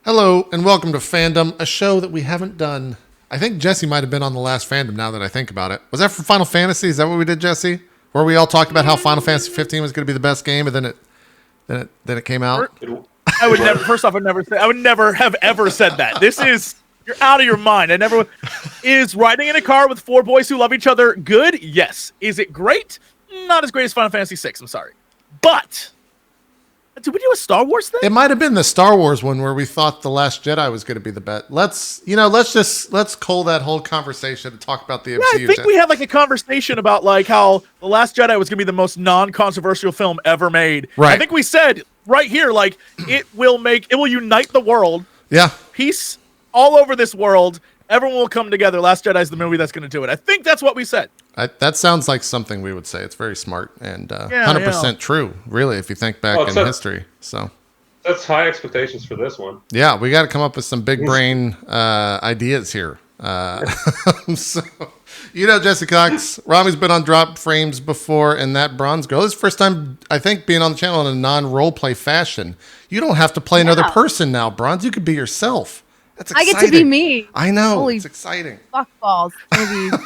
Hello, and welcome to Fandom, a show that we haven't done. I think Jesse might have been on the last Fandom now that I think about it. Was that for Final Fantasy? Is that what we did, Jesse? Where we all talked about how Final Fantasy 15 was going to be the best game, and then it came out? I would never, first off, I would never have ever said that. This is, you're out of your mind. I never would. Is riding in a car with four boys who love each other good? Yes. Is it great? Not as great as Final Fantasy 6, I'm sorry. But, did we do a Star Wars thing? It might have been the Star Wars one where we thought The Last Jedi was going to be the bet. Let's cull that whole conversation and talk about the MCU. Yeah, I think we had like a conversation about like how The Last Jedi was going to be the most non-controversial film ever made. Right. I think we said right here, like, it will unite the world. Yeah. Peace all over this world. Everyone will come together. Last Jedi is the movie that's going to do it. I think that's what we said. That sounds like something we would say. It's very smart and 100% true, really, if you think back in history. So that's high expectations for this one. Yeah, we got to come up with some big brain ideas here. So, Jesse Cox, Rami's been on Drop Frames before, and ThatBronzeGirl. This is the first time, I think, being on the channel in a non-roleplay fashion. You don't have to play another person now, Bronze. You could be yourself. That's exciting. I get to be me. I know. Holy it's exciting. Fuck balls. Maybe.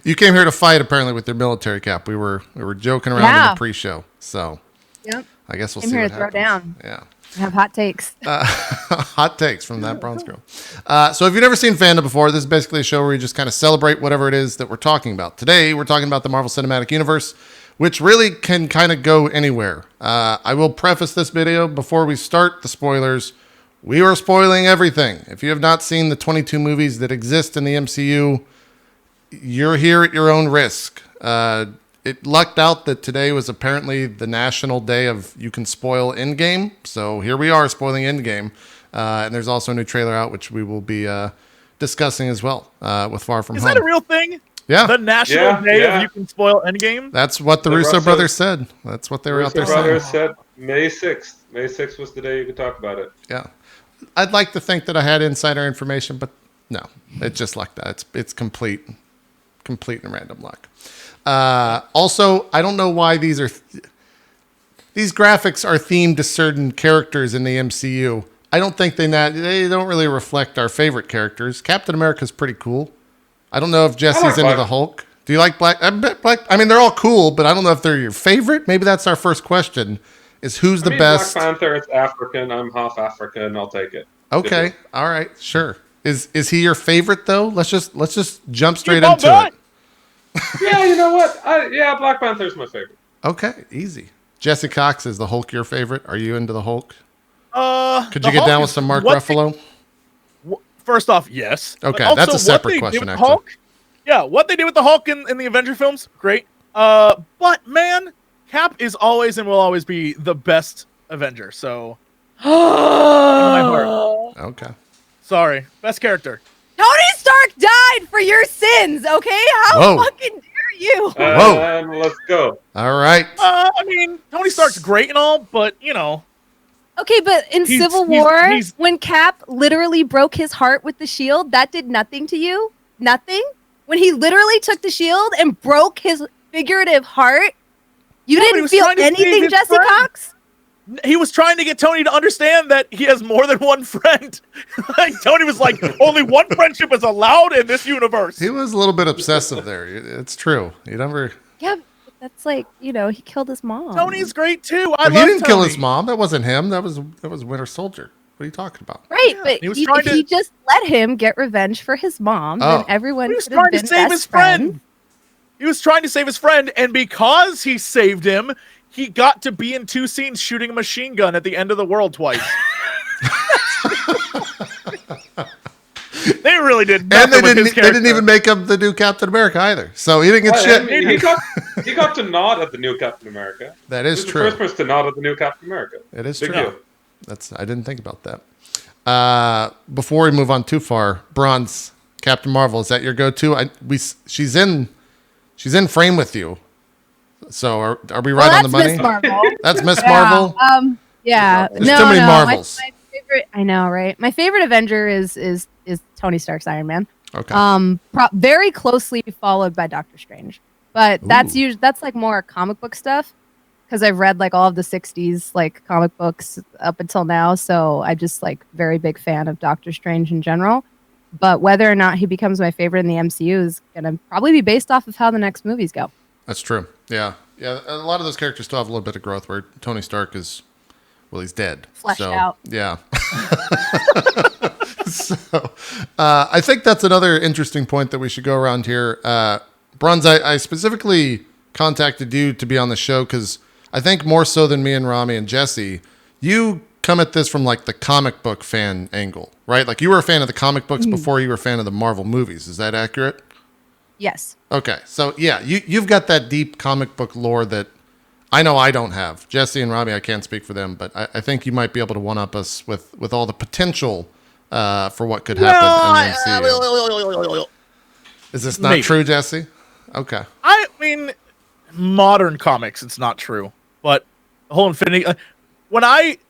You came here to fight, apparently, with your military cap. We were joking around in the pre-show, so yep. I guess we'll I'm see here what to throw happens. down. Yeah. I have hot takes. Hot takes from ThatBronzeGirl. So if you've never seen Fandom before, this is basically a show where we just kind of celebrate whatever it is that we're talking about. Today, we're talking about the Marvel Cinematic Universe, which really can kind of go anywhere. I will preface this video before we start the spoilers. We are spoiling everything. If you have not seen the 22 movies that exist in the MCU, you're here at your own risk. It lucked out that today was apparently the national day of you can spoil Endgame. So here we are spoiling Endgame. And there's also a new trailer out, which we will be discussing as well with Far From Home. Is that a real thing? Yeah. The national day of you can spoil Endgame? That's what the Russo brothers said. That's what they were out there saying. Russo brothers said May 6th. May 6th was the day you could talk about it. Yeah. I'd like to think that I had insider information, but no. It's just like that. It's complete and random luck. Also, I don't know why these graphics are themed to certain characters in the MCU. I don't think they don't really reflect our favorite characters. Captain America's pretty cool. I don't know if Jesse's into the Hulk. Do you like Black? I mean, they're all cool, but I don't know if they're your favorite. Maybe that's our first question: is who's the best? Black Panther. It's African. I'm half African. I'll take it. Okay, all right, sure. Is he your favorite though? Let's just jump straight into it. Yeah, you know what? Black Panther's my favorite. Okay, easy. Jesse Cox, is the Hulk your favorite? Are you into the Hulk? Could you get down with some Mark Ruffalo? First off, yes. Okay, that's a separate question, actually. Hulk, what they did with the Hulk in the Avenger films, great. But man, Cap is always and will always be the best Avenger. So, in my heart. Okay. Sorry, best character. Tony Stark died for your sins, okay? How fucking dare you? Whoa. Let's go. All right. I mean, Tony Stark's great and all, but, Okay, but in Civil War, when Cap literally broke his heart with the shield, that did nothing to you? Nothing? When he literally took the shield and broke his figurative heart, you didn't feel anything, Jesse Cox? He was trying to get Tony to understand that he has more than one friend. Like, Tony was like, only one friendship is allowed in this universe. He was a little bit obsessive there. It's true. You never... Yeah, but that's like, he killed his mom. Tony's great too. He didn't kill his mom. That wasn't him. That was Winter Soldier. What are you talking about? Right, but if he just let him get revenge for his mom, then everyone was trying to save his friend. He was trying to save his friend, and because he saved him, he got to be in 2 scenes shooting a machine gun at the end of the world twice. They really did. And they didn't even make him the new Captain America either. So he didn't get shit. I mean, he got to nod at the new Captain America. That is true. The first person to nod at the new Captain America. It is true. Deal. I didn't think about that. Before we move on too far, Bronze, Captain Marvel, is that your go-to? She's in frame with you. So are we right on the money? Miss Marvel. That's Miss Marvel. Yeah. There's too many Marvels. My favorite. I know, right? My favorite Avenger is Tony Stark's Iron Man. Okay. Very closely followed by Doctor Strange, but that's like more comic book stuff. because I've read like all of the 60s like comic books up until now. So I'm just like very big fan of Doctor Strange in general. But whether or not he becomes my favorite in the MCU is going to probably be based off of how the next movies go. That's true. Yeah. Yeah. A lot of those characters still have a little bit of growth where Tony Stark is, well, he's dead. Fleshed out. Yeah. So I think that's another interesting point that we should go around here. Bronze, I specifically contacted you to be on the show because I think more so than me and Rami and Jesse, you come at this from like the comic book fan angle, right? Like you were a fan of the comic books before you were a fan of the Marvel movies. Is that accurate? Yes. Okay. So yeah, you've got that deep comic book lore that I know I don't have. Jesse and Rami, I can't speak for them, but I think you might be able to one-up us with all the potential for what could happen in the MCU. Is this not true, Jesse? Okay. I mean, modern comics, it's not true. But the whole Infinity...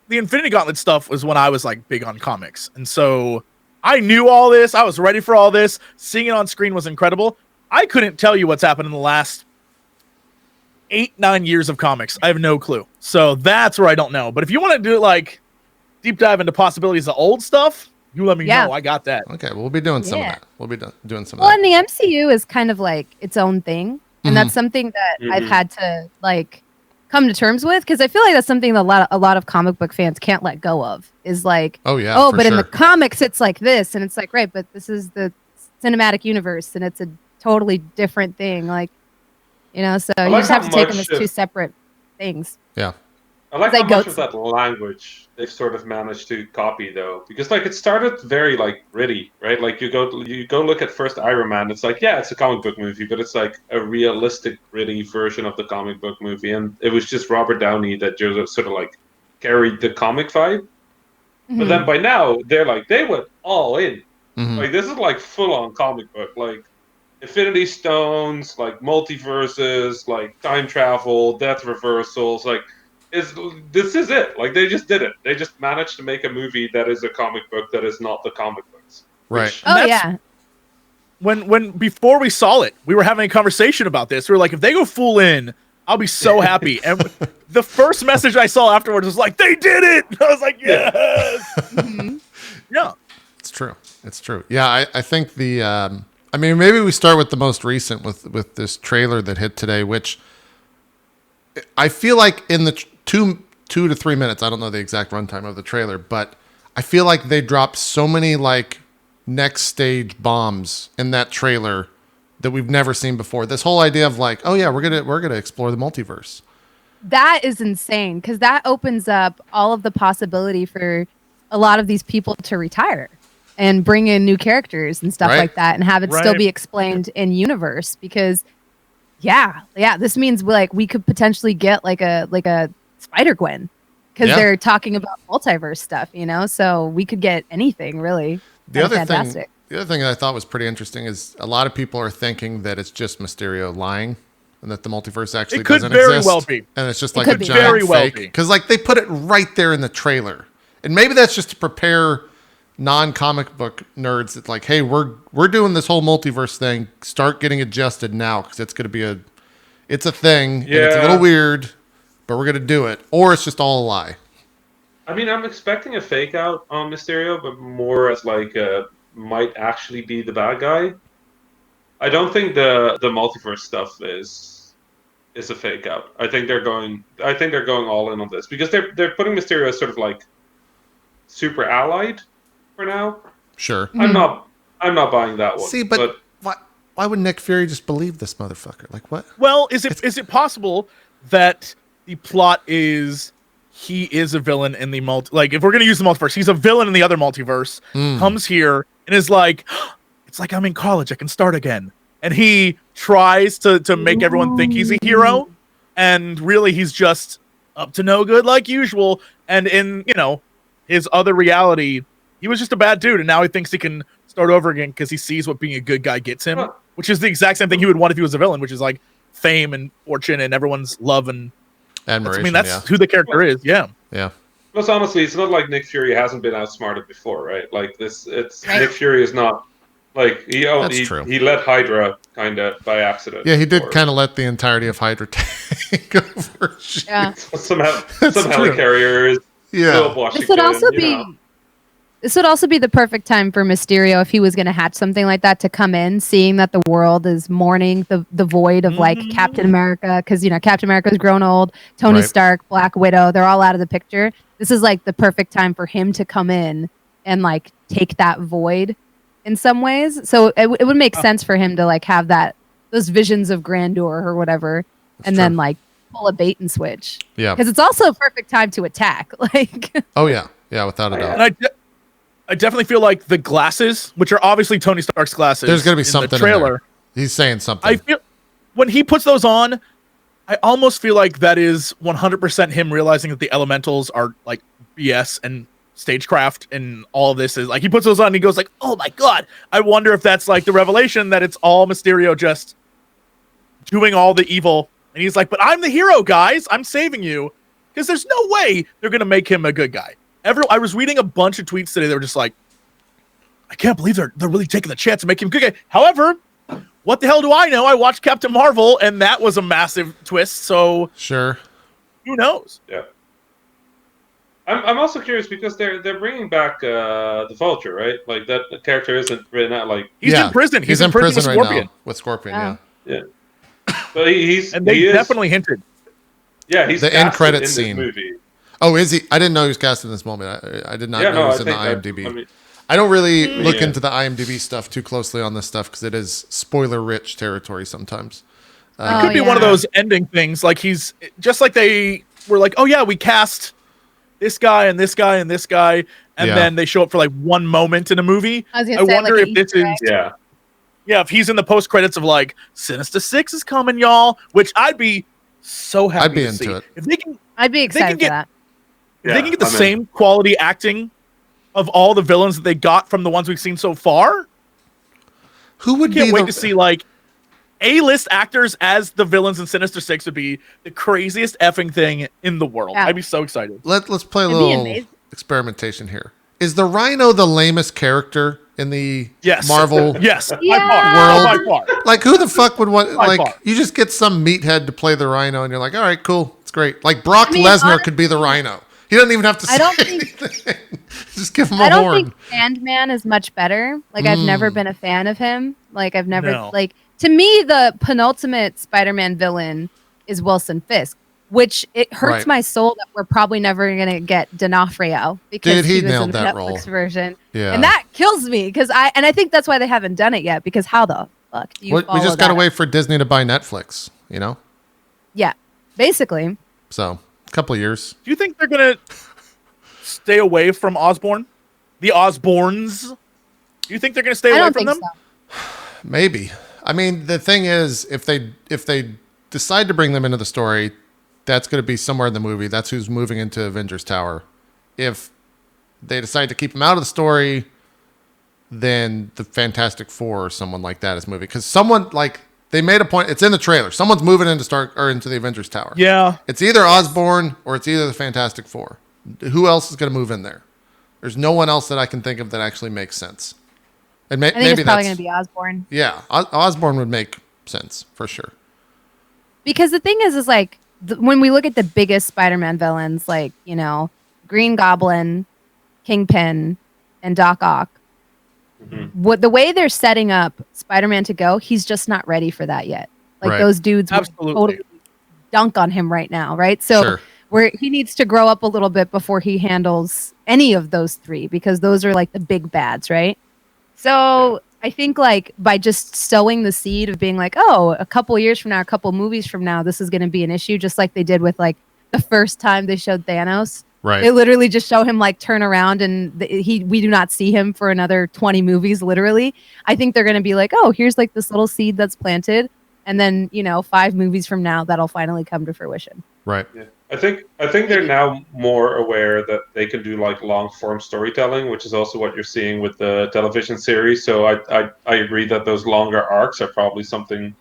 the Infinity Gauntlet stuff was when I was like big on comics. And so I knew all this. I was ready for all this. Seeing it on screen was incredible. I couldn't tell you what's happened in the last 8-9 years of comics. I have no clue. So that's where I don't know. But if you want to do like deep dive into possibilities of old stuff, you let me know. I got that. Okay, we'll be doing some of that. We'll be doing some of that. Well, and the MCU is kind of like its own thing. And that's something that I've had to like come to terms with, because I feel like that's something that a lot of comic book fans can't let go of, is like, in the comics it's like this, and it's like, right, but this is the cinematic universe and it's a totally different thing, like, you know, so you just have to take them as two separate things. Yeah. I like how much of that language they've sort of managed to copy, though, because like it started very like gritty, right? Like you go look at first Iron Man. It's like, yeah, it's a comic book movie, but it's like a realistic, gritty version of the comic book movie, and it was just Robert Downey that just sort of like carried the comic vibe. But then by now they went all in. Like this is like full on comic book, like Infinity Stones, like multiverses, like time travel, death reversals, like. This is it. Like they just did it. They just managed to make a movie that is a comic book that is not the comic books. Right. When before we saw it, we were having a conversation about this. We were like, if they go full in, I'll be so happy. And the first message I saw afterwards was like, they did it. I was like, yes. Yeah. It's true. It's true. Yeah, I think I mean, maybe we start with the most recent with this trailer that hit today, which I feel like in the 2 to 3 minutes, I don't know the exact runtime of the trailer, but I feel like they dropped so many like next stage bombs in that trailer that we've never seen before. This whole idea of like, oh yeah, we're gonna explore the multiverse. That is insane, because that opens up all of the possibility for a lot of these people to retire and bring in new characters and stuff like that, and have it still be explained in universe. Because this means like we could potentially get like a Spider-Gwen, because they're talking about multiverse stuff, you know, so we could get anything really. The other thing that I thought was pretty interesting is a lot of people are thinking that it's just Mysterio lying and that the multiverse actually doesn't exist. It could very well be. And it's just like a giant fake. Because like they put it right there in the trailer. And maybe that's just to prepare non-comic book nerds. It's like, hey, we're doing this whole multiverse thing. Start getting adjusted now, because it's going to be it's a thing. And it's a little weird, but we're going to do it. Or it's just all a lie. I mean, I'm expecting a fake out on Mysterio, but more as like might actually be the bad guy. I don't think the multiverse stuff is a fake out. I think they're going all in on this, because they're putting Mysterio as sort of like super allied for now. Sure. I'm not buying that one. See, but why would Nick Fury just believe this motherfucker? Like what? Well, is it possible that the plot is he is a villain in the like if we're gonna use the multiverse, he's a villain in the other multiverse, comes here and is like, it's like I'm in college, I can start again. And he tries to make everyone think he's a hero, and really he's just up to no good like usual. And in, you know, his other reality, he was just a bad dude, and now he thinks he can start over again because he sees what being a good guy gets him, which is the exact same thing he would want if he was a villain, which is like fame and fortune and everyone's love and admiration. I mean, that's who the character is. Yeah. Plus, honestly, it's not like Nick Fury hasn't been outsmarted before, right? Like Nick Fury is not Like That's true. He let Hydra kind of by accident. Yeah, he did kind of let the entirety of Hydra take over. Yeah. Some helicarrier is still Washington. This would also be the perfect time for Mysterio if he was going to hatch something like that to come in, seeing that the world is mourning the void of like Captain America, because Captain America's grown old, Tony Stark, Black Widow, they're all out of the picture. This is like the perfect time for him to come in and like take that void in some ways. So it would make sense for him to like have those visions of grandeur or whatever, then like pull a bait and switch. Yeah, because it's also a perfect time to attack. Like, oh yeah, without a doubt. And I definitely feel like the glasses, which are obviously Tony Stark's glasses, there's gonna be something in the trailer. He's saying something. I feel when he puts those on, I almost feel like that is 100% him realizing that the elementals are like BS and stagecraft, and all of this is like he puts those on and he goes like, oh my god. I wonder if that's like the revelation that it's all Mysterio just doing all the evil, and he's like, but I'm the hero, guys, I'm saving you, because there's no way they're gonna make him a good guy. I was reading a bunch of tweets today that were just like, I can't believe they're really taking the chance to make him a good guy. However, what the hell do I know? I watched Captain Marvel and that was a massive twist, so sure, who knows? Yeah. I'm also curious because they're bringing back the Vulture, right? Like that character isn't written out like he's in prison. He's in prison with Scorpion. Right now with Scorpion, yeah. But he's definitely hinted. Yeah, he's the end credits scene. Movie. Oh, is he? I didn't know he was cast in this moment. I did not know he was in the IMDb. I don't really look into the IMDb stuff too closely on this stuff because it is spoiler-rich territory sometimes. It could be one of those ending things. Like he's just like they were like, oh yeah, we cast this guy and this guy and this guy, and then they show up for like one moment in a movie. I wonder if this is if he's in the post credits of like Sinister Six is coming, y'all. Which I'd be so happy. I'd be to into see. it. If they can, I'd be excited for that. If they can get the same quality acting of all the villains that they got from the ones we've seen so far, can't wait to see like A-list actors as the villains in Sinister Six would be the craziest effing thing in the world. I'd be so excited. Let's play a little experimentation here. Is the Rhino the lamest character in the Marvel world? By far. Like who the fuck would want you just get some meathead to play the Rhino and you're like, all right, cool, it's great. Like Brock Lesnar could be the Rhino. He doesn't even have to say anything. Just give him a horn. I don't think Sandman is much better. Like I've never been a fan of him. Like I've never to me the penultimate Spider-Man villain is Wilson Fisk, which it hurts my soul that we're probably never gonna get D'Onofrio because he was in the Netflix version. Yeah, and that kills me because I think that's why they haven't done it yet, because how the fuck do you? We just gotta wait for Disney to buy Netflix. Yeah, basically. So. Couple of years. Do you think they're gonna stay away from Osborn? The Osborns? Do you think they're gonna stay away from them? So. Maybe. I mean, the thing is, if they decide to bring them into the story, that's going to be somewhere in the movie. That's who's moving into Avengers Tower. If they decide to keep them out of the story, then the Fantastic Four or someone like that is moving. Because someone like. They made a point. It's in the trailer. Someone's moving into into the Avengers Tower. Yeah. It's either Osborn or it's either the Fantastic Four. Who else is going to move in there? There's no one else that I can think of that actually makes sense. And I think maybe it's probably going to be Osborn. Yeah, Osborn would make sense for sure. Because the thing is like when we look at the biggest Spider-Man villains, like Green Goblin, Kingpin, and Doc Ock. What the way they're setting up Spider-Man to go, he's just not ready for that yet. Like those dudes would totally dunk on him right now, right? So where he needs to grow up a little bit before he handles any of those three, because those are like the big bads, right? So I think like by just sowing the seed of being like, oh, a couple years from now, a couple movies from now, this is going to be an issue, just like they did with like the first time they showed Thanos. Right. They literally just show him like turn around and we do not see him for another 20 movies, literally. I think they're going to be like, oh, here's like this little seed that's planted. And then, 5 movies from now, that'll finally come to fruition. Right. Yeah. I think they're now more aware that they can do like long form storytelling, which is also what you're seeing with the television series. So I agree that those longer arcs are probably something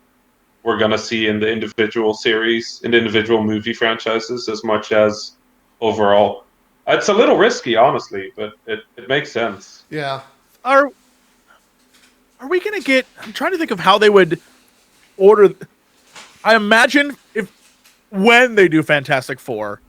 we're going to see in the individual series, in the individual movie franchises, as much as overall. It's a little risky, honestly, but it makes sense. Yeah. are we gonna get? I'm trying to think of how they would order. I imagine when they do Fantastic Four,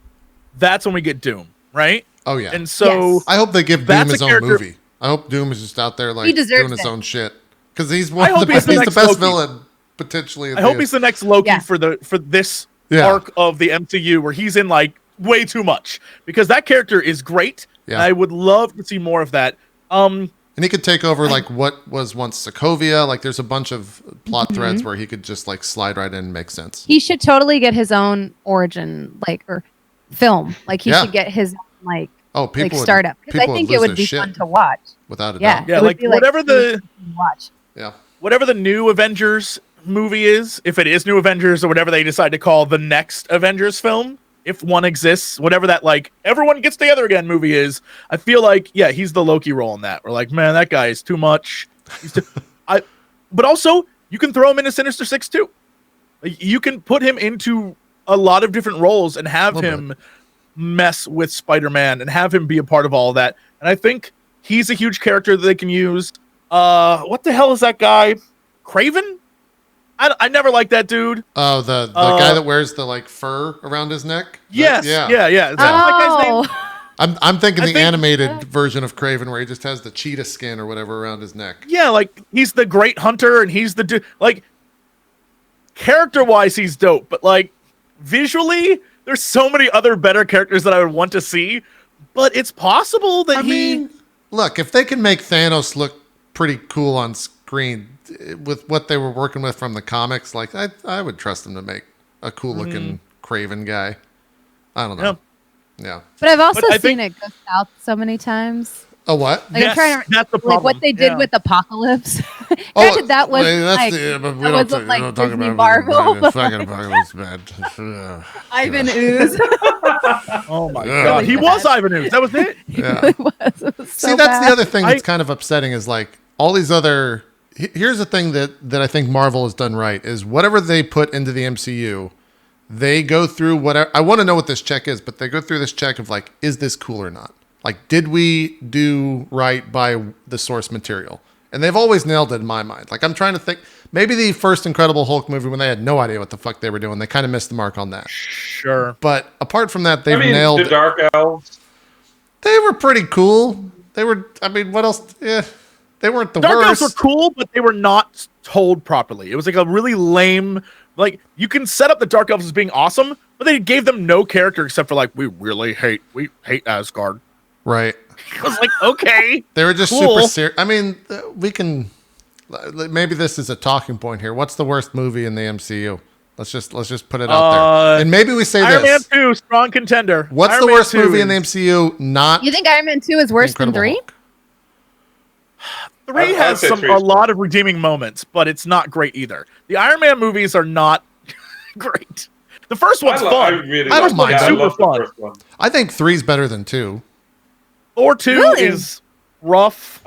that's when we get Doom, right? Oh yeah. And so I hope they give Doom that's his a own character- movie. I hope Doom is just out there like doing his it. own shit because he's I hope he's the next best Loki. villain potentially. I hope he's the next Loki Yeah. for this Yeah. arc of the MCU where he's in like way too much, because that character is great. Yeah. And I would love to see more of that. And he could take over like what was once Sokovia. Like there's a bunch of plot threads where he could just like slide right in and make sense. He should totally get his own origin, like, or film. Like he Yeah. should get his like People like would- startup. Because I people think lose it would their be shit fun to watch. without a Yeah, doubt. Yeah, it would like be, whatever the fun to watch. Yeah. whatever the new Avengers movie is, if it is new Avengers or whatever they decide to call the next Avengers film, if one exists, whatever that like everyone gets together again movie is, I feel like he's the Loki role in that. We're like, man, that guy is too much. But also you can throw him into Sinister Six too. Like, you can put him into a lot of different roles and have him mess with Spider-Man and have him be a part of all of that. And I think he's a huge character that they can use. What the hell is that guy? Craven? I never liked that dude. Oh, the guy that wears the like fur around his neck. Yes. Yeah. Yeah. Is that that guy's name? I'm thinking I the think- animated version of Craven where he just has the cheetah skin or whatever around his neck. Yeah, like he's the great hunter and he's the dude. Like character-wise, he's dope, but like visually, there's so many other better characters that I would want to see. But it's possible that I mean, look, if they can make Thanos look pretty cool on screen with what they were working with from the comics, like I would trust them to make a cool looking Craven guy. I don't know. Yeah. But I've also I seen think- it go south so many times. A what? Like I'm trying to that's the like problem. what they did Yeah. with Apocalypse. Granted, that was like but we that don't, wasn't like we don't talk Disney about Marvel, it. but Fucking Apocalypse, bad. Ivan Ooze. Oh my Yeah. god, he Really was bad. Ivan Ooze. That was it. Yeah. It was so See, that's bad. the other thing that's I- kind of upsetting is like all these other. Here's the thing that I think Marvel has done right is whatever they put into the MCU, they go through whatever. I want to know what this check is, but they go through this check of like, is this cool or not? Like, did we do right by the source material? And they've always nailed it in my mind. Like, I'm trying to think. Maybe the first Incredible Hulk movie when they had no idea what the fuck they were doing, they kind of missed the mark on that. Sure. But apart from that, they've I mean, nailed. the Dark Elves. They were pretty cool. They were. I mean, what else? Yeah, they weren't the Dark worst. Elves were cool, but they were not told properly. It was like a really lame. Like you can set up the Dark Elves as being awesome, but they gave them no character except for like we hate Asgard. Right. I was like, okay, They were just Cool. super serious. I mean, we can. Maybe this is a talking point here. What's the worst movie in the MCU? Let's just put it out there. And maybe we say Iron Man this. 2, strong contender. What's Iron the Man worst 2 movie in the is- MCU? Not You think Iron Man 2 is worse than Incredible 3? Hulk. 3 I would has say 3 a is lot of redeeming moments, but it's not great either. The Iron Man movies are not great. The first one's I fun. really I don't like- mind yeah, it. I Super love the fun. first one. I think 3's better than 2. Thor 2 Really? is rough.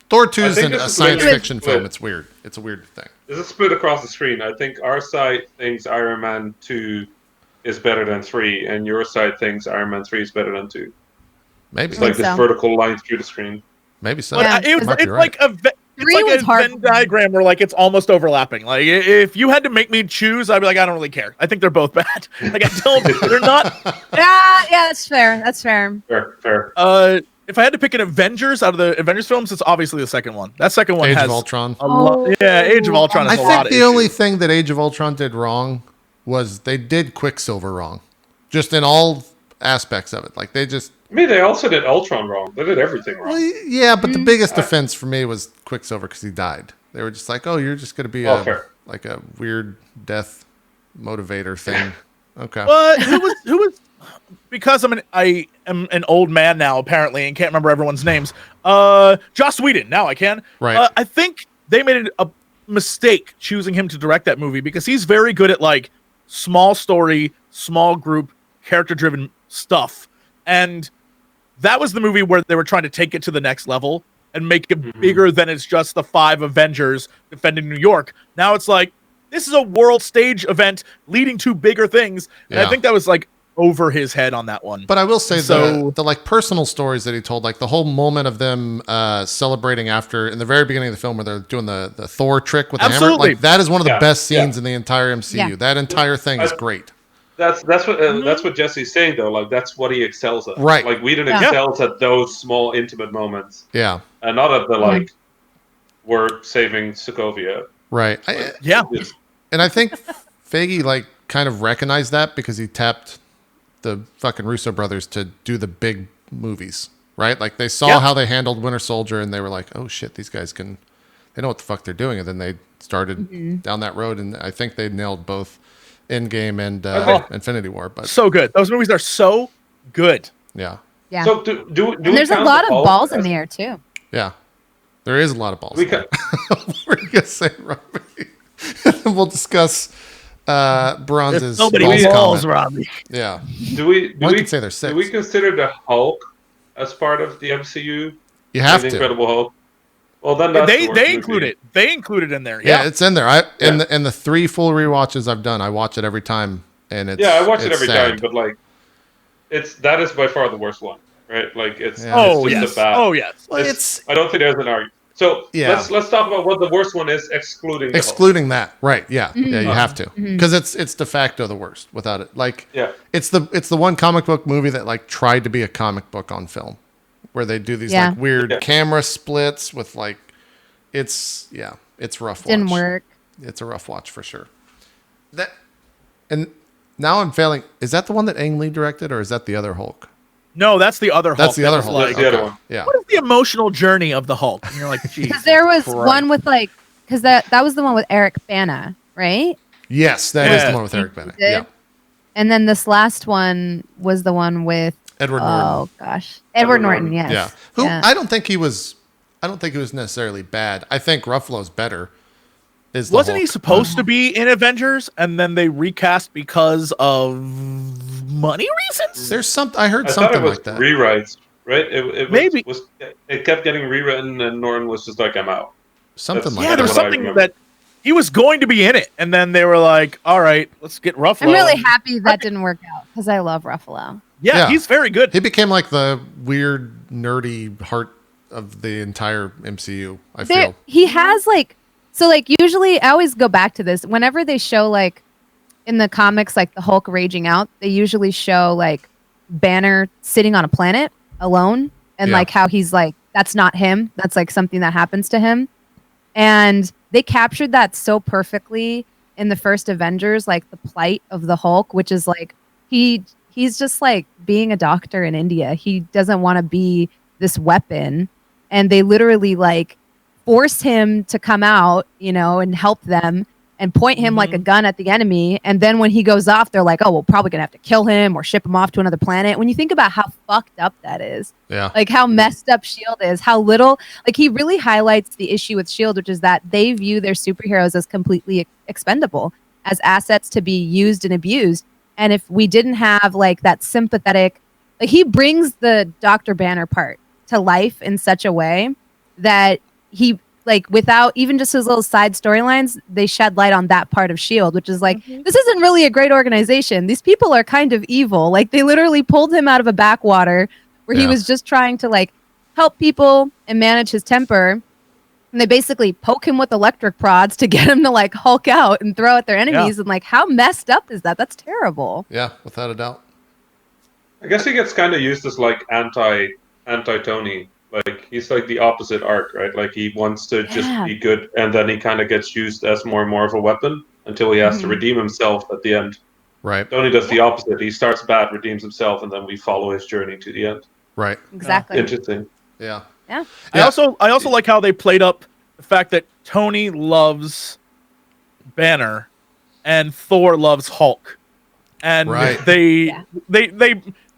Thor 2 is think a this is science really fiction split. film. It's weird. It's a weird thing. There's a split across the screen. I think our side thinks Iron Man 2 is better than 3, and your side thinks Iron Man 3 is better than 2. Maybe. It's like so. this vertical line through the screen. Maybe so. But Yeah, it's Might be like a it's 3 like was a hard Venn for me. diagram where like it's almost overlapping. Like if you had to make me choose, I'd be like, I don't really care. I think they're both bad. Like I don't. They're not. Yeah, that's fair. That's fair. Fair. If I had to pick an Avengers out of the Avengers films, it's obviously the second one. That second one Age has of Ultron. a lot. Yeah, Age of Ultron I has a lot think of the only issues. thing that Age of Ultron did wrong was they did Quicksilver wrong, just in all aspects of it. Like they just, I mean, they also did Ultron wrong. They did everything wrong. well, yeah. But the biggest offense for me was Quicksilver because he died. They were just like, oh, you're just gonna be Fair. like a weird death motivator thing. Okay. But who was because I am an old man now apparently and can't remember everyone's names. Joss Whedon. Now I can. Right. I think they made a mistake choosing him to direct that movie because he's very good at like small story, small group, character-driven stuff, and that was the movie where they were trying to take it to the next level and make it bigger than it's just the 5 Avengers defending New York. Now it's like this is a world stage event leading to bigger things, and Yeah. I think that was like over his head on that one. But I will say the like personal stories that he told, like the whole moment of them celebrating after in the very beginning of the film where they're doing the Thor trick with the hammer, like that is one of the best scenes in the entire MCU. Yeah. That entire thing is great. That's what Jesse's saying though. Like that's what he excels at. Right. Like Whedon excels at those small intimate moments. Yeah. And not at the like we're saving Sokovia. Right. And I think Feige like kind of recognized that because he tapped the fucking Russo brothers to do the big movies, right? Like they saw how they handled Winter Soldier and they were like, oh shit, these guys they know what the fuck they're doing. And then they started down that road. And I think they nailed both Endgame and Infinity War. But so good. Those movies are so good. Yeah. Yeah. So do and there's a lot of balls in the air too. Yeah. There is a lot of balls. We're going to say Robbie. And then we'll discuss Bronze's balls Robbie. Yeah. Do we say there's 6. Do we consider the Hulk as part of the MCU? You have to. Incredible Hulk. Well, then that's they include it. They include it in there. Yeah, it's in there. In the 3 full rewatches I've done, I watch it every time, and it's I watch it every sad. time. But like, that is by far the worst one, right? Like it's yes. bad. Oh yes. Well, I don't think there's an argument. So let's talk about what the worst one is, excluding that, right? Yeah, yeah, you have to because it's de facto the worst without it. Like, it's the one comic book movie that like tried to be a comic book on film, where they do these like weird camera splits with like, it's rough. Didn't work. It's a rough watch for sure. And now I'm failing. Is that the one that Ang Lee directed, or is that the other Hulk? No, that's the other Hulk. That's the other Hulk. That's the other one. Yeah. What is the emotional journey of the Hulk? And you're like, geez. Because there was one with like, because that was the one with Eric Bana, right? Yes, that is the one with Eric Bana. Yeah. And then this last one was the one with Edward Norton. Oh gosh, Edward Norton. Yes. Yeah. Who I don't think he was necessarily bad. I think Ruffalo's better. Wasn't he supposed to be in Avengers and then they recast because of money reasons? There's I heard something like that. Rewrites, right? Maybe it kept getting rewritten, and Norton was just like, "I'm out." Something like that. Yeah, there was something that he was going to be in it, and then they were like, "All right, let's get Ruffalo." I'm really happy that didn't work out because I love Ruffalo. Yeah, he's very good. He became like the weird, nerdy heart of the entire MCU. I feel he has like. So, like, usually I always go back to this. Whenever they show, like, in the comics, like, the Hulk raging out, they usually show, like, Banner sitting on a planet alone. And, like, how he's, like, that's not him. That's, like, something that happens to him. And they captured that so perfectly in the first Avengers, like, the plight of the Hulk, which is, like, he's just, like, being a doctor in India. He doesn't want to be this weapon. And they literally, like, force him to come out, and help them and point him like a gun at the enemy. And then when he goes off, they're like, oh, we're probably going to have to kill him or ship him off to another planet. When you think about how fucked up that is, like how messed up S.H.I.E.L.D. is, how little, like he really highlights the issue with S.H.I.E.L.D., which is that they view their superheroes as completely expendable, as assets to be used and abused. And if we didn't have like that sympathetic, like he brings the Dr. Banner part to life in such a way that he, like, without even just his little side storylines, they shed light on that part of S.H.I.E.L.D., which is like, this isn't really a great organization. These people are kind of evil. Like, they literally pulled him out of a backwater where he was just trying to, like, help people and manage his temper. And they basically poke him with electric prods to get him to, like, Hulk out and throw at their enemies. And, like, how messed up is that? That's terrible. Yeah, without a doubt. I guess he gets kind of used as, like, anti-Tony. Like, he's like the opposite arc, right? Like, he wants to just be good, and then he kind of gets used as more and more of a weapon until he has to redeem himself at the end. Right. Tony does the opposite. He starts bad, redeems himself, and then we follow his journey to the end. Right. Exactly. Interesting. Yeah. Yeah. I also like how they played up the fact that Tony loves Banner and Thor loves Hulk. And they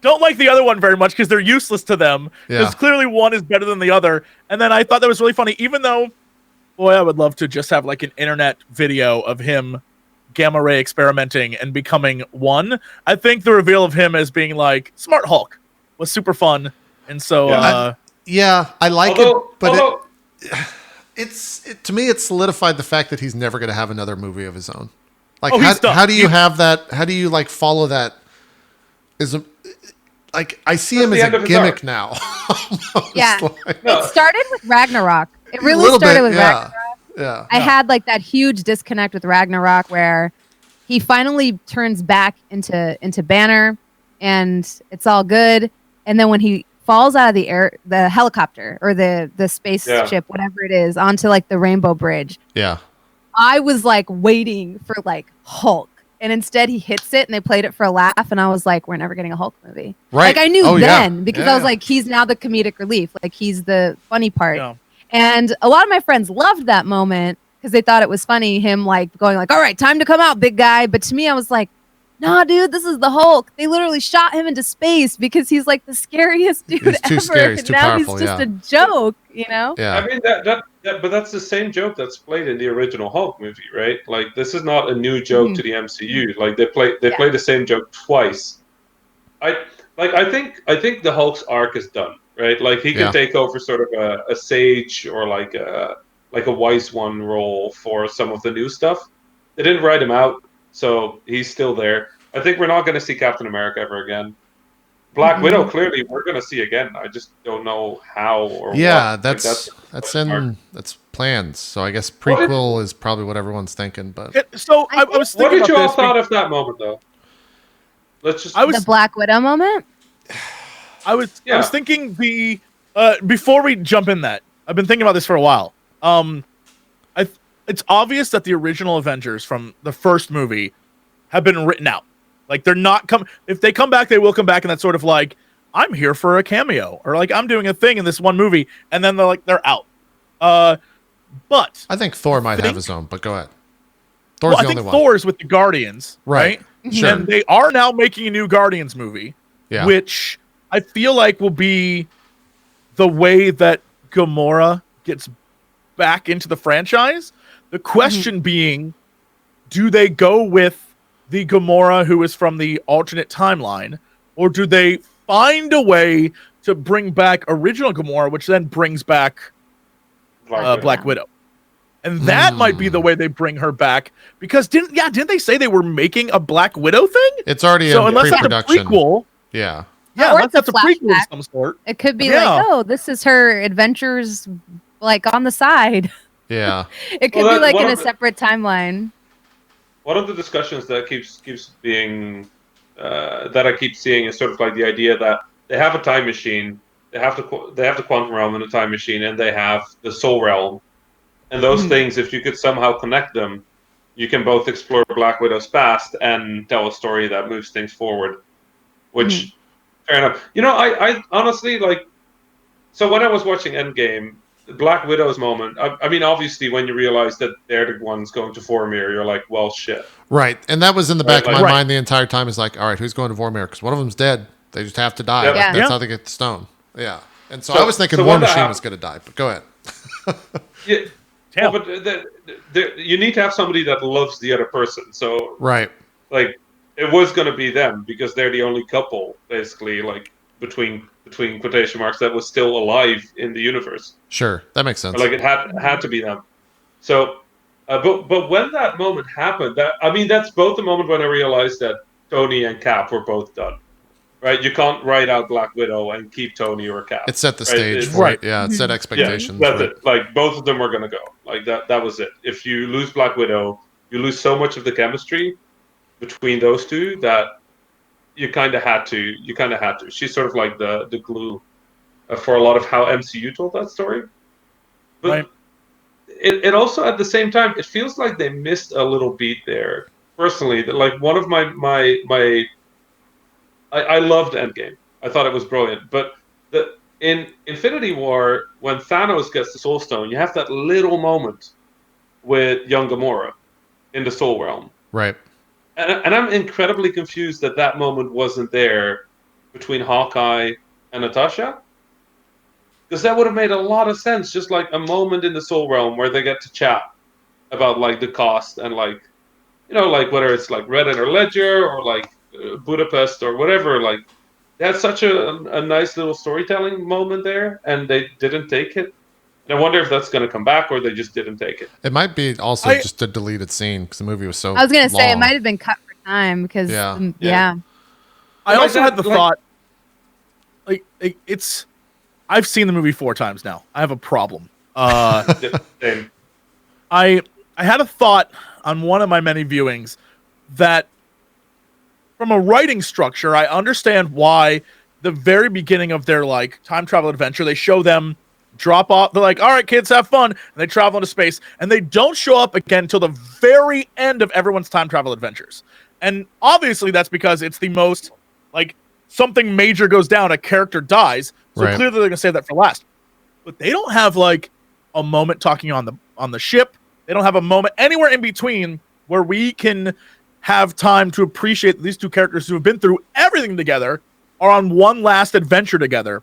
don't like the other one very much because they're useless to them. Because clearly one is better than the other. And then I thought that was really funny, even though, boy, I would love to just have like an internet video of him gamma ray experimenting and becoming one. I think the reveal of him as being like Smart Hulk was super fun. And so, I like it, but to me, it solidified the fact that he's never going to have another movie of his own. Like, how do you have that? How do you like follow that is a, like I see him as a gimmick now. Yeah, like, it started with Ragnarok. It really started with Ragnarok. Yeah, I had like that huge disconnect with Ragnarok where he finally turns back into Banner, and it's all good. And then when he falls out of the helicopter or the spaceship, whatever it is, onto like the Rainbow Bridge. Yeah. I was like waiting for like Hulk, and instead he hits it, and they played it for a laugh, and I was like, we're never getting a Hulk movie. Right. Like I knew then because I was like, he's now the comedic relief, like he's the funny part. Yeah. And a lot of my friends loved that moment because they thought it was funny, him like going like, all right, time to come out, big guy. But to me, I was like, nah, dude, this is the Hulk. They literally shot him into space because he's like the scariest dude he's too ever. Scary. He's and too now powerful, he's just a joke, you know? Yeah. I mean but that's the same joke that's played in the original Hulk movie, right? Like this is not a new joke to the MCU. Like they play the same joke twice. I think the Hulk's arc is done, right? Like he can take over sort of a sage or like a wise one role for some of the new stuff. They didn't write him out, so he's still there. I think we're not going to see Captain America ever again. Black Widow, clearly, we're going to see again. I just don't know how or what. That's plans. So I guess prequel is probably what everyone's thinking. But so I was thinking, what did you all thought of that moment, though? The Black Widow moment. I was thinking before we jump in that, I've been thinking about this for a while. It's obvious that the original Avengers from the first movie have been written out. Like they're not if they come back, they will come back, and that's sort of like, I'm here for a cameo, or like I'm doing a thing in this one movie, and then they're out. But I think Thor might have his own, but go ahead. Thor's the only one. Thor's with the Guardians, right? Sure. And they are now making a new Guardians movie, which I feel like will be the way that Gamora gets back into the franchise. The question being, do they go with the Gamora who is from the alternate timeline, or do they find a way to bring back original Gamora, which then brings back Black Widow? And that might be the way they bring her back, because didn't they say they were making a Black Widow thing? It's already in pre-production. That's a prequel, unless that's a prequel of some sort. It could be like, oh, this is her adventures, like on the side. Yeah, it could be like in a separate timeline. One of the discussions that keeps being that I keep seeing is sort of like the idea that they have a time machine, they have the quantum realm and a time machine, and they have the soul realm, and those things, if you could somehow connect them, you can both explore Black Widow's past and tell a story that moves things forward. Which, fair enough. You know, I honestly like. So when I was watching Endgame, Black Widow's moment, I mean, obviously, when you realize that they're the ones going to Vlambeer, you're like, well, shit. Right. And that was in the back of my mind the entire time. Is like, all right, who's going to Vlambeer? Because one of them's dead. They just have to die. Yep. That's how they get the stone. Yeah. And so I was thinking War Machine was going to die, but go ahead. Well, but you need to have somebody that loves the other person. So, like, it was going to be them because they're the only couple, basically, like, between quotation marks, that was still alive in the universe. Sure, that makes sense. Like it had to be them. So, but when that moment happened, that's both the moment when I realized that Tony and Cap were both done. Right, you can't write out Black Widow and keep Tony or Cap. It set the stage for it. Yeah, it set expectations. Yeah, that's it. Like both of them were gonna go. Like that was it. If you lose Black Widow, you lose so much of the chemistry between those two that you kind of had to. She's sort of like the glue for a lot of how MCU told that story. But it also, at the same time, it feels like they missed a little beat there. Personally, like one of I loved Endgame. I thought it was brilliant. But in Infinity War, when Thanos gets the Soul Stone, you have that little moment with young Gamora in the Soul Realm. Right. And I'm incredibly confused that moment wasn't there between Hawkeye and Natasha. Because that would have made a lot of sense. Just like a moment in the Soul Realm where they get to chat about like the cost and like, you know, like whether it's like Red Inner Ledger or like Budapest or whatever. Like they had such a nice little storytelling moment there, and they didn't take it. And I wonder if that's going to come back or they just didn't take it. It might be also just a deleted scene because the movie was so I was going to say it long. might have been cut for time because, I also had the thought, like it's. I've seen the movie 4 times now. I have a problem. Same. I had a thought on one of my many viewings that from a writing structure, I understand why the very beginning of their like time travel adventure, they show them drop off. They're like, all right, kids, have fun. And they travel into space and they don't show up again until the very end of everyone's time travel adventures. And obviously that's because it's the most like something major goes down, a character dies. So clearly they're going to save that for last. But they don't have like a moment talking on the ship. They don't have a moment anywhere in between where we can have time to appreciate these two characters who have been through everything together are on one last adventure together.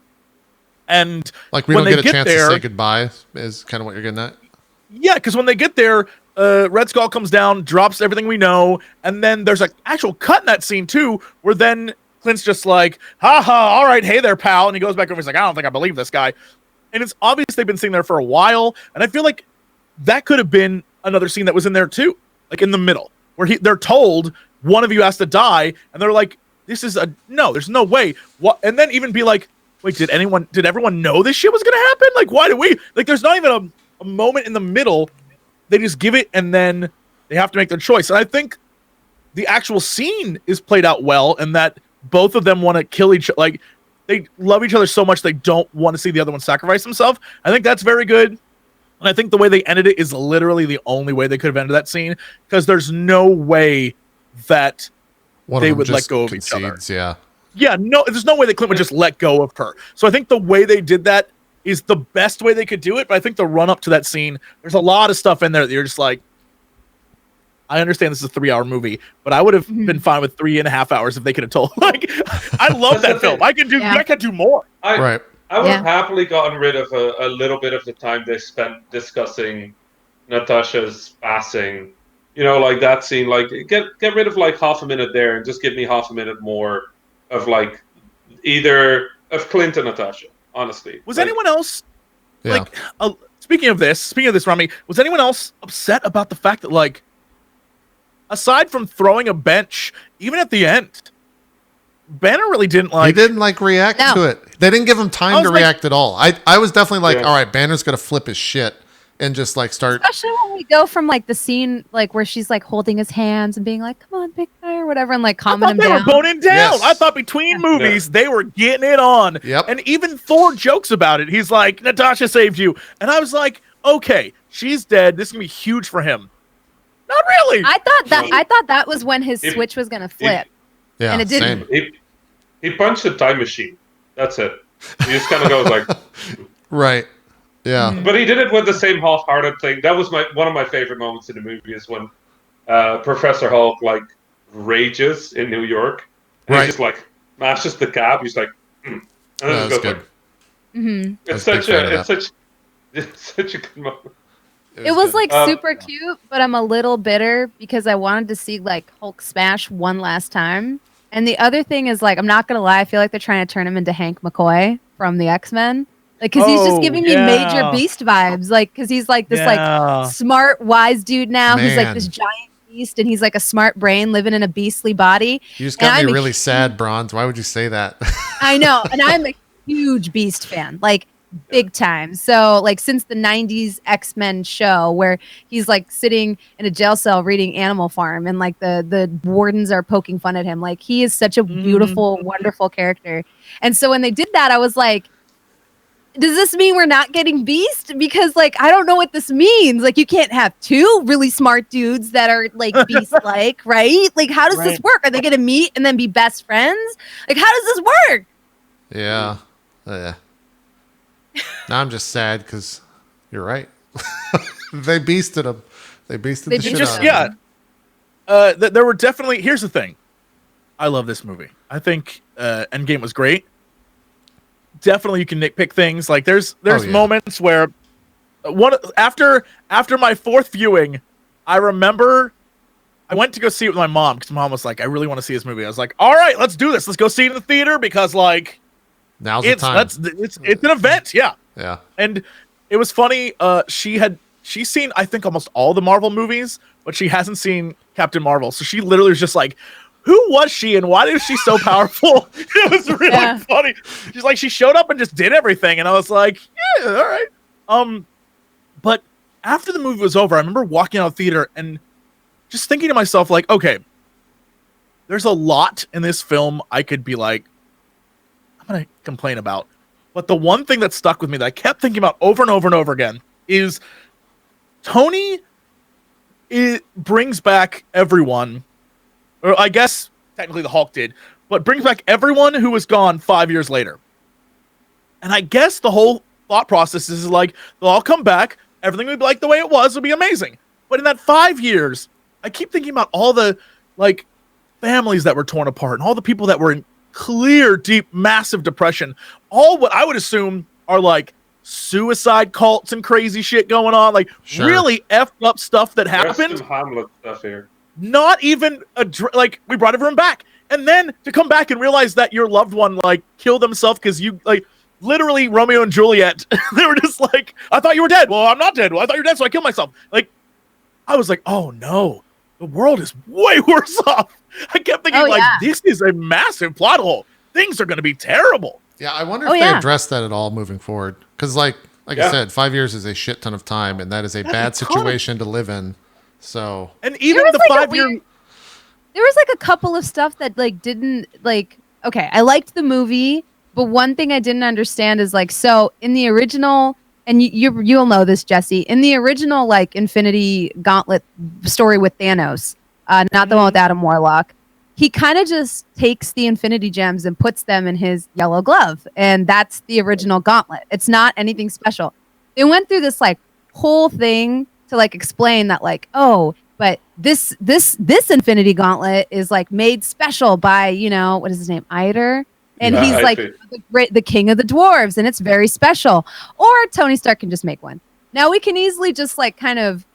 And like we don't get a chance to say goodbye is kind of what you're getting at. Yeah, because when they get there, Red Skull comes down, drops everything we know, and then there's an actual cut in that scene too, where then Clint's just like, haha, all right, hey there, pal. And he goes back over, he's like, I don't think I believe this guy. And it's obvious they've been sitting there for a while, and I feel like that could have been another scene that was in there too, like in the middle, where they're told one of you has to die, and they're like, no, there's no way. What? And then even be like, wait, did everyone know this shit was gonna happen? Like, why do we? Like, there's not even a moment in the middle. They just give it, and then they have to make their choice. And I think the actual scene is played out well, and that both of them want to kill each other. Like, they love each other so much they don't want to see the other one sacrifice himself. I think that's very good. And I think the way they ended it is literally the only way they could have ended that scene, because there's no way that they would let go of each other. Yeah, no, there's no way that Clint would just let go of her. So I think the way they did that is the best way they could do it. But I think the run up to that scene, there's a lot of stuff in there that you're just like, I understand this is a 3-hour movie, but I would have been fine with 3.5 hours if they could have told. Like, I love that film. I could do more. I would have happily gotten rid of a little bit of the time they spent discussing Natasha's passing. You know, like that scene. Like, get rid of like half a minute there and just give me half a minute more of like either of Clint and Natasha. Honestly, was anyone else like? Speaking of this, Rami, was anyone else upset about the fact that like, aside from throwing a bench, even at the end, Banner really didn't like. He didn't like react to it. They didn't give him time to react at all. I was definitely like, all right, Banner's gonna flip his shit and just like start. Especially when we go from like the scene like where she's like holding his hands and being like, "Come on, big guy," or whatever, and like calming him down. They were boning down. Yes. I thought between movies they were getting it on. Yep. And even Thor jokes about it. He's like, "Natasha saved you," and I was like, "Okay, she's dead. This is gonna be huge for him." Not really. I thought that was when his switch was gonna flip. And it didn't. He punched a time machine. That's it. He just kind of goes like, right. Yeah. But he did it with the same half-hearted thing. That was one of my favorite moments in the movie is when Professor Hulk like rages in New York. And he just like smashes the cab. He's like, and then just goes like, it's such a good moment. It was like super cute, but I'm a little bitter because I wanted to see like Hulk smash one last time. And the other thing is like, I'm not gonna lie, I feel like they're trying to turn him into Hank McCoy from the X-Men. Like, because he's just giving me major Beast vibes. Like, because he's like this like smart, wise dude now. He's like this giant beast, and he's like a smart brain living in a beastly body. You just got me really sad, Bronze. Why would you say that? I know, and I'm a huge Beast fan. Like, big time. So like since the 90s X-Men show where he's like sitting in a jail cell reading Animal Farm and like the wardens are poking fun at him. Like, he is such a beautiful, wonderful character. And so when they did that, I was like, does this mean we're not getting Beast? Because like, I don't know what this means. Like, you can't have two really smart dudes that are like Beast-like, right? Like, how does this work? Are they going to meet and then be best friends? Like, how does this work? Yeah. Now I'm just sad because you're right. They beasted him. They beasted the shit out of him. There were definitely. Here's the thing. I love this movie. I think Endgame was great. Definitely, you can nitpick things. Like there's moments where after my fourth viewing, I remember I went to go see it with my mom because mom was like, "I really want to see this movie." I was like, "All right, let's do this. Let's go see it in the theater because like." Now's the time. It's an event, yeah. And it was funny. She's seen I think almost all the Marvel movies, but she hasn't seen Captain Marvel. So she literally was just like, who was she and why was she so powerful? It was really funny. She's like, she showed up and just did everything. And I was like, yeah, all right. But after the movie was over, I remember walking out of the theater and just thinking to myself, like, okay, there's a lot in this film I could be like, I'm going to complain about. But the one thing that stuck with me that I kept thinking about over and over and over again is Tony brings back everyone, or I guess technically the Hulk did, but brings back everyone who was gone 5 years later. And I guess the whole thought process is like, they'll all come back, everything will be like the way it was, it'll be amazing. But in that 5 years, I keep thinking about all the like families that were torn apart and all the people that were in clear, deep, massive depression. All what I would assume are like suicide cults and crazy shit going on, like really effed up stuff that happened. There's some Hamlet stuff here. Not even like we brought everyone back, and then to come back and realize that your loved one like killed himself because you like literally Romeo and Juliet. They were just like, I thought you were dead. Well, I'm not dead. Well, I thought you were dead, so I killed myself. Like, I was like, oh no, the world is way worse off. I kept thinking this is a massive plot hole. Things are going to be terrible. Yeah, I wonder if they address that at all moving forward. Because, like I said, 5 years is a shit ton of time, and that is a bad situation to live in. So, and even the 5 year, there was like a couple of stuff that like didn't like. Okay, I liked the movie, but one thing I didn't understand is like, so in the original, and you'll know this, Jesse, in the original like Infinity Gauntlet story with Thanos, not the one with Adam Warlock. He kind of just takes the Infinity Gems and puts them in his yellow glove. And that's the original Gauntlet. It's not anything special. They went through this like whole thing to like explain that like, oh, but this Infinity Gauntlet is like made special by, you know, what is his name? Eider. And he's like the king of the dwarves. And it's very special. Or Tony Stark can just make one. Now we can easily just like kind of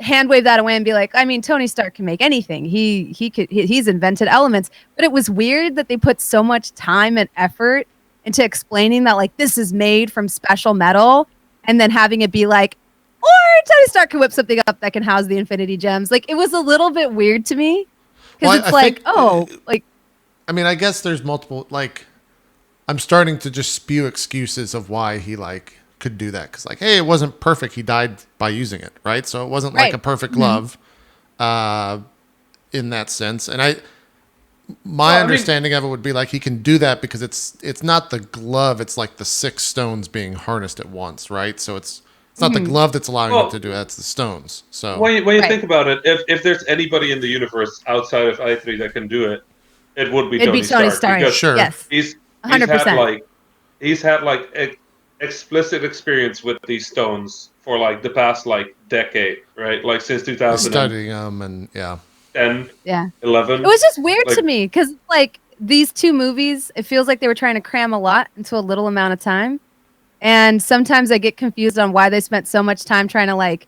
hand wave that away and be like, I mean, Tony Stark can make anything. He's invented elements, but it was weird that they put so much time and effort into explaining that like this is made from special metal, and then having it be like, or Tony Stark can whip something up that can house the Infinity Gems. Like it was a little bit weird to me because it's like, I mean, I guess there's multiple. Like, I'm starting to just spew excuses of why he like could do that, because like, hey, it wasn't perfect, he died by using it, right? So it wasn't like a perfect glove in that sense. And my understanding of it would be like he can do that because it's not the glove, it's like the 6 stones being harnessed at once, right? So it's not the glove that's allowing him to do it, that's the stones. So when you think about it, if there's anybody in the universe outside of I3 that can do it, it would be Tony Stark. Sure. Yes. He's 100%. He's had explicit experience with these stones for like the past like decade, right? Like since 2000. Studying them and 10, 11. It was just weird to me because like these two movies, it feels like they were trying to cram a lot into a little amount of time. And sometimes I get confused on why they spent so much time trying to like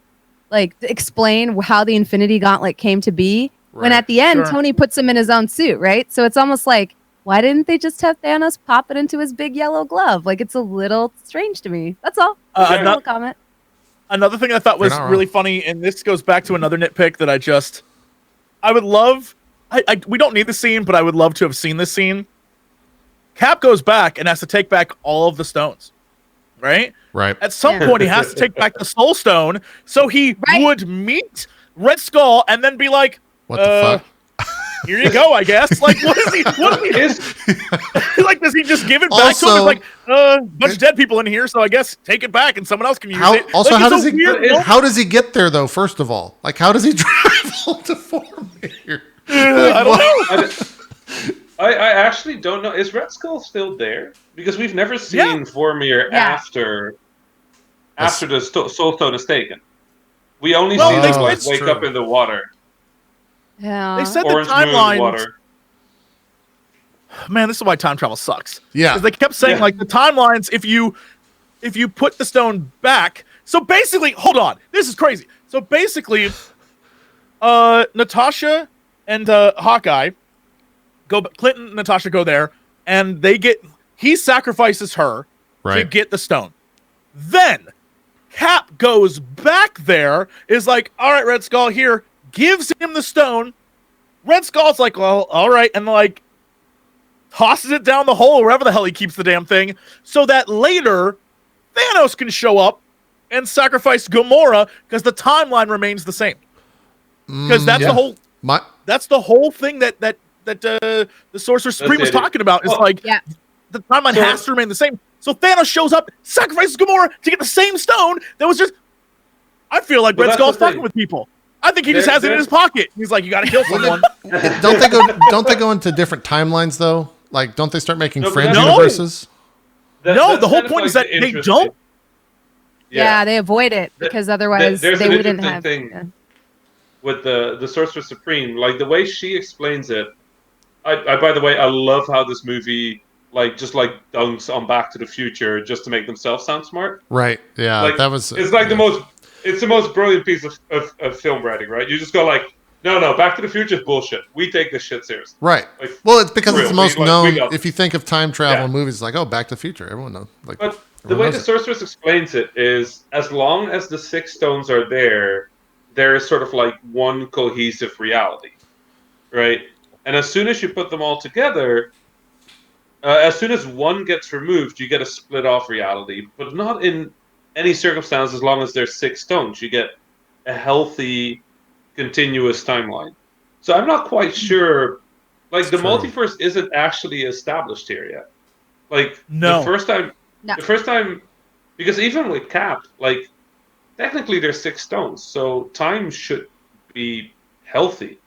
explain how the Infinity Gauntlet came to be. Right. When at the end, Tony puts him in his own suit, right? So it's almost like, why didn't they just have Thanos pop it into his big yellow glove? Like, it's a little strange to me. That's all. Another comment. Another thing I thought was really funny, and this goes back to another nitpick that I would love. We don't need the scene, but I would love to have seen this scene. Cap goes back and has to take back all of the stones, right? Right. At some point, he has to take back the Soul Stone, so he would meet Red Skull and then be like, what the fuck? Here you go, I guess. Like, what is he? Like, does he just give it back to him? It's like, bunch of dead people in here, so I guess take it back and someone else can use it. Also, like, how does he get there though? First of all, like, how does he travel to Vlambeer? I don't know. I actually don't know. Is Red Skull still there? Because we've never seen Vlambeer after the Soul Stone is taken. We only see them wake up in the water. Yeah. They said Orange the timeline. Water. Man, this is why time travel sucks. Yeah. Because they kept saying like the timelines, if you put the stone back. So basically, hold on. This is crazy. So basically, Natasha and Hawkeye Clint and Natasha go there, and he sacrifices her to get the stone. Then Cap goes back there, is like, all right, Red Skull, here, gives him the stone, Red Skull's like, well, all right, and like tosses it down the hole wherever the hell he keeps the damn thing, so that later Thanos can show up and sacrifice Gamora because the timeline remains the same. Because that's the whole. That's the whole thing that the Sorcerer Supreme was talking about. Is the timeline has to remain the same. So Thanos shows up, sacrifices Gamora to get the same stone that was just. I feel like Red Skull's fucking with people. I think he just has it in his pocket. He's like, you got to kill someone. Don't they go into different timelines though? Like, don't they start making friend universes? No, the whole point is that they don't. Yeah, they avoid it because otherwise they wouldn't have. Thing with the Sorcerer Supreme, like the way she explains it. I by the way, I love how this movie just dunks on Back to the Future just to make themselves sound smart. Right. Yeah. That was. It's like the most. It's the most brilliant piece of film writing, right? You just go like, no, Back to the Future is bullshit. We take this shit seriously. Right. Well, it's because it's the most known. If you think of time travel movies, it's like, oh, Back to the Future. Everyone knows. But the way the Sorceress explains it is, as long as the 6 stones are there is sort of like one cohesive reality, right? And as soon as you put them all together, as soon as one gets removed, you get a split off reality, but not in any circumstance as long as there's 6 stones. You get a healthy, continuous timeline. So I'm not quite sure. Like, the multiverse isn't actually established here yet. Like, the first time, because even with Cap, like, technically there's 6 stones, so time should be healthy,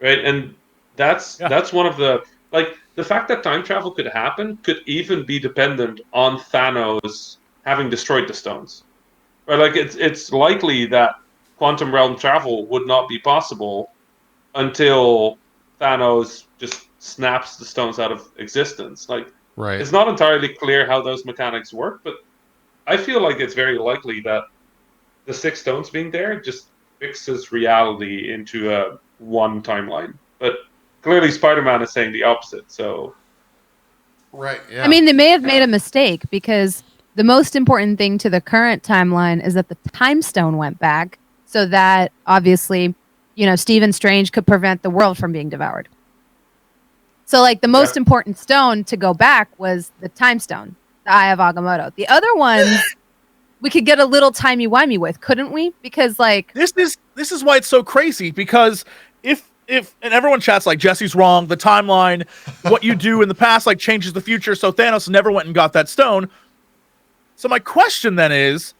right? And that's one of the, like, the fact that time travel could happen could even be dependent on Thanos having destroyed the stones, right? Like, it's likely that quantum realm travel would not be possible until Thanos just snaps the stones out of existence. Like, it's not entirely clear how those mechanics work, but I feel like it's very likely that the 6 stones being there just fixes reality into a one timeline. But clearly Spider-Man is saying the opposite, so... Right, yeah. I mean, they may have made a mistake because the most important thing to the current timeline is that the time stone went back so that, obviously, Stephen Strange could prevent the world from being devoured. So, like, the most important stone to go back was the time stone, the Eye of Agamotto. The other ones... we could get a little timey-wimey with, couldn't we? Because, like... This is why it's so crazy, because if and everyone chats like, Jesse's wrong, the timeline, what you do in the past, like, changes the future, so Thanos never went and got that stone. So my question then is,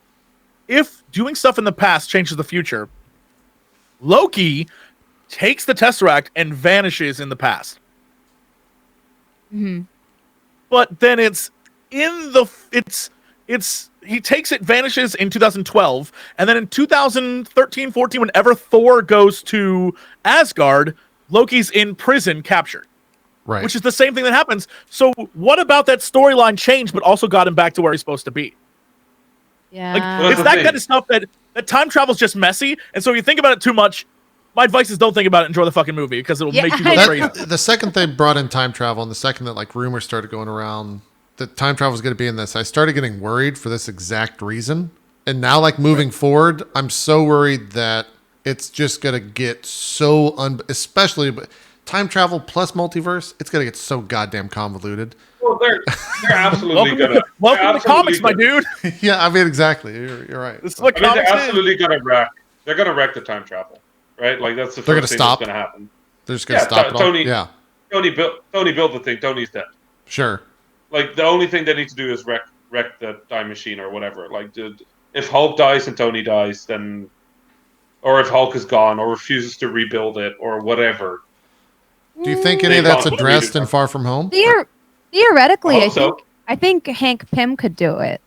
if doing stuff in the past changes the future, Loki takes the Tesseract and vanishes in the past. Mm-hmm. But then he takes it, vanishes in 2012, and then in 2013, 14, whenever Thor goes to Asgard, Loki's in prison, captured. Right. Which is the same thing that happens. So what about that storyline changed, but also got him back to where he's supposed to be? Yeah. Like, it's that kind of stuff that time travel's just messy, and so if you think about it too much, my advice is don't think about it, enjoy the fucking movie, because it'll make you go crazy. The second they brought in time travel, and the second that, like, rumors started going around that time travel was going to be in this, I started getting worried for this exact reason. And now, like, moving forward, I'm so worried that it's just going to get so especially time travel plus multiverse, it's going to get so goddamn convoluted. Well, they're absolutely gonna. Welcome to comics, my dude. Yeah, I mean, exactly. You're right. This is what they're absolutely gonna wreck. They're gonna wreck the time travel, right? Like, that's the first thing that's gonna happen. They're just gonna stop it all. Yeah. Tony built the thing. Tony's dead. Sure. Like, the only thing they need to do is wreck the time machine or whatever. Like, if Hulk dies and Tony dies, then, or if Hulk is gone or refuses to rebuild it or whatever. Do you think any of that's addressed in Far From Home? Theoretically, I think Hank Pym could do it.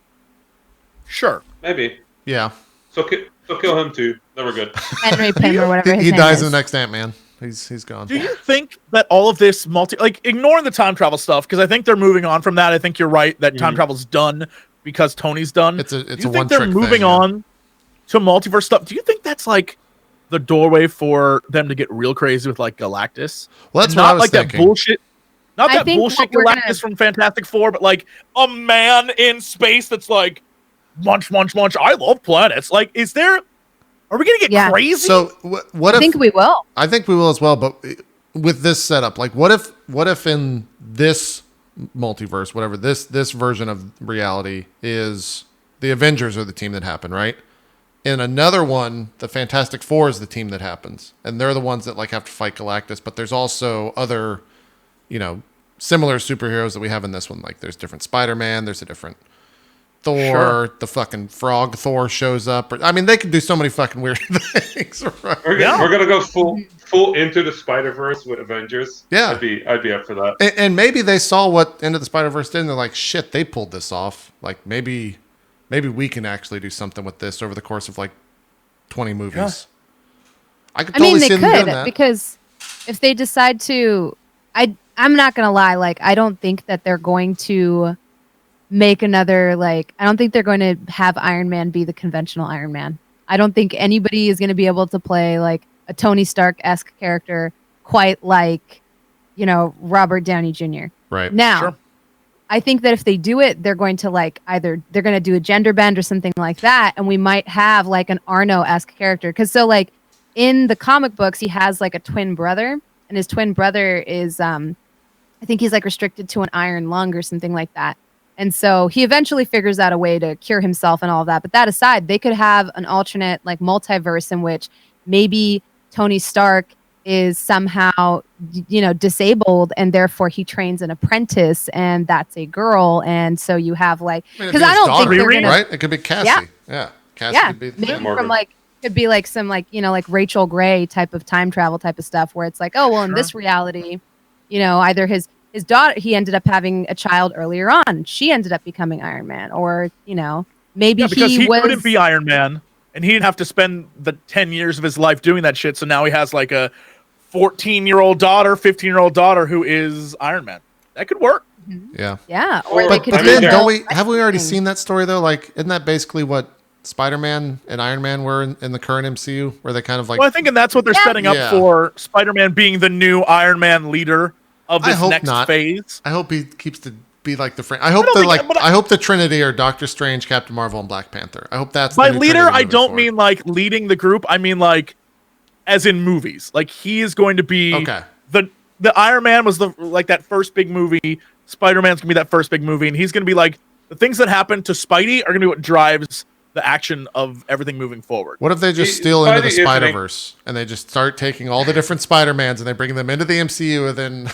Sure, maybe. Yeah. So kill him too. Then we're good. Henry Pym or whatever. He dies in the next Ant-Man. He's gone. Do you think that all of this ignoring the time travel stuff, because I think they're moving on from that. I think you're right that time travel's done because Tony's done. It's a think they're moving on to multiverse stuff? Do you think that's like the doorway for them to get real crazy with, like, Galactus? Well, that's what I was thinking. That bullshit. Not that bullshit Galactus from Fantastic Four, but like a man in space that's like, munch, munch, munch. I love planets. Like, are we going to get crazy? So what if... I think we will. I think we will as well, but with this setup, like what if in this multiverse, whatever this version of reality is, the Avengers are the team that happened, right? In another one, the Fantastic Four is the team that happens, and they're the ones that like have to fight Galactus. But there's also other, similar superheroes that we have in this one. Like there's different Spider-Man, there's a different Thor, Sure. the fucking frog Thor shows up. I mean, they could do so many fucking weird things. Right? We're gonna go full into the Spider-Verse with Avengers. Yeah. I'd be up for that. And maybe they saw what Into the Spider-Verse did, and they're like, shit, they pulled this off. Like maybe we can actually do something with this over the course of like 20 movies. Yeah. I could totally they see them doing could, that. because if they decide to, I'm not gonna lie, like I don't think that they're going to make another, like, I don't think they're going to have Iron Man be the conventional Iron Man. I don't think anybody is going to be able to play like a Tony Stark-esque character quite like, Robert Downey Jr. Right. Now, Sure. I think that if they do it, they're going to like either they're going to do a gender bend or something like that, and we might have like an Arno-esque character. Because so like in the comic books, he has like a twin brother, and his twin brother is I think he's like restricted to an iron lung or something like that. And so he eventually figures out a way to cure himself and all of that. But that aside, they could have an alternate like multiverse in which maybe Tony Stark is somehow, disabled, and therefore he trains an apprentice, and that's a girl. And so you have like, because I don't think they're gonna, right? It could be Cassie. Yeah. Cassie could be maybe Morgan. from like, could be like some like, like Rachel Gray type of time travel type of stuff where it's like, oh, well, in this reality, either his daughter, he ended up having a child earlier on. She ended up becoming Iron Man, or maybe because he was couldn't be Iron Man, and he didn't have to spend the 10 years of his life doing that shit. So now he has like a 14-year-old daughter, 15-year-old daughter who is Iron Man. That could work. Yeah. Yeah, or they But could But do then the have we already thing. seen that story though? Like, isn't that basically what Spider-Man and Iron Man were in the current MCU, where they kind of like? Well, I think, and that's what they're setting up Yeah. for Spider-Man being the new Iron Man leader of I this hope next not. phase. I hope he keeps to be like the friend. I hope don't the think- like. but I hope the Trinity are Doctor Strange, Captain Marvel, and Black Panther. I hope that's By the new leader, Trinity I moving don't forward. mean like leading the group. I mean like, as in movies. Like he is going to be Okay. The Iron Man was that first big movie. Spider-Man's gonna be that first big movie, and he's gonna be like the things that happen to Spidey are gonna be what drives the action of everything moving forward. What if they just See, steal into the Spidey is Spider-Verse and they just start taking all the different Spider-Mans and they bring them into the MCU, and then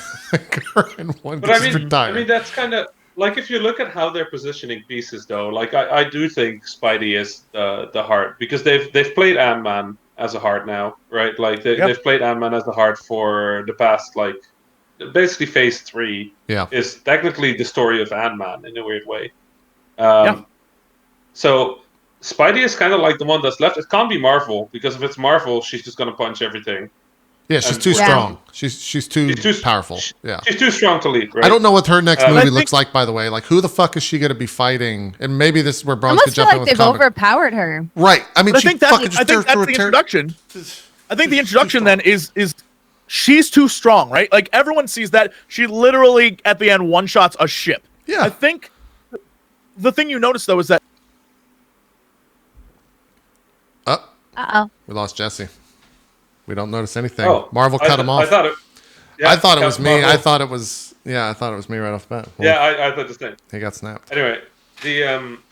current one But I gets mean, retired? that's kind of like, if you look at how they're positioning pieces, though. Like I do think Spidey is the heart, because they've played Ant-Man as a heart now, right? Like they've played Ant-Man as the heart for the past, like, basically phase 3 is technically the story of Ant-Man in a weird way. So Spidey is kind of like the one that's left. It can't be Marvel, because if it's Marvel, she's just gonna punch everything. Yeah, she's too strong. She's too powerful. Yeah. She's too strong to lead, right? I don't know what her next I movie think- looks like, by the way. Like, who the fuck is she going to be fighting? And maybe this is where I Bronze almost could feel jump in like with they've comic. overpowered her. Right. I mean, But she fucking just tears through a the tear. introduction. I think the introduction then is she's too strong, right? Like everyone sees that she literally at the end one-shots a ship. Yeah. I think the thing you notice though is that Uh-oh. We lost Jesse. We don't notice anything. Oh, Marvel cut him off. I thought it. Yeah, I thought it was me. Marvel. I thought it was me right off the bat. Well, Yeah, I thought the same. he got snapped. Anyway, the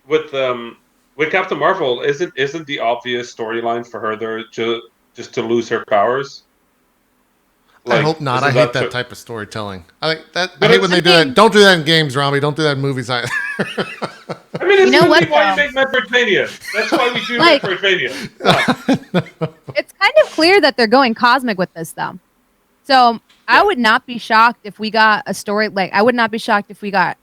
with Captain Marvel, isn't the obvious storyline for her there just to lose her powers? I hope not. I isn't hate that the- type of storytelling. I But hate when they it's- do that. Don't do that in games, Rami. Don't do that in movies either. I mean, it's You know what, why you though? make Metroidvania. That's why we do Like- Metroidvania. It's kind of clear that they're going cosmic with this, though. So I would not be shocked if we got a story I would not be shocked if we got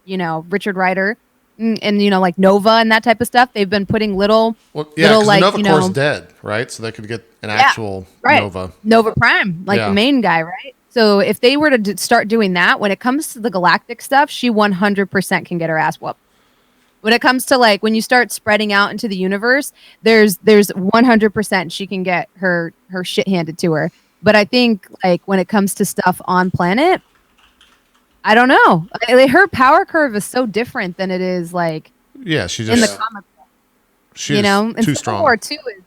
Richard Rider and like Nova and that type of stuff. They've been putting little Because like, Nova Corps dead, right? So they could get an actual right. Nova. Prime, like Yeah. the main guy, right? So if they were to start doing that, when it comes to the galactic stuff, she 100% can get her ass whooped. When it comes to like when you start spreading out into the universe, there's 100% she can get her shit handed to her. But I think like when it comes to stuff on planet, I don't know. Her power curve is so different than it is like Yeah, she in the just comic book. she's And too Civil strong. War 2 is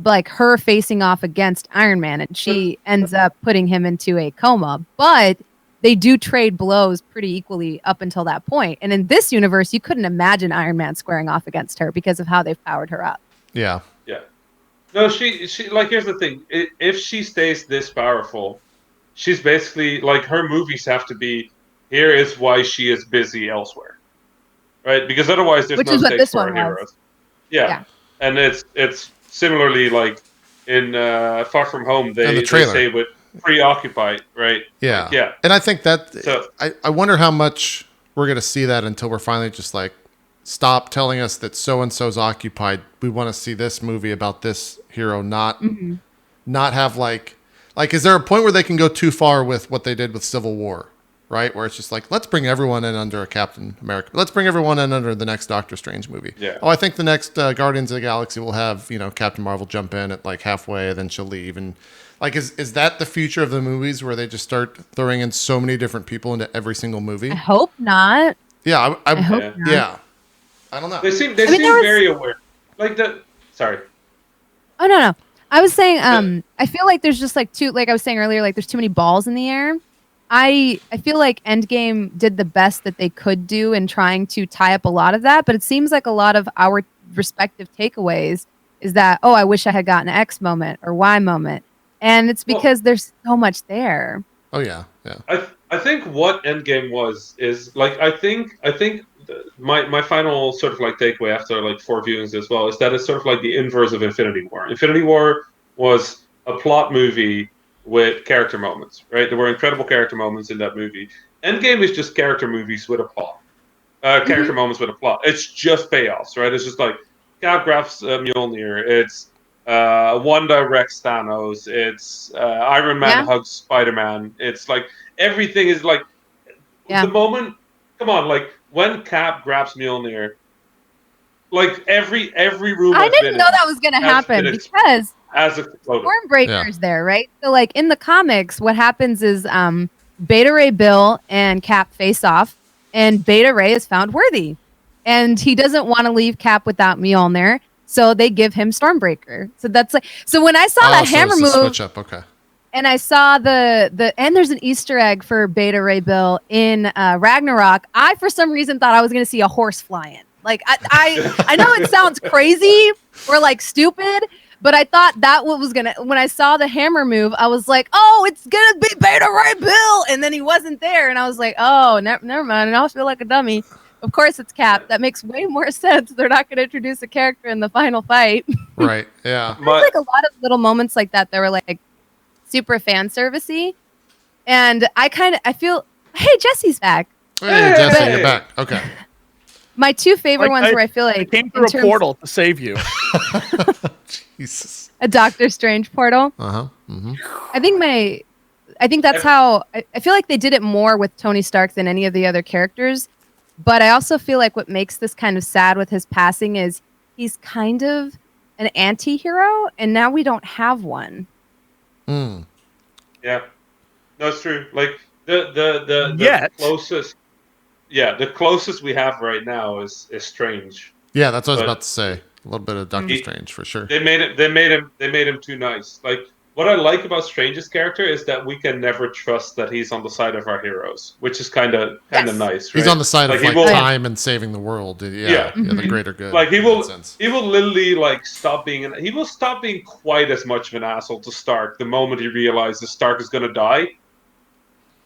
like her facing off against Iron Man, and she ends up putting him into a coma. But they do trade blows pretty equally up until that point. And in this universe, you couldn't imagine Iron Man squaring off against her because of how they've powered her up. Yeah. Yeah. No, she like, here's the thing. If she stays this powerful, she's basically like, her movies have to be, here is why she is busy elsewhere. Right? Because otherwise there's no stakes for our heroes. Yeah. And it's similarly like in Far From Home, they say with preoccupied, right? Yeah. Like, yeah. And I think that I wonder how much we're going to see that until we're finally just like, stop telling us that so-and-so's occupied. We want to see this movie about this hero, not have like, is there a point where they can go too far with what they did with Civil War, right? Where it's just like, let's bring everyone in under a Captain America. Let's bring everyone in under the next Doctor Strange movie. Yeah. Oh, I think the next Guardians of the Galaxy will have, Captain Marvel jump in at like halfway, then she'll leave. And like, is that the future of the movies where they just start throwing in so many different people into every single movie? I hope not. Yeah. I hope not. Yeah. I don't know. They seem very aware. Like sorry. Oh no. I was saying I feel like there's just like I was saying earlier, like there's too many balls in the air. I feel like Endgame did the best that they could do in trying to tie up a lot of that, but it seems like a lot of our respective takeaways is that, oh, I wish I had gotten an X moment or Y moment. And it's because there's so much there. Oh yeah. Yeah. I think what Endgame was is like, I think my final sort of like takeaway after like 4 viewings as well is that it's sort of like the inverse of Infinity War. Infinity War was a plot movie with character moments, right? There were incredible character moments in that movie. Endgame is just character movies with a plot. Character moments with a plot. It's just payoffs, right? It's just like Cap grabs Mjolnir. It's Wanda wrecks Thanos. It's Iron Man hugs Spider-Man. It's like everything is like the moment. Come on, like when Cap grabs Mjolnir, like every room. I didn't know that was going to happen because Stormbreaker's there, right? So like in the comics, what happens is Beta Ray Bill and Cap face off, and Beta Ray is found worthy, and he doesn't want to leave Cap without Mjolnir. So they give him Stormbreaker. So that's like, so when I saw that hammer move, switch up, okay. And I saw the and there's an Easter egg for Beta Ray Bill in Ragnarok. I for some reason thought I was gonna see a horse flying. Like I know it sounds crazy or like stupid, but I thought that what was gonna. When I saw the hammer move, I was like, oh, it's gonna be Beta Ray Bill, and then he wasn't there, and I was like, oh, never mind. And I feel like a dummy. Of course it's Cap. That makes way more sense. They're not going to introduce a character in the final fight. Right, yeah. There's like a lot of little moments like that were like super fan servicey. And I feel, hey, Jesse's back. Hey, Jesse, you're back. Okay. My 2 favorite ones where I feel like... I came through a portal to save you. Jesus. A Doctor Strange portal. Uh-huh. Mm-hmm. I think that's how... I feel like they did it more with Tony Stark than any of the other characters. But I also feel like what makes this kind of sad with his passing is he's kind of an anti-hero, and now we don't have one. Mm. Yeah, no, it's true. Like the closest, the closest we have right now is Strange. Yeah, that's what I was about to say. A little bit of Doctor Strange for sure. They made him too nice. Like, what I like about Strange's character is that we can never trust that he's on the side of our heroes, which is kind of nice. Right? He's on the side of time and saving the world. Yeah, the greater good. Like he will literally like stop being quite as much of an asshole to Stark the moment he realizes Stark is going to die.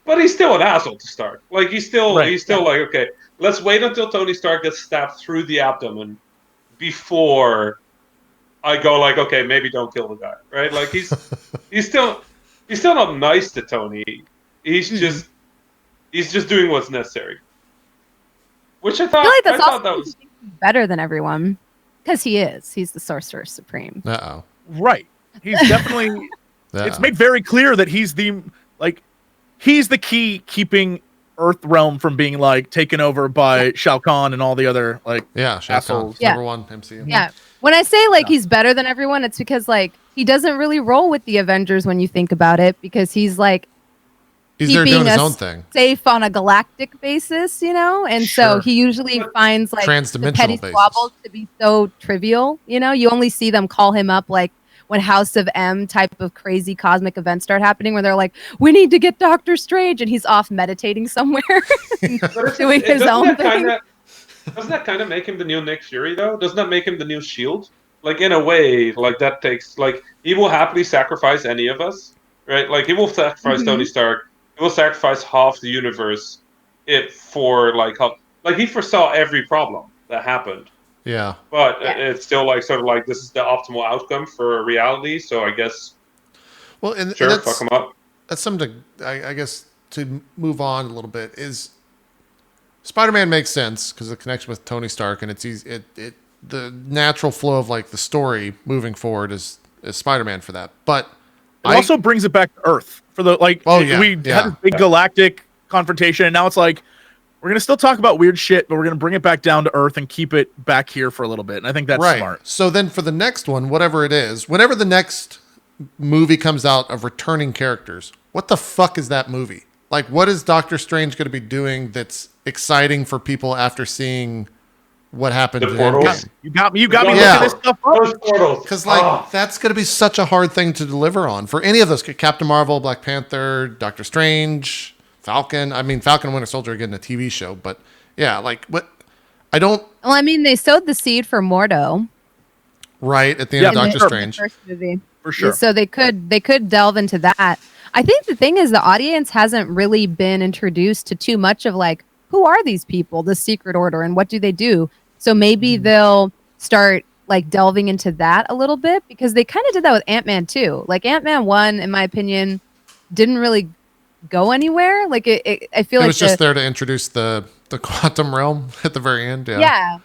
But he's still an asshole to Stark. Like he's still like, okay, let's wait until Tony Stark gets stabbed through the abdomen before I go like, okay, maybe don't kill the guy, right? Like he's still not nice to Tony. He's just doing what's necessary. Which I thought that was better than everyone, because he is. He's the Sorcerer Supreme. Uh-oh. Right. He's definitely. It's made very clear that he's the key keeping Earth realm from being like taken over by Shao Kahn and all the other Shao Kahn, number 1 MCU. Yeah. When I say he's better than everyone, it's because he doesn't really roll with the Avengers when you think about it, because he's like he's there doing his own thing, safe on a galactic basis, and so he usually finds the petty squabbles to be so trivial. You only see them call him up when House of M type of crazy cosmic events start happening where they're like, we need to get Doctor Strange, and he's off meditating somewhere doing his own thing. Doesn't that kind of make him the new Nick Fury, though? Doesn't that make him the new Shield? Like, in a way, like, that takes... Like, he will happily sacrifice any of us, right? Like, he will sacrifice Tony Stark. He will sacrifice half the universe for, like... Like, he foresaw every problem that happened. Yeah. But it's still, like, sort of like, this is the optimal outcome for reality, so I guess... Well, and sure, fuck him up. That's something, I guess, to move on a little bit, is... Spider-Man makes sense because of the connection with Tony Stark, and it's easy, the natural flow of like the story moving forward is Spider-Man for that. But it also brings it back to Earth for the like. We had this big galactic confrontation, and now it's like we're gonna still talk about weird shit, but we're gonna bring it back down to Earth and keep it back here for a little bit. And I think that's smart. So then for the next one, whatever it is, whenever the next movie comes out of returning characters, what the fuck is that movie? Like, what is Doctor Strange going to be doing that's exciting for people after seeing what happened in Endgame? You got me looking this stuff up. Because, like, that's going to be such a hard thing to deliver on for any of those. Captain Marvel, Black Panther, Doctor Strange, Falcon. I mean, Falcon and Winter Soldier are getting a TV show. But, yeah, like, what? I don't... Well, I mean, they sowed the seed for Mordo. Right, at the end of Doctor Strange. The first movie. For sure. So they could delve into that. I think the thing is the audience hasn't really been introduced to too much of like, who are these people, the Secret Order, and what do they do? So maybe they'll start like delving into that a little bit because they kind of did that with Ant-Man too. Like Ant-Man 1, in my opinion, didn't really go anywhere. Like I feel like it was just there to introduce the quantum realm at the very end. Yeah.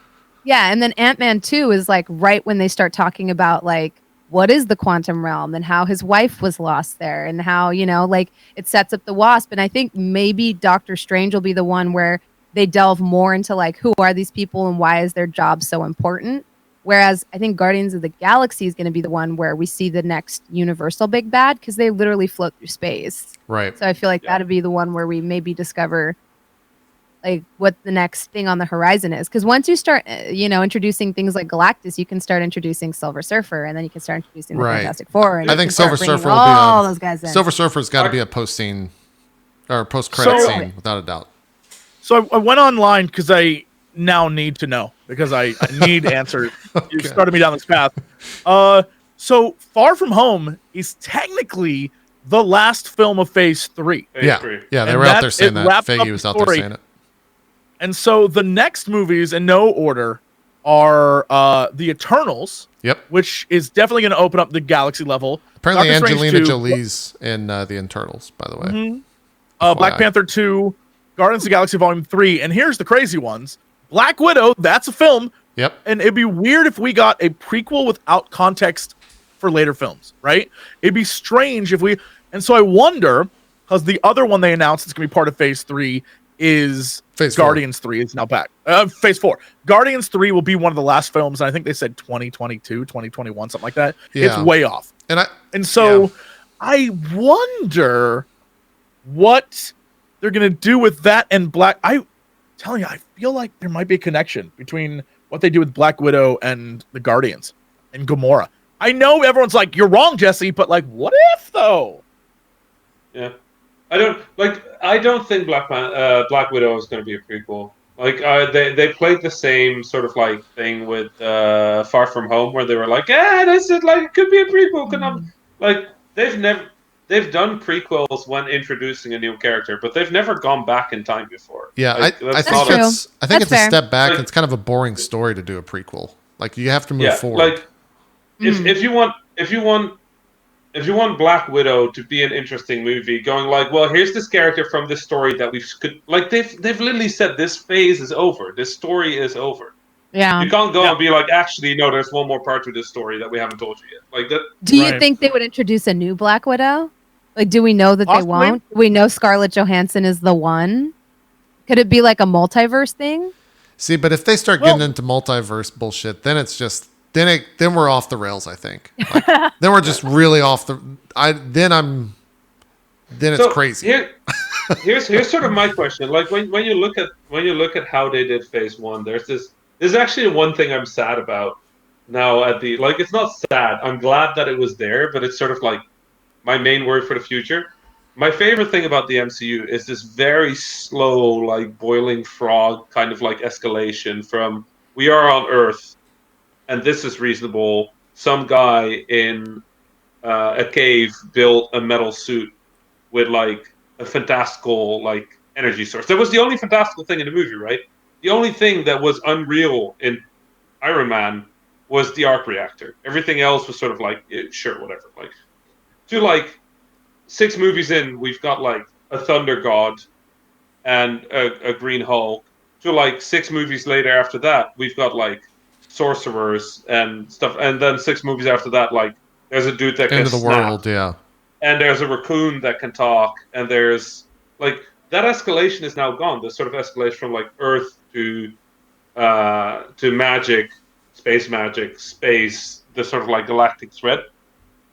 And then Ant-Man 2 is like right when they start talking about like, what is the quantum realm and how his wife was lost there and how, you know, like it sets up the Wasp. And I think maybe Doctor Strange will be the one where they delve more into like, who are these people and why is their job so important? Whereas I think Guardians of the Galaxy is going to be the one where we see the next universal big bad because they literally float through space. Right. So I feel like that'd be the one where we maybe discover like what the next thing on the horizon is. Because once you start, introducing things like Galactus, you can start introducing Silver Surfer, and then you can start introducing the Fantastic Four. And I think Silver Surfer will be all those guys in. Silver Surfer's got to be a post-scene or post-credit scene, without a doubt. So I went online because I now need to know because I need answers. Okay. You started me down this path. So Far From Home is technically the last film of Phase 3. Yeah, they were out there saying that. Feige was out there saying it. And so the next movies in no order are The Eternals. Yep. Which is definitely going to open up the galaxy level. Apparently Angelina Jolie's in The Eternals, by the way. Mm-hmm. Black Panther 2, Guardians of the Galaxy Volume 3, and here's the crazy ones. Black Widow, that's a film. Yep. And it'd be weird if we got a prequel without context for later films, right? It'd be strange if we... And so I wonder, because the other one they announced that's going to be part of Phase 3 is Guardians 3 is now back. Phase 4. Guardians 3 will be one of the last films, and I think they said 2022, 2021, something like that. Yeah. It's way off. And so I wonder what they're going to do with that and Black... I'm telling you, I feel like there might be a connection between what they do with Black Widow and the Guardians and Gamora. I know everyone's like, you're wrong, Jesse, but like, what if, though? Yeah. I don't think Black Widow is going to be a prequel. Like they played the same sort of like thing with Far From Home, where they were like, that's it. Like it could be a prequel. Like they've done prequels when introducing a new character, but they've never gone back in time before. Yeah, like, I think it's a step back. Like, it's kind of a boring story to do a prequel. Like you have to move forward. Like if you want Black Widow to be an interesting movie, going like, well, here's this character from this story that we could like. They've literally said this phase is over. This story is over. Yeah, you can't go and be like, actually, no, there's one more part to this story that we haven't told you yet. Like that. Do you think they would introduce a new Black Widow? Like, do we know that they won't? Do we know Scarlett Johansson is the one? Could it be like a multiverse thing? See, but if they start getting into multiverse bullshit, then it's just. Then we're off the rails, I think. Like, then we're just really off the. Then it's crazy. Here's sort of my question. Like when you look at how they did Phase 1, there's actually one thing I'm sad about, now at the like. It's not sad. I'm glad that it was there, but it's sort of like my main word for the future. My favorite thing about the MCU is this very slow, like boiling frog kind of like escalation from we are on Earth, and this is reasonable. Some guy in a cave built a metal suit with like a fantastical like energy source. That was the only fantastical thing in the movie, right? The only thing that was unreal in Iron Man was the arc reactor. Everything else was sort of like, sure, whatever. Like, to like 6 movies in, we've got like a Thunder God and a Green Hulk. To like 6 movies later after that, we've got like sorcerers and stuff. And then 6 movies after that, like there's a dude that End can of the snap. world, yeah. And there's a raccoon that can talk. And there's like that escalation is now gone. The sort of escalation from like Earth to magic, space, the sort of like galactic threat,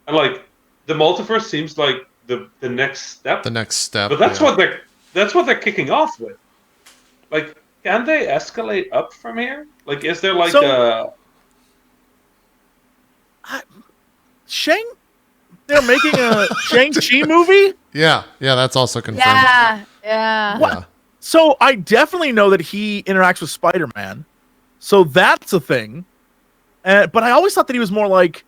and like the multiverse seems like the next step. The next step. But that's what they're kicking off with. Like, can they escalate up from here? Like, is there like they're making a Shang-Chi movie? Yeah, that's also confirmed. Yeah. What? Yeah. So I definitely know that he interacts with Spider-Man. So that's a thing. But I always thought that he was more like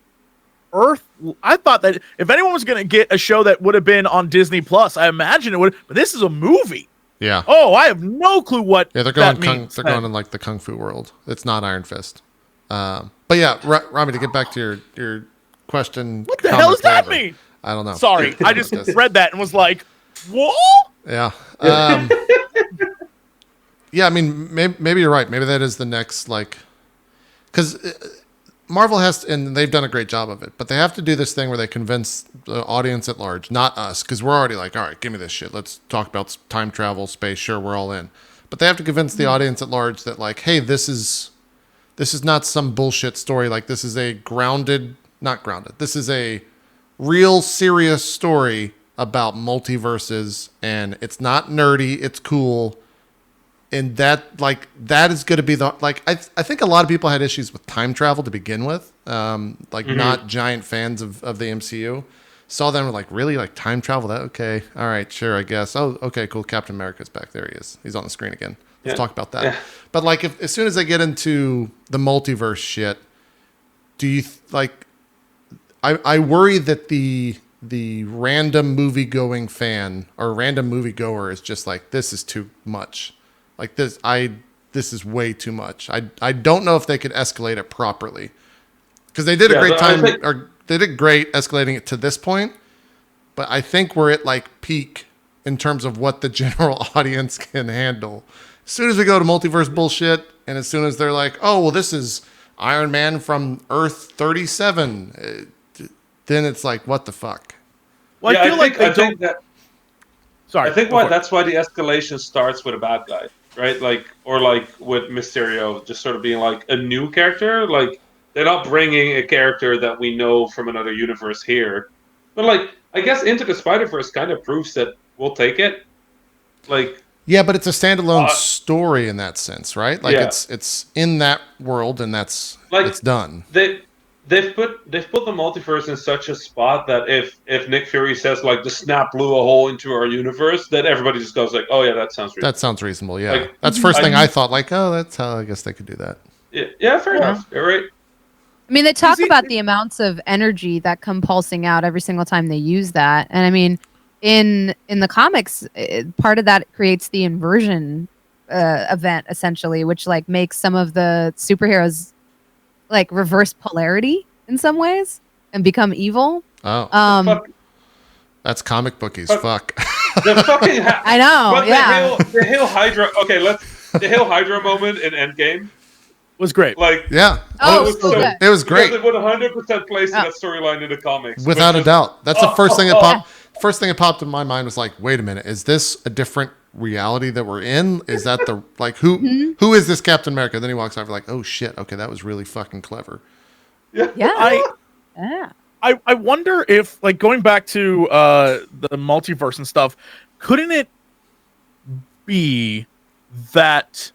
Earth. I thought that if anyone was going to get a show that would have been on Disney Plus, I imagine it would. But this is a movie. Yeah. Oh, I have no clue what. Yeah, they're going in like the Kung Fu world. It's not Iron Fist. But yeah, Rami, to get back to your question. What the hell does that mean? I don't know. Sorry, I just read that and was like, "What?" Yeah. Yeah, I mean, maybe you're right. Maybe that is the next, like, because Marvel has to, and they've done a great job of it, but they have to do this thing where they convince the audience at large, not us, because we're already like, all right, give me this shit. Let's talk about time travel, space. Sure, we're all in. But they have to convince the audience at large that, like, hey, this is not some bullshit story. Like, this is a not grounded. This is a real serious story about multiverses, and it's not nerdy. It's cool. And that is going to be I think a lot of people had issues with time travel to begin with, not giant fans of the MCU. Saw them were like, really, like time travel? That okay? All right, sure, I guess. Oh, okay, cool. Captain America's back. There he is. He's on the screen again. Let's talk about that. Yeah. But like, as soon as they get into the multiverse shit, do you I worry that the random movie-going fan or random movie-goer is just like, this is too much. Like this is way too much. I don't know if they could escalate it properly, because they did a great time, or they did great escalating it to this point. But I think we're at like peak in terms of what the general audience can handle. As soon as we go to multiverse bullshit, and as soon as they're like, oh well, this is Iron Man from Earth 37, then it's like, what the fuck? Well, yeah, I think that. Sorry, I think that's why the escalation starts with a bad guy. Right, like, or like with Mysterio, just sort of being like a new character. Like, they're not bringing a character that we know from another universe here. But like, I guess Into the Spider-Verse kind of proves that we'll take it. Like, yeah, but it's a standalone story in that sense, right? Like, it's in that world, and that's like, it's done. They've put the multiverse in such a spot that if Nick Fury says like the snap blew a hole into our universe, then everybody just goes like, oh yeah, that sounds reasonable. That sounds reasonable. Yeah, like, that's the first thing I thought. Like, oh, that's how I guess they could do that. Yeah, fair enough. You're right. I mean, they talk about the amounts of energy that come pulsing out every single time they use that, and I mean, in the comics, part of that creates the inversion event essentially, which like makes some of the superheroes like reverse polarity in some ways and become evil. Oh, that's comic bookies. Fuck. The fucking I know. But yeah. The Hail Hydra. Okay, the Hail Hydra moment in Endgame was great. Like, yeah. It was great. It would 100% place in that storyline in the comics. Without a doubt. That's the first thing that popped. First thing that popped in my mind was like, wait a minute, is this a different reality that we're in? Is that the like who is this Captain America? Then he walks over like, oh shit, okay, that was really fucking clever. I wonder if, like, going back to the multiverse and stuff, couldn't it be that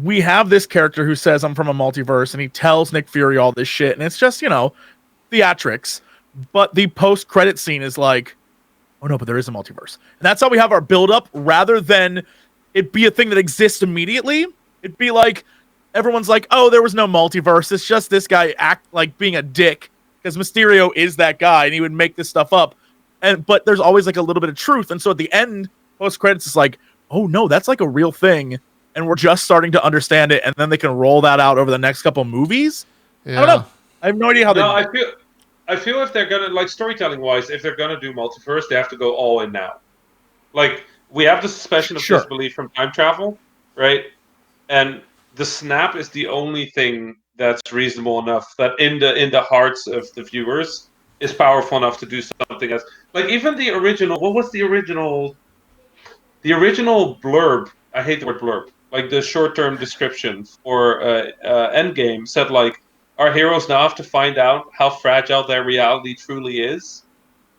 we have this character who says, I'm from a multiverse, and he tells Nick Fury all this shit, and it's just, theatrics. But the post-credit scene is like, oh no, but there is a multiverse. And that's how we have our build-up, rather than it be a thing that exists immediately. It'd be like, everyone's like, oh, there was no multiverse. It's just this guy act like being a dick, because Mysterio is that guy, and he would make this stuff up. But there's always like a little bit of truth. And so at the end, post-credits, it's like, oh no, that's like a real thing. And we're just starting to understand it, and then they can roll that out over the next couple movies. Yeah. I don't know. I have no idea how I feel if they're gonna, like, storytelling wise, if they're gonna do multiverse, they have to go all in now. Like, we have the suspension of disbelief from time travel, right? And the snap is the only thing that's reasonable enough that in the hearts of the viewers is powerful enough to do something else. Like, even the original, what was the original blurb? I hate the word blurb. Like, the short-term description for Endgame said, like, our heroes now have to find out how fragile their reality truly is.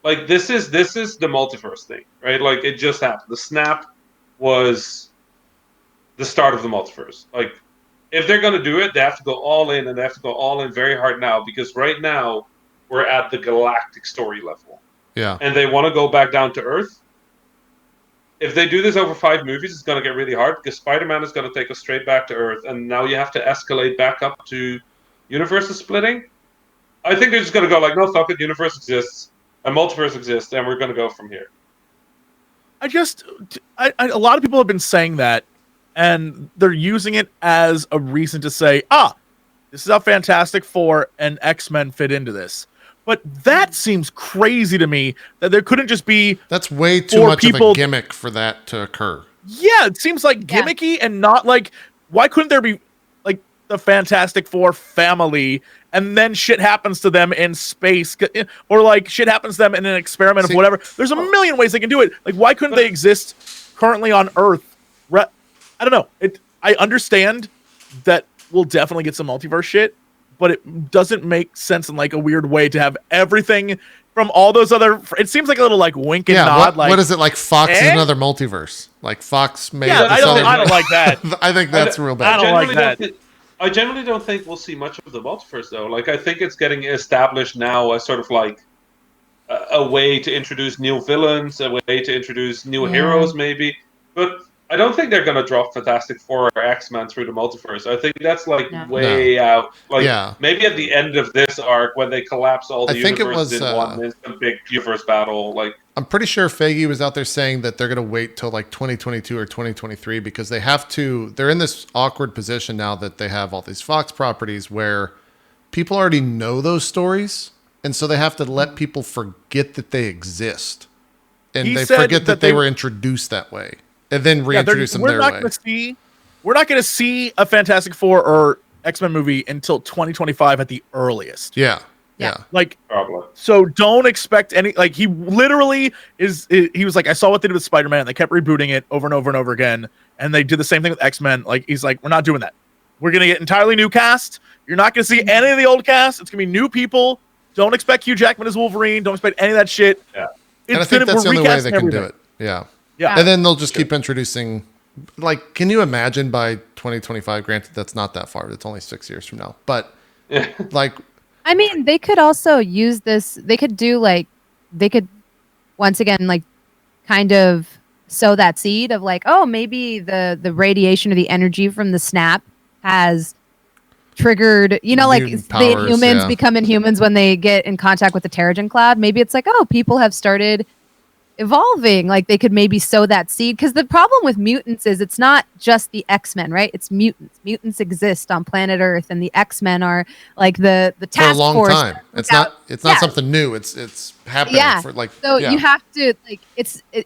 Like, this is the multiverse thing, right? Like, it just happened. The snap was the start of the multiverse. Like, if they're going to do it, they have to go all in, and they have to go all in very hard now, because right now we're at the galactic story level. Yeah. And they want to go back down to Earth. If they do this over 5 movies, it's going to get really hard, because Spider-Man is going to take us straight back to Earth, and now you have to escalate back up to universes splitting. I think they're just going to go like, no, fuck it, universe exists, a multiverse exists, and we're going to go from here. A lot of people have been saying that, and they're using it as a reason to say, this is how Fantastic Four and X-Men fit into this. But that seems crazy to me, that there couldn't just be... That's way too much of a gimmick for that to occur. Yeah, it seems like gimmicky and not like... Why couldn't there be like the Fantastic Four family, and then shit happens to them in space, or like shit happens to them in an experiment of whatever? There's a million ways they can do it. Like, why couldn't they exist currently on Earth? I don't know. I understand that we'll definitely get some multiverse shit, but it doesn't make sense in like a weird way to have everything from all those other... It seems like a little like wink and nod. What is it, like Fox is another multiverse? Like Fox made... Yeah, I don't like that. I think that's real bad. I don't like that. I generally don't think we'll see much of the multiverse, though. Like, I think it's getting established now as sort of like a way to introduce new villains, a way to introduce new heroes, maybe. But I don't think they're going to drop Fantastic Four or X-Men through the multiverse. I think that's like way out. Like, maybe at the end of this arc, when they collapse all the universes in one, there's a big universe battle. Like, I'm pretty sure Feige was out there saying that they're going to wait till like 2022 or 2023, because they have to. They're in this awkward position now that they have all these Fox properties where people already know those stories, and so they have to let people forget that they exist, and they forget that they were introduced that way. And then reintroduce them their way. We're not going to see a Fantastic Four or X-Men movie until 2025 at the earliest. Yeah. Like, probably. So don't expect any... Like, he literally is... He was like, I saw what they did with Spider-Man. They kept rebooting it over and over and over again. And they did the same thing with X-Men. Like, he's like, we're not doing that. We're going to get entirely new cast. You're not going to see any of the old cast. It's going to be new people. Don't expect Hugh Jackman as Wolverine. Don't expect any of that shit. Yeah. And I think that's the only way they can do it. Yeah. And then they'll just keep introducing, like, can you imagine by 2025, granted that's not that far, it's only 6 years from now, but like, I mean, they could also use this, they could once again, like, kind of sow that seed of like, oh, maybe the radiation or the energy from the snap has triggered, like powers, the humans become inhumans when they get in contact with the Terrigen Cloud. Maybe it's like, oh, people have started evolving. Like, they could maybe sow that seed, because the problem with mutants is it's not just the X-Men, right? It's mutants exist on planet Earth, and the X-Men are like the task force for a long time. It's not something new. It's happening for like, so you have to like,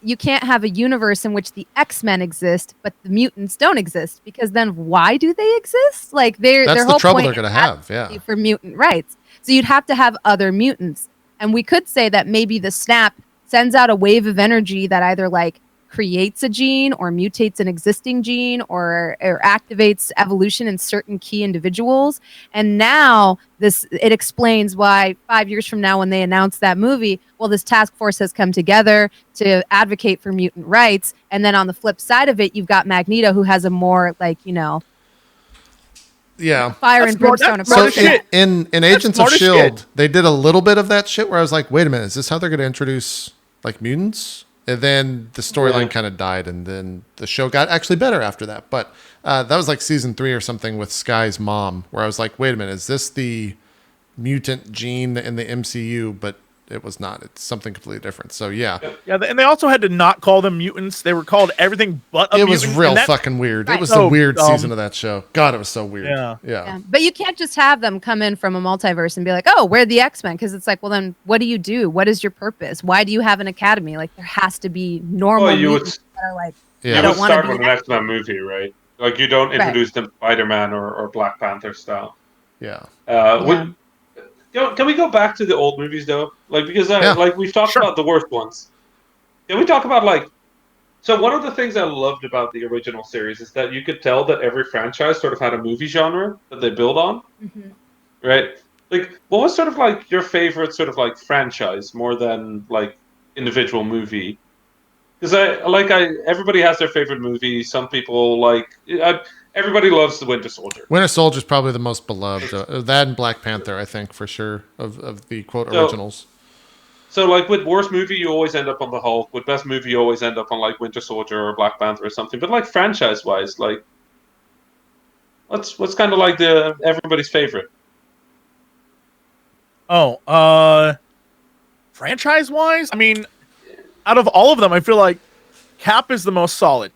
you can't have a universe in which the X-Men exist but the mutants don't exist, because then why do they exist? Like, that's their the whole trouble point they're going to have for mutant rights. So you'd have to have other mutants, and we could say that maybe the snap sends out a wave of energy that either like creates a gene or mutates an existing gene or activates evolution in certain key individuals. And now it explains why 5 years from now, when they announce that movie, well, this task force has come together to advocate for mutant rights. And then on the flip side of it, you've got Magneto, who has a more like, Yeah. Fire That's and brimstone. that's So smart as shit. in Agents of smart as Shield, shit. they did a little bit of that shit where I was like, wait a minute, is this how they're going to introduce like mutants? And then the storyline kind of died, and then the show got actually better after that. But that was like season 3 or something with Sky's mom, where I was like, wait a minute, is this the mutant gene in the MCU? But it was not. It's something completely different. So yeah, And they also had to not call them mutants. They were called everything but a it mutant. was real and that- fucking weird. It was So a weird dumb. season of that show. God, it was so weird. Yeah. Yeah. But you can't just have them come in from a multiverse and be like, oh, we're the X-Men. Because it's like, well, then what do you do? What is your purpose? Why do you have an academy? Like, there has to be normal Well, you would- mutants that are like, Yeah. I You don't would want to start be with an an X-Men movie, right? Like, you don't introduce them Spider-Man or Black Panther style. Yeah. Can we go back to the old movies though? Like, because Yeah. like we've talked about the worst ones. Can we talk about like? So one of the things I loved about the original series is that you could tell that every franchise sort of had a movie genre that they build on, right? Like, what was sort of like your favorite sort of like franchise more than like individual movie? Because everybody has their favorite movie. Some people everybody loves the Winter Soldier. Winter Soldier is probably the most beloved. That and Black Panther, I think, for sure, of the quote originals. So, like, with worst movie, you always end up on the Hulk. With best movie, you always end up on like Winter Soldier or Black Panther or something. But like franchise-wise, like, what's kind of like the everybody's favorite? Franchise-wise, I mean, out of all of them, I feel like Cap is the most solid.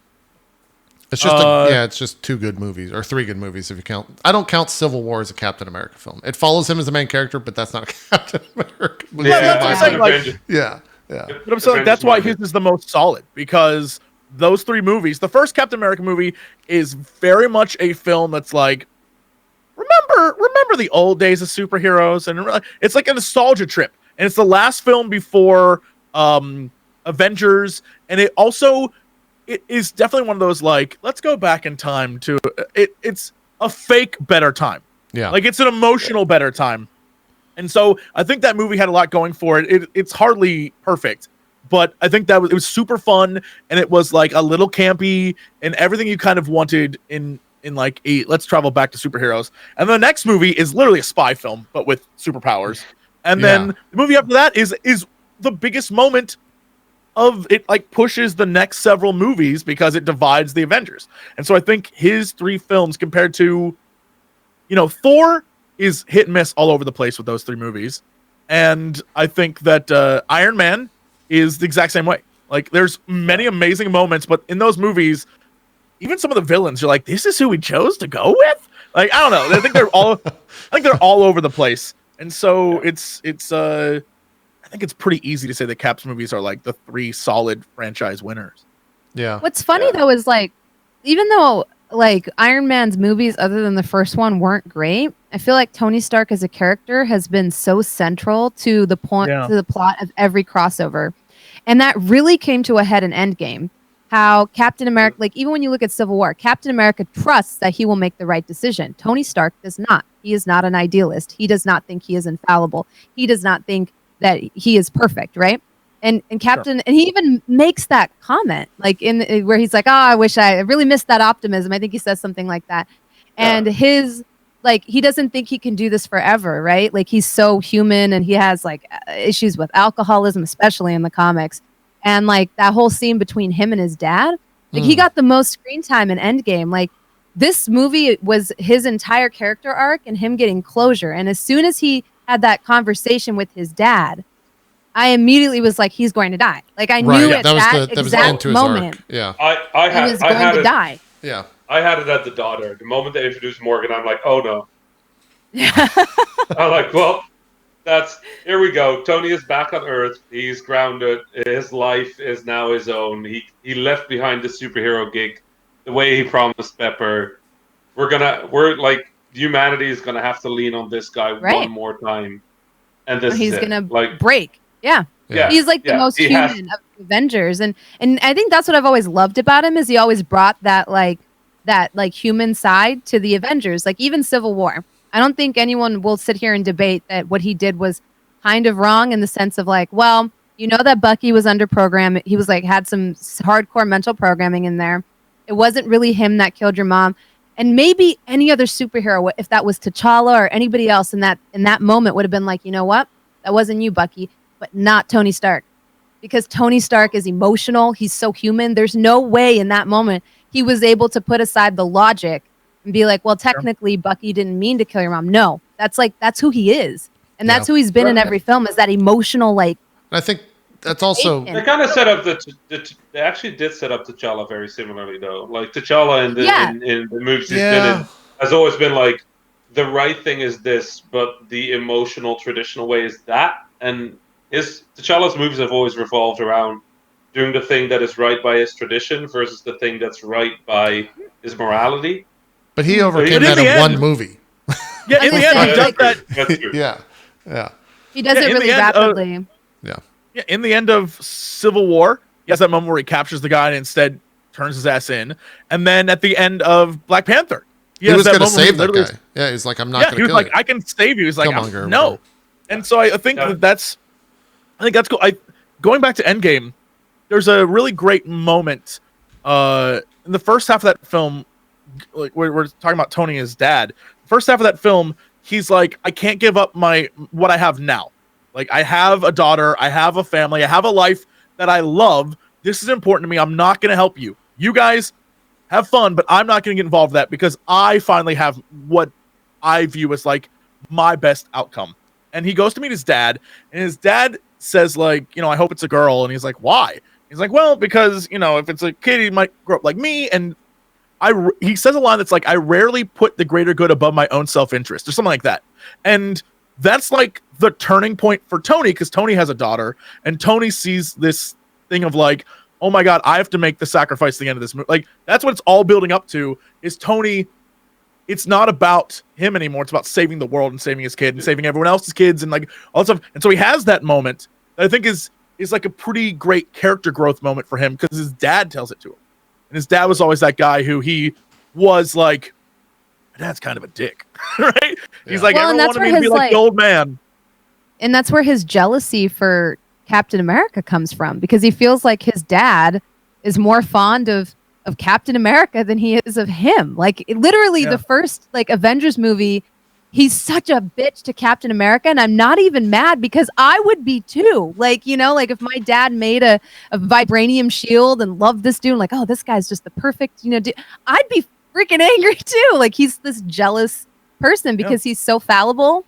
It's just it's just 2 good movies or 3 good movies if you count. I don't count Civil War as a Captain America film. It follows him as the main character, but that's not a Captain America movie. Yeah. Yeah. But I'm saying like, that's why his is the most solid, because those 3 movies, the first Captain America movie is very much a film that's like, remember the old days of superheroes, and it's like a nostalgia trip, and it's the last film before Avengers, and it is definitely one of those like, let's go back in time to it's a fake better time. Yeah. Like, it's an emotional better time. And so I think that movie had a lot going for it. It's hardly perfect, but I think it was super fun, and it was like a little campy and everything you kind of wanted in like let's travel back to superheroes. And the next movie is literally a spy film, but with superpowers. And then the movie after that is the biggest moment of it, like pushes the next several movies because it divides the Avengers. And so I think his 3 films compared to, Thor is hit and miss all over the place with those 3 movies. And I think that Iron Man is the exact same way. Like, there's many amazing moments, but in those movies, even some of the villains, you're like, this is who we chose to go with? Like, I don't know. I think they're all over the place. And so I think it's pretty easy to say that Cap's movies are like the 3 solid franchise winners. Yeah. What's funny though is like, even though like Iron Man's movies, other than the first one, weren't great, I feel like Tony Stark as a character has been so central to the to the plot of every crossover, and that really came to a head in Endgame. How Captain America, like even when you look at Civil War, Captain America trusts that he will make the right decision. Tony Stark does not. He is not an idealist. He does not think he is infallible. He does not think that he is perfect, right? And Captain, and he even makes that comment, like in where he's like, "Oh, I really missed that optimism." I think he says something like that. And his like, he doesn't think he can do this forever, right? Like, he's so human, and he has like issues with alcoholism, especially in the comics. And like that whole scene between him and his dad, like he got the most screen time in Endgame. Like, this movie was his entire character arc and him getting closure. And as soon as he had that conversation with his dad, I immediately was like, he's going to die. Like, I knew at that exact moment, yeah, he was going to die. Yeah, I had it at the daughter. The moment they introduced Morgan, I'm like, oh no. I'm like, well, here we go. Tony is back on Earth. He's grounded. His life is now his own. He left behind the superhero gig the way he promised Pepper. We're like, humanity is gonna have to lean on this guy one more time. And he's gonna break. Yeah. He's like the most human of the Avengers, and I think that's what I've always loved about him, is he always brought that human side to the Avengers. Like, even Civil War, I don't think anyone will sit here and debate that what he did was kind of wrong, in the sense of like, well, that Bucky was under program. He was like, had some hardcore mental programming in there. It wasn't really him that killed your mom. And maybe any other superhero, if that was T'Challa or anybody else in that moment, would have been like, you know what? That wasn't you, Bucky, but not Tony Stark. Because Tony Stark is emotional. He's so human. There's no way in that moment he was able to put aside the logic and be like, well, technically Bucky didn't mean to kill your mom. No, that's who he is. And that's who he's been in every film, is that emotional, like. I think that's also. They kind of set up they actually did set up T'Challa very similarly, though. Like T'Challa in the movies he's been in has always been like, the right thing is this, but the emotional traditional way is that. And T'Challa's movies have always revolved around doing the thing that is right by his tradition versus the thing that's right by his morality. But he overcame that in one movie. Yeah, in the end, he does that. That's true. Yeah. He does it really rapidly. Yeah, in the end of Civil War, he has that moment where he captures the guy and instead turns his ass in. And then at the end of Black Panther, he was going to save that guy. Yeah, he's like, I'm not going to kill you. He was like, I can save you. He's like, no. And so I think that's cool. Going back to Endgame, there's a really great moment in the first half of that film. Like we're talking about Tony and his dad. First half of that film, he's like, I can't give up what I have now. Like, I have a daughter, I have a family, I have a life that I love. This is important to me. I'm not going to help you. You guys have fun, but I'm not going to get involved in that because I finally have what I view as like my best outcome. And he goes to meet his dad, and his dad says, like, I hope it's a girl. And he's like, why? He's like, well, because, if it's a kid, he might grow up like me. And he says a line that's like, I rarely put the greater good above my own self-interest or something like that. And that's like the turning point for Tony, because Tony has a daughter, and Tony sees this thing of like, oh my God, I have to make the sacrifice at the end of this movie. Like, that's what it's all building up to, is Tony. It's not about him anymore. It's about saving the world and saving his kid and saving everyone else's kids and like all that stuff. And so he has that moment that I think is like a pretty great character growth moment for him, because his dad tells it to him. And his dad was always that guy who he was like, my dad's kind of a dick, right? Yeah. He's like, everyone wanted me to be like the old man. And that's where his jealousy for Captain America comes from, because he feels like his dad is more fond of Captain America than he is of him. Like, literally the first like Avengers movie, he's such a bitch to Captain America, and I'm not even mad, because I would be too. Like, like if my dad made a vibranium shield and loved this dude, like, oh, this guy's just the perfect, dude, I'd be freaking angry too. Like, he's this jealous person because he's so fallible.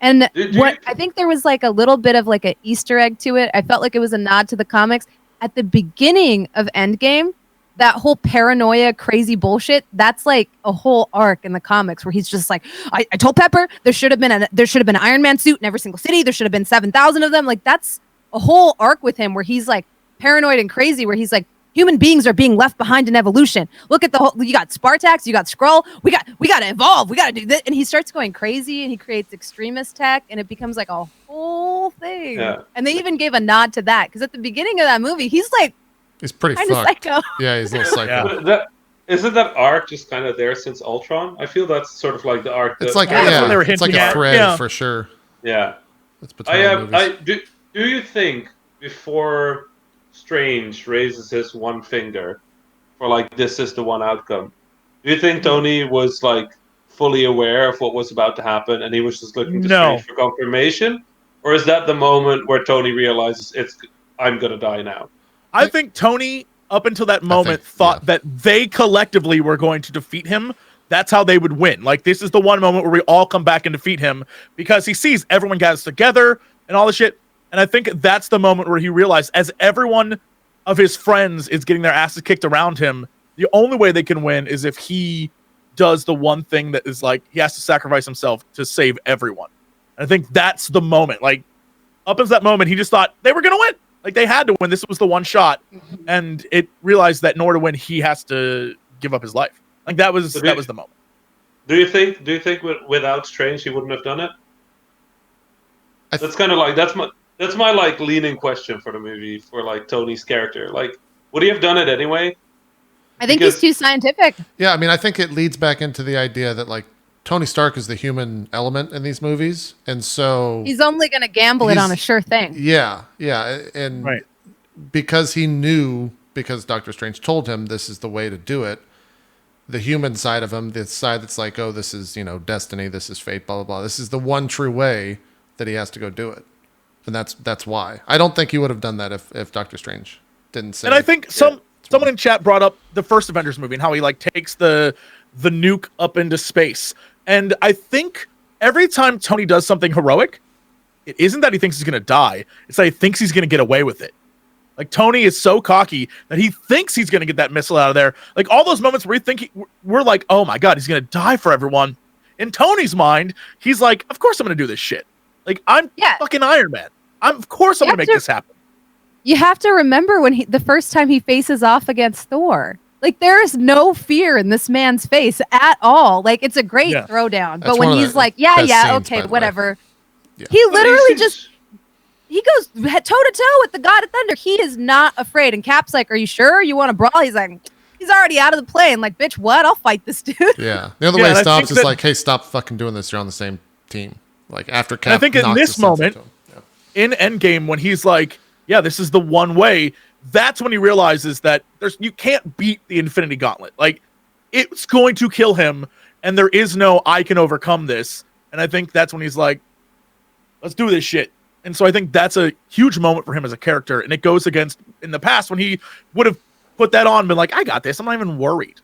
And I think there was like a little bit of like an Easter egg to it. I felt like it was a nod to the comics at the beginning of Endgame. That whole paranoia, crazy bullshit, that's like a whole arc in the comics where he's just like, I told Pepper there should have been an Iron Man suit in every single city. There should have been 7,000 of them. Like, that's a whole arc with him where he's like paranoid and crazy, where he's like, human beings are being left behind in evolution. Look at you got Spartax, you got Skrull. We got to evolve. We got to do this. And he starts going crazy, and he creates extremist tech, and it becomes like a whole thing. Yeah. And they even gave a nod to that, because at the beginning of that movie, he's pretty fucked. Psycho. Yeah, he's a little psycho. Yeah. Isn't that arc just kind of there since Ultron? I feel that's sort of like the arc. It's like it's like a thread for sure. Yeah. It's between do you think before Strange raises his one finger for like, this is the one outcome, do you think Tony was like fully aware of what was about to happen and he was just looking to Strange for confirmation? Or is that the moment where Tony realizes I'm gonna die now? I think Tony, up until that moment, thought that they collectively were going to defeat him. That's how they would win. Like, this is the one moment where we all come back and defeat him, because he sees everyone gathers together and all this shit. And I think that's the moment where he realized, as everyone of his friends is getting their asses kicked around him, the only way they can win is if he does the one thing that is like, he has to sacrifice himself to save everyone. And I think that's the moment. Like, up until that moment, he just thought they were going to win. Like, they had to win. This was the one shot. And it realized that in order to win, he has to give up his life. Like, that was the moment. Do you think without Strange he wouldn't have done it? That's kind of like, that's my like leaning question for the movie, for like Tony's character. Like, would he have done it anyway? I think he's too scientific. Yeah, I mean, I think it leads back into the idea that like Tony Stark is the human element in these movies, and so he's only going to gamble it on a sure thing. Yeah, and because he knew, because Doctor Strange told him this is the way to do it, the human side of him, the side that's like, oh, this is, destiny, this is fate, blah, blah, blah. This is the one true way that he has to go do it. And that's why. I don't think he would have done that if Doctor Strange didn't say. And I think someone in chat brought up the first Avengers movie and how he like takes the nuke up into space. And I think every time Tony does something heroic, it isn't that he thinks he's going to die. It's that he thinks he's going to get away with it. Like, Tony is so cocky that he thinks he's going to get that missile out of there. Like, all those moments where we're like, oh my God, he's going to die for everyone. In Tony's mind, he's like, of course I'm going to do this shit. Like, I'm fucking Iron Man. Of course I'm going to make this happen. You have to remember when the first time he faces off against Thor. Like, there is no fear in this man's face at all. Like, it's a great throwdown. But when he's like, okay, whatever. Yeah. He literally he goes toe-to-toe with the God of Thunder. He is not afraid. And Cap's like, are you sure you want to brawl? He's like, he's already out of the plane. Like, bitch, what? I'll fight this dude. Yeah. The other way he stops is like, hey, stop fucking doing this. You're on the same team. Like, after Cap. I think in this moment, in Endgame, when he's like, yeah, this is the one way, that's when he realizes that you can't beat the Infinity Gauntlet. Like, it's going to kill him, and there is no I can overcome this. And I think that's when he's like, let's do this shit. And so I think that's a huge moment for him as a character. And it goes against in the past when he would have put that on and been like, I got this. I'm not even worried.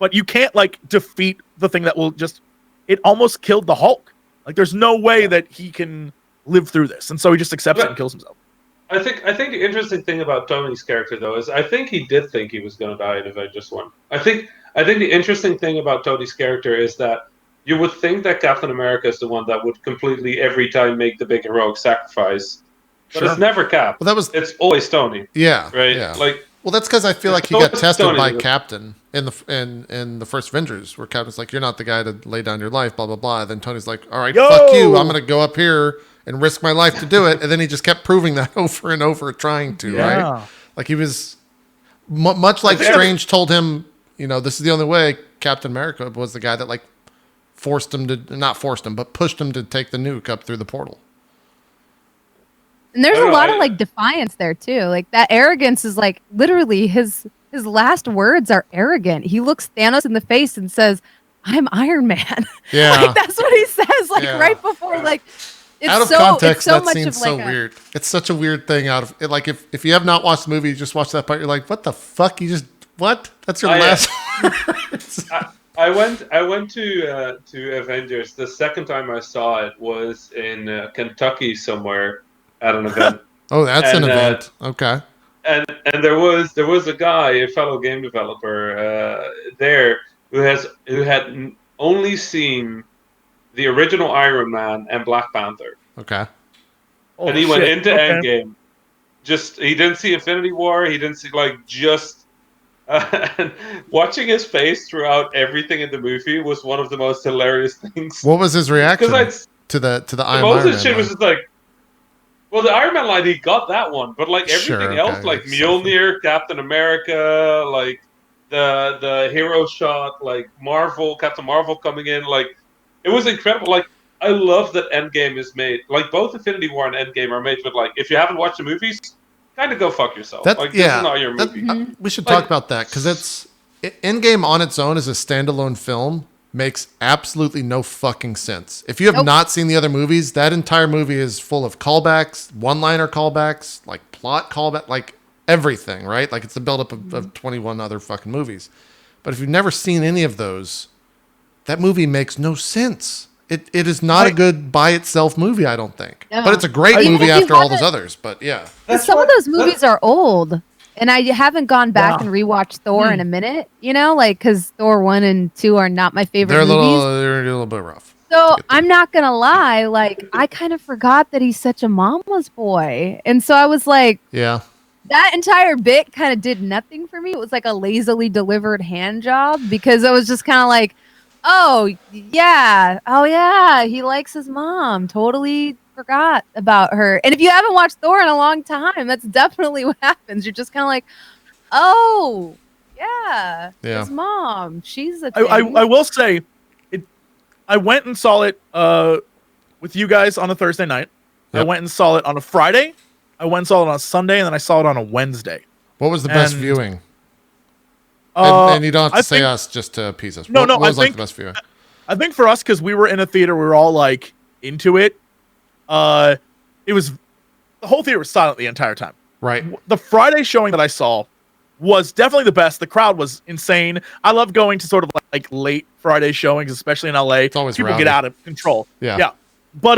But you can't like defeat the thing that will it almost killed the Hulk. Like, there's no way that he can live through this. And so he just accepts it and kills himself. I think the interesting thing about Tony's character, though, is I think he did think he was going to die in Avengers 1. I think the interesting thing about Tony's character is that you would think that Captain America is the one that would completely every time make the big heroic sacrifice, but it's never Cap. Well, it's always Tony. Yeah, right. Yeah. Like, well, that's because I feel like he got tested by Captain in the first Avengers, where Captain's like, "You're not the guy to lay down your life," blah blah blah. Then Tony's like, "All right, fuck you. I'm gonna go up here and risk my life to do it." And then he just kept proving that over and over, trying to. Right? Like, he was much like Strange told him, this is the only way. Captain America was the guy that like pushed him to take the nuke up through the portal. And there's a lot of like defiance there too. Like, that arrogance is like literally his last words are arrogant. He looks Thanos in the face and says, "I'm Iron Man." Yeah. Like, that's what he says. Like right before, like, it's out of so, context, it's so that much seems of like so weird. It's such a weird thing. Out of it, like if you have not watched the movie, you just watch that part. You're like, what the fuck? You just what? That's your last. I went to Avengers. The second time I saw it was in Kentucky somewhere at an event. Oh, that's an event. Okay. And there was a guy, a fellow game developer there who had only seen the original Iron Man and Black Panther. Okay. And he went into Endgame. He didn't see Infinity War. He didn't see and watching his face throughout everything in the movie was one of the most hilarious things. What was his reaction to the Iron Man? Shit was just like, well, the Iron Man line, he got that one, but like everything else, like Mjolnir, Captain America, like the hero shot, like Captain Marvel coming in, like it was incredible. Like, I love that Endgame is made. Like, both Infinity War and Endgame are made with, like, if you haven't watched the movies, kind of go fuck yourself. This is not your movie. We should talk about that, because Endgame on its own as a standalone film makes absolutely no fucking sense. If you have not seen the other movies, that entire movie is full of callbacks, one-liner callbacks, like plot callback, like everything, right? Like, it's the buildup of 21 other fucking movies. But if you've never seen any of those, that movie makes no sense. It is not a good by itself movie, I don't think. No. But it's a great movie after all those others. But yeah. Some of those movies are old. And I haven't gone back and rewatched Thor in a minute, because Thor 1 and 2 are not my favorite movies. They're a little bit rough. So I'm not going to lie. Like, I kind of forgot that he's such a mama's boy. And so I was like, that entire bit kind of did nothing for me. It was like a lazily delivered hand job, because I was just kind of like, oh yeah, he likes his mom. Totally forgot about her. And if you haven't watched Thor in a long time, that's definitely what happens. You're just kind of like, oh yeah, his mom, she's a thing. I will say, I went and saw it with you guys on a Thursday night. I went and saw it on a Friday. I went and saw it on a Sunday, and then I saw it on a Wednesday. What was the best viewing? And you don't have to say us just to appease us. What was like the best for you? I think for us, because we were in a theater, we were all like into it. It was the whole theater was silent the entire time. Right. The Friday showing that I saw was definitely the best. The crowd was insane. I love going to sort of like late Friday showings, especially in LA. It's always people rowdy. get out of control. Yeah. But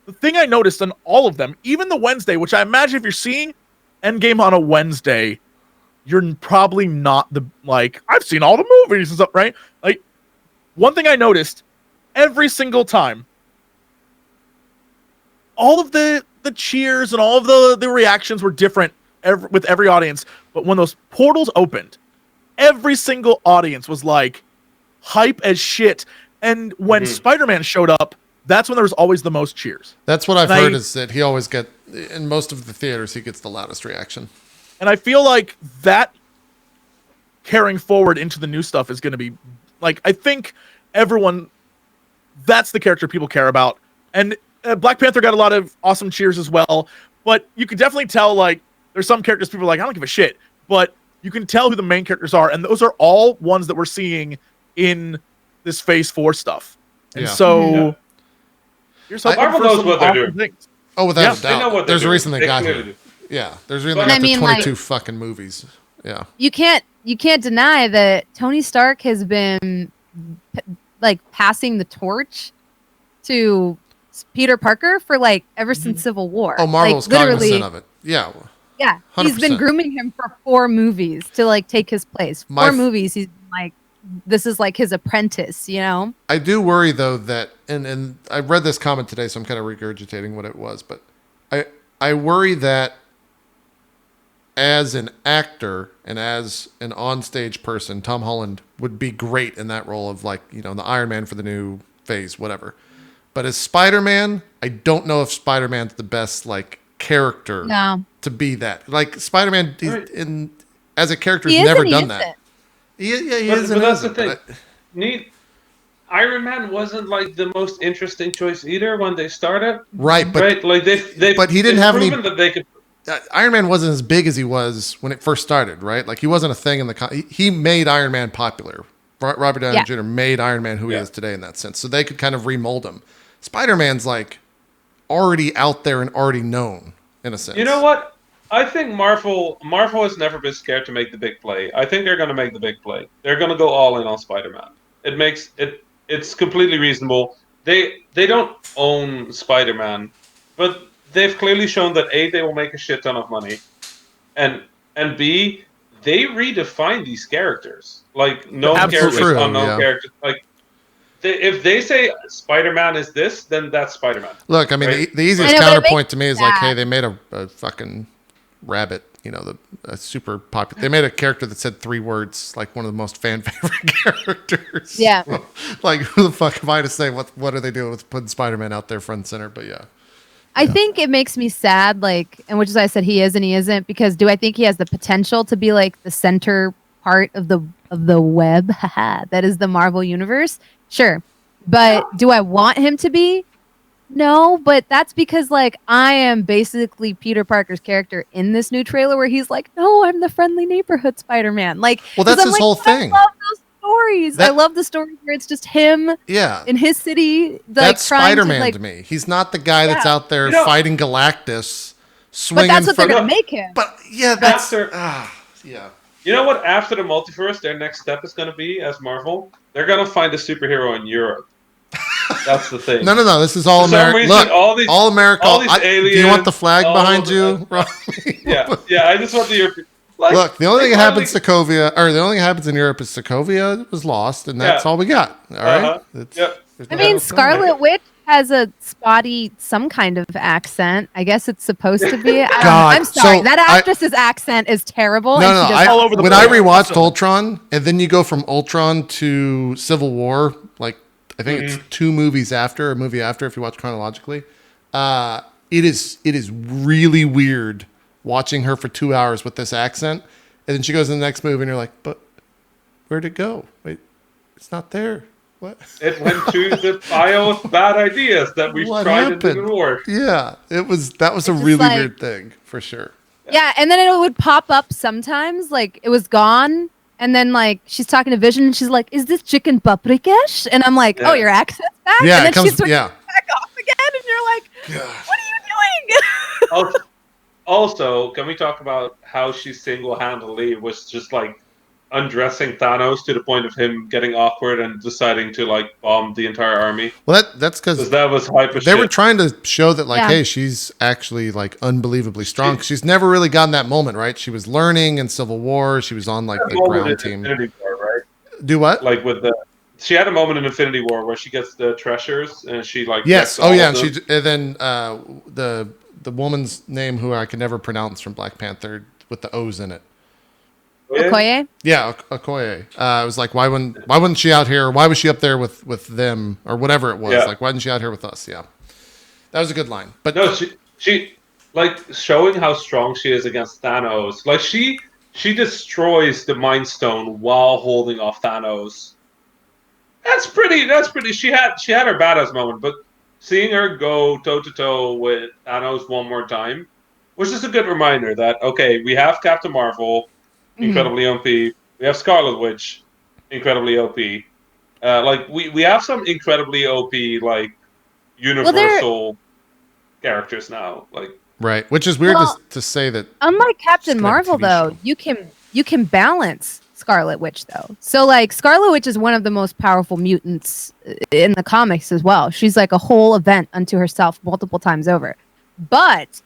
the thing I noticed on all of them, even the Wednesday, which I imagine if you're seeing Endgame on a Wednesday, you're probably not I've seen all the movies and stuff, right? Like, one thing I noticed every single time, all of the cheers and all of the reactions were different with every audience. But when those portals opened, every single audience was like hype as shit. And when Spider-Man showed up, that's when there was always the most cheers. That's what I've heard is that he always in most of the theaters, he gets the loudest reaction. And I feel like that carrying forward into the new stuff is going to be I think that's the character people care about. And Black Panther got a lot of awesome cheers as well, but you can definitely tell there's some characters people are like, I don't give a shit, but you can tell who the main characters are, and those are all ones that we're seeing in this Phase 4 stuff. And so Marvel knows what they're doing. Things. Oh, without a doubt. They know what there's a reason they got here. do. Yeah, there's a reason they got the 22 fucking movies. Yeah. You can't deny that Tony Stark has been passing the torch to Peter Parker for ever since Civil War. Oh, Marvel's cognizant of it. Yeah. Yeah, 100%. He's been grooming him for 4 movies to take his place. 4 movies. He's this is his apprentice, you know? I do worry though that, and I read this comment today, so I'm kind of regurgitating what it was, but I worry that as an actor and as an onstage person, Tom Holland would be great in that role of the Iron Man for the new phase, whatever. But as Spider-Man, I don't know if Spider-Man's the best character to be that. Spider-Man as a character has never done that. He is. But that's the thing. Iron Man wasn't the most interesting choice either when they started. Right, but but he didn't have any. That they could. Iron Man wasn't as big as he was when it first started, right? He wasn't a thing in the. He made Iron Man popular. Robert Downey Jr. made Iron Man who he is today in that sense, so they could kind of remold him. Spider-Man's already out there and already known in a sense. You know what? I think Marvel has never been scared to make the big play. I think they're going to make the big play. They're going to go all in on Spider-Man. It's completely reasonable. They don't own Spider-Man, but they've clearly shown that A, they will make a shit ton of money, and B, they redefine these characters. Known characters, unknown characters. If they say Spider-Man is this, then that's Spider-Man. Look, I mean, right? the easiest counterpoint to me is hey, they made a fucking rabbit, a super popular. They made a character that said 3 words, one of the most fan favorite characters. Yeah. Who the fuck am I to say what are they doing with putting Spider-Man out there front and center? But yeah. I think it makes me sad, and which is why I said he is and he isn't, because do I think he has the potential to be the center part of the web that is the Marvel universe? Sure. But do I want him to be? No, but that's because I am basically Peter Parker's character in this new trailer where he's no, I'm the friendly neighborhood Spider-Man. Well, that's his whole thing. I love those stories. I love the stories where it's just him in his city. That's Spider-Man to me. He's not the guy that's out there fighting Galactus, swinging. But that's what they're going to make him. But yeah, that's... yeah. You know what? After the multiverse, their next step is going to be, as Marvel, they're going to find a superhero in Europe. That's the thing. No. This is all America. Look, all America. All these aliens, do you want the flag behind you? Yeah. I just want the European. Look, the only thing that happens Sokovia, or the only thing that happens in Europe is Sokovia was lost, and that's all we got. All right. I mean, Scarlet Witch has a spotty, some kind of accent. I guess it's supposed to be. I'm sorry, that actress's accent is terrible. No. all over the when I rewatched Ultron, and then you go from Ultron to Civil War, I think it's 2 movies after, a movie after, if you watch chronologically. It is really weird watching her for 2 hours with this accent, and then she goes in the next movie, and you're like, but where'd it go? Wait, it's not there. What? It went to the pile of bad ideas that we've tried and didn't work. Yeah, that was a really weird thing for sure. Yeah, and then it would pop up sometimes, it was gone. And then like she's talking to Vision, and she's like, "Is this chicken paprikash?" And I'm like, "Oh, your accent's back." Yeah, and then it comes, she switches back off again, and you're like, "What are you doing?" Also, can we talk about how she single-handedly was just like undressing Thanos to the point of him getting awkward and deciding to like bomb the entire army? Well, that's because that was hyper. They were trying to show that like, hey, she's actually like unbelievably strong. She's never really gotten that moment, right? She was learning in Civil War. She was on like the ground team. Infinity War, right? Do what? Like she had a moment in Infinity War where she gets the treasures and she like and then the woman's name who I can never pronounce from Black Panther with the O's in it. Okoye? Yeah, Okoye. I was like, why wasn't she out here? Why was she up there with them or whatever it was? Like, why wasn't she out here with us? Yeah, that was a good line. But no, she like showing how strong she is against Thanos. Like she destroys the Mind Stone while holding off Thanos. That's pretty. She had her badass moment, but seeing her go toe to toe with Thanos one more time was just a good reminder that okay, we have Captain Marvel, incredibly OP. We have Scarlet Witch, incredibly OP. Like we have some incredibly OP like universal characters now. Like right, which is weird to say that. Unlike Captain Marvel, though, you can balance Scarlet Witch though. So like Scarlet Witch is one of the most powerful mutants in the comics as well. She's like a whole event unto herself multiple times over. But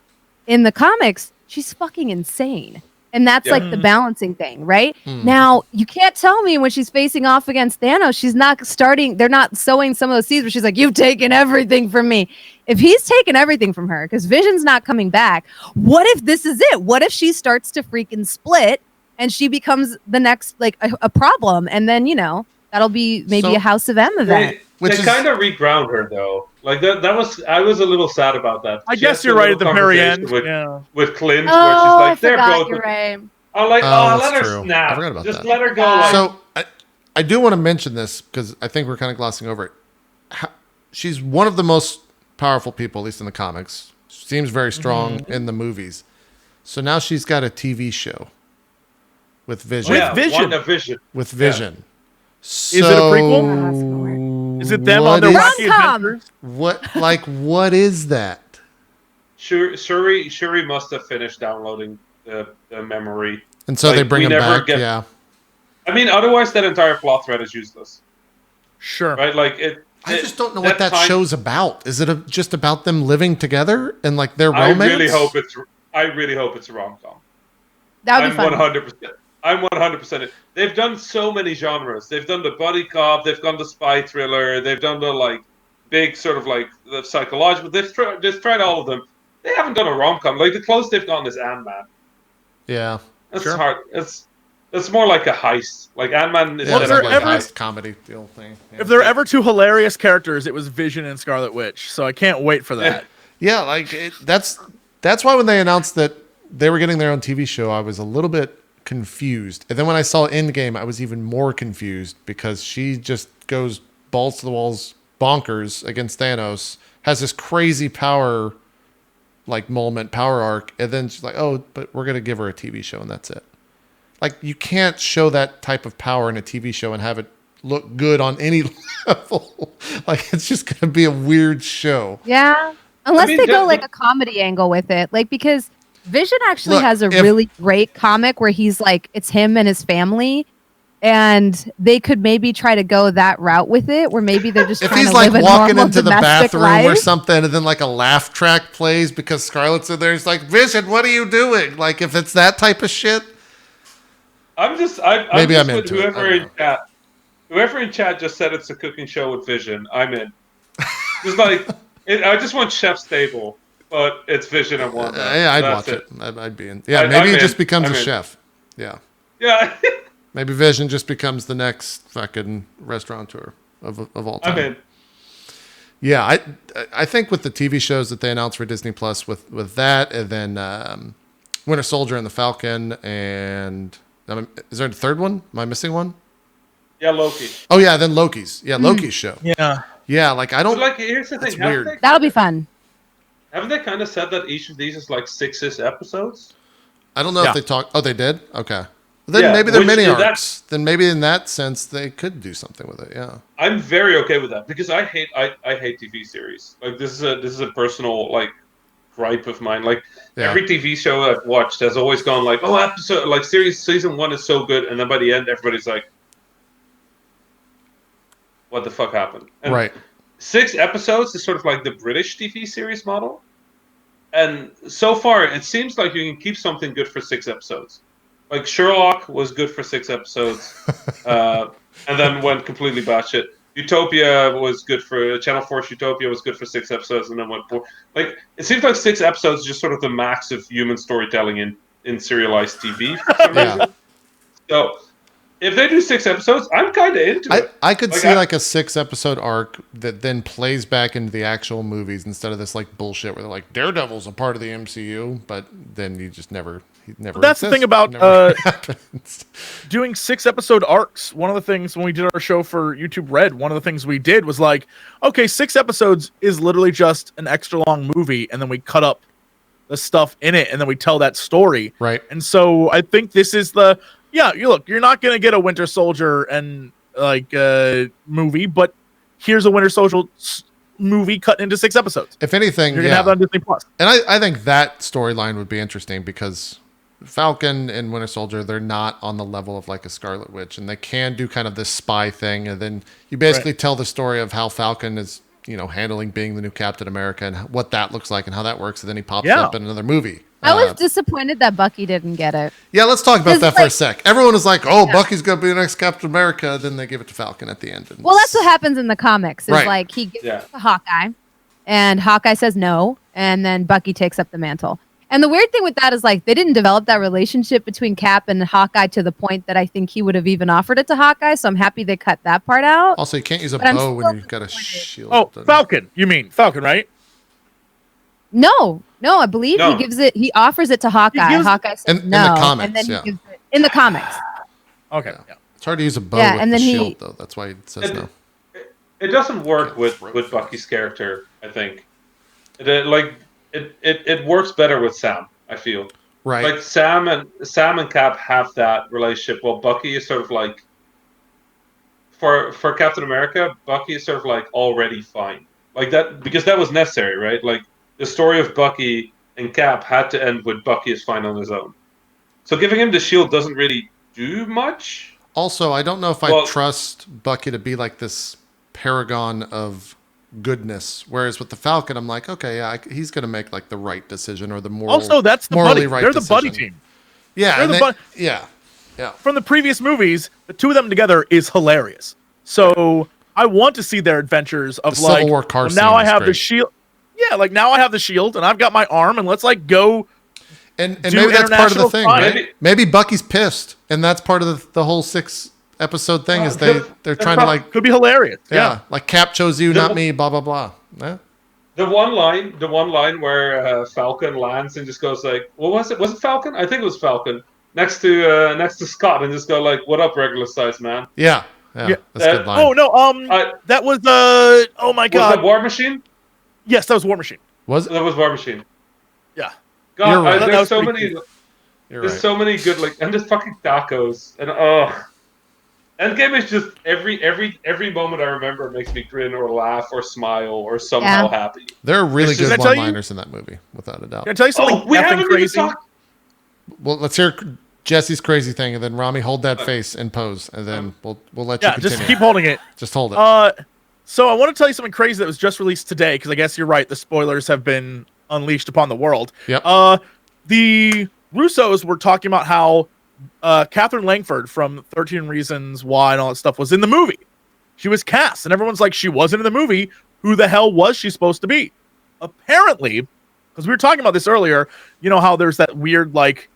in the comics, she's fucking insane. And that's like the balancing thing, right? Now, you can't tell me when she's facing off against Thanos, they're not sowing some of those seeds where she's like, you've taken everything from me. If he's taken everything from her, because Vision's not coming back, what if this is it? What if she starts to freaking split and she becomes the next, like, a problem? And then, that'll be maybe a House of M event. They kind of reground her, though. Like, I was a little sad about that. I guess you're right at the very end. With Clint, where she's like, they're both. You're right. I'm like, let her snap. I forgot about Just that. let her go. So, I do want to mention this because I think we're kind of glossing over it. She's one of the most powerful people, at least in the comics. She seems very strong in the movies. So now she's got a TV show with Vision. With Vision. Yeah. So, is it a prequel? Is it them on their wacky adventures? What is that? Shuri must have finished downloading the memory. And so they bring him back, yeah. I mean, otherwise that entire plot thread is useless. Sure. Right? Like I just don't know what that show's about. Is it just about them living together and like their romance? I really hope it's a rom-com. That would be fun. 100%. I'm 100%. They've done so many genres. They've done the buddy cop. They've done the spy thriller. They've done the like big sort of like the psychological. They've tried all of them. They haven't done a rom-com. Like the closest they've gotten is Ant-Man. Yeah, that's hard. It's more like a heist. Like Ant-Man is like a heist comedy deal thing. Yeah. If there are ever two hilarious characters, it was Vision and Scarlet Witch. So I can't wait for that. Yeah, like that's why when they announced that they were getting their own TV show, I was a little bit confused. And then when I saw Endgame, I was even more confused because she just goes balls to the walls bonkers against Thanos, has this crazy power power arc, and then she's like, oh, but we're gonna give her a TV show and that's it. Like, you can't show that type of power in a TV show and have it look good on any level. Like, it's just gonna be a weird show. Yeah, unless they go like a comedy angle with it, like because Vision actually has a really great comic where he's like, it's him and his family, and they could maybe try to go that route with it, where maybe they're just trying to live a normal domestic life. If he's like walking into the bathroom or something, and then like a laugh track plays because Scarlett's in there, it's like, Vision, what are you doing? Like, if it's that type of shit. I'm just with whoever in chat just said it's a cooking show with Vision. I'm in. Just like I just want Chef's Table. But it's Vision and Wanda. Yeah, I'd watch it. I'd be in. Yeah, maybe he just becomes a chef. Yeah. Yeah. Maybe Vision just becomes the next fucking restaurateur of all time. I'm in. Yeah, I think with the TV shows that they announced for Disney Plus with that, and then Winter Soldier and the Falcon, and is there a third one? Am I missing one? Yeah, Loki. Oh yeah, then Loki's. Yeah, Loki's show. Yeah. Yeah, like I don't. But here's the thing. It's weird. That'll be fun. Haven't they kind of said that each of these is like 6 episodes? I don't know if they talked. Oh, they did? Okay. Then maybe they're mini arcs. Then maybe in that sense they could do something with it. Yeah, I'm very okay with that because I hate TV series. Like this is a personal like gripe of mine. Like every TV show I've watched has always gone like, oh, episode like season 1 is so good, and then by the end everybody's like, what the fuck happened? And right. 6 episodes is sort of like the British TV series model, and so far it seems like you can keep something good for 6 episodes. Like Sherlock was good for 6 episodes, and then went completely batshit. Utopia was good for Channel 4's Utopia was good for 6 episodes, and then went like it seems like 6 episodes is just sort of the max of human storytelling in serialized TV for some reason. So if they do 6 episodes, I'm kind of into it. I could see like a 6-episode arc that then plays back into the actual movies instead of this like bullshit where they're like Daredevil's a part of the MCU, but then you just never. That's the thing about doing 6-episode arcs. One of the things when we did our show for YouTube Red, one of the things we did was like, okay, 6 episodes is literally just an extra long movie, and then we cut up the stuff in it, and then we tell that story. Right. And so I think this is you're not gonna get a Winter Soldier and like movie, but here's a Winter Soldier movie cut into 6 episodes. If anything, you're gonna have that on Disney Plus. And I think that storyline would be interesting because Falcon and Winter Soldier, they're not on the level of like a Scarlet Witch, and they can do kind of this spy thing, and then you basically tell the story of how Falcon is, handling being the new Captain America and what that looks like and how that works, and then he pops up in another movie. I was disappointed that Bucky didn't get it. Yeah, let's talk about that for a sec. Everyone is like, oh, Bucky's going to be the next Captain America, then they give it to Falcon at the end. Well, that's what happens in the comics. Is like he gives it to Hawkeye, and Hawkeye says no, and then Bucky takes up the mantle. And the weird thing with that is like they didn't develop that relationship between Cap and Hawkeye to the point that I think he would have even offered it to Hawkeye. So I'm happy they cut that part out. Also, you can't use a bow when you've got a shield. Oh, Falcon. You mean Falcon, right? No, I believe he gives it. He offers it to Hawkeye. Hawkeye says no, in the comics, and then he gives it in the comics. Okay, it's hard to use a bow with and then shield, though. That's why it says no. It doesn't work with Bucky's character. I think it works better with Sam. I feel like Sam and Cap have that relationship. While Bucky is sort of like for Captain America, Bucky is sort of like already fine, like that because that was necessary, right? Like. The story of Bucky and Cap had to end with Bucky is fine on his own. So giving him the shield doesn't really do much. Also, I don't know if I trust Bucky to be like this paragon of goodness. Whereas with the Falcon, I'm like, okay, yeah, he's going to make like the right decision or the morally buddy. Right they're decision. The buddy team. Yeah, yeah. From the previous movies, the two of them together is hilarious. So I want to see their adventures of the Civil War car now I have the shield. Yeah, like now I have the shield and I've got my arm and let's like go. And maybe that's part of the thing, right? Maybe Bucky's pissed, and that's part of the whole 6-episode thing is they're trying to like could be hilarious. Yeah, like Cap chose you, not me. Blah blah blah. Yeah. The one line where Falcon lands and just goes like, "What was it? Was it Falcon? I think it was Falcon." Next to Scott and just go like, "What up, regular size man?" Yeah. That's a good line. Oh no, that was oh my god, was that War Machine? Yes, that was War Machine. Was it? That was War Machine. Yeah. God, right. There's so many. There's so many good and there's fucking tacos and Endgame is just every moment I remember makes me grin or laugh or smile or somehow happy. There are really good one-liners in that movie, without a doubt. Can I tell you something? We haven't crazy? Even talked. Well, let's hear Jesse's crazy thing, and then Rami, hold that face and pose, and then we'll let you continue. Just keep holding it. Just hold it. So I want to tell you something crazy that was just released today, because I guess you're right. The spoilers have been unleashed upon the world. Yep. The Russos were talking about how Catherine Langford from 13 Reasons Why and all that stuff was in the movie. She was cast, and everyone's like, she wasn't in the movie. Who the hell was she supposed to be? Apparently, because we were talking about this earlier, you know how there's that weird, like,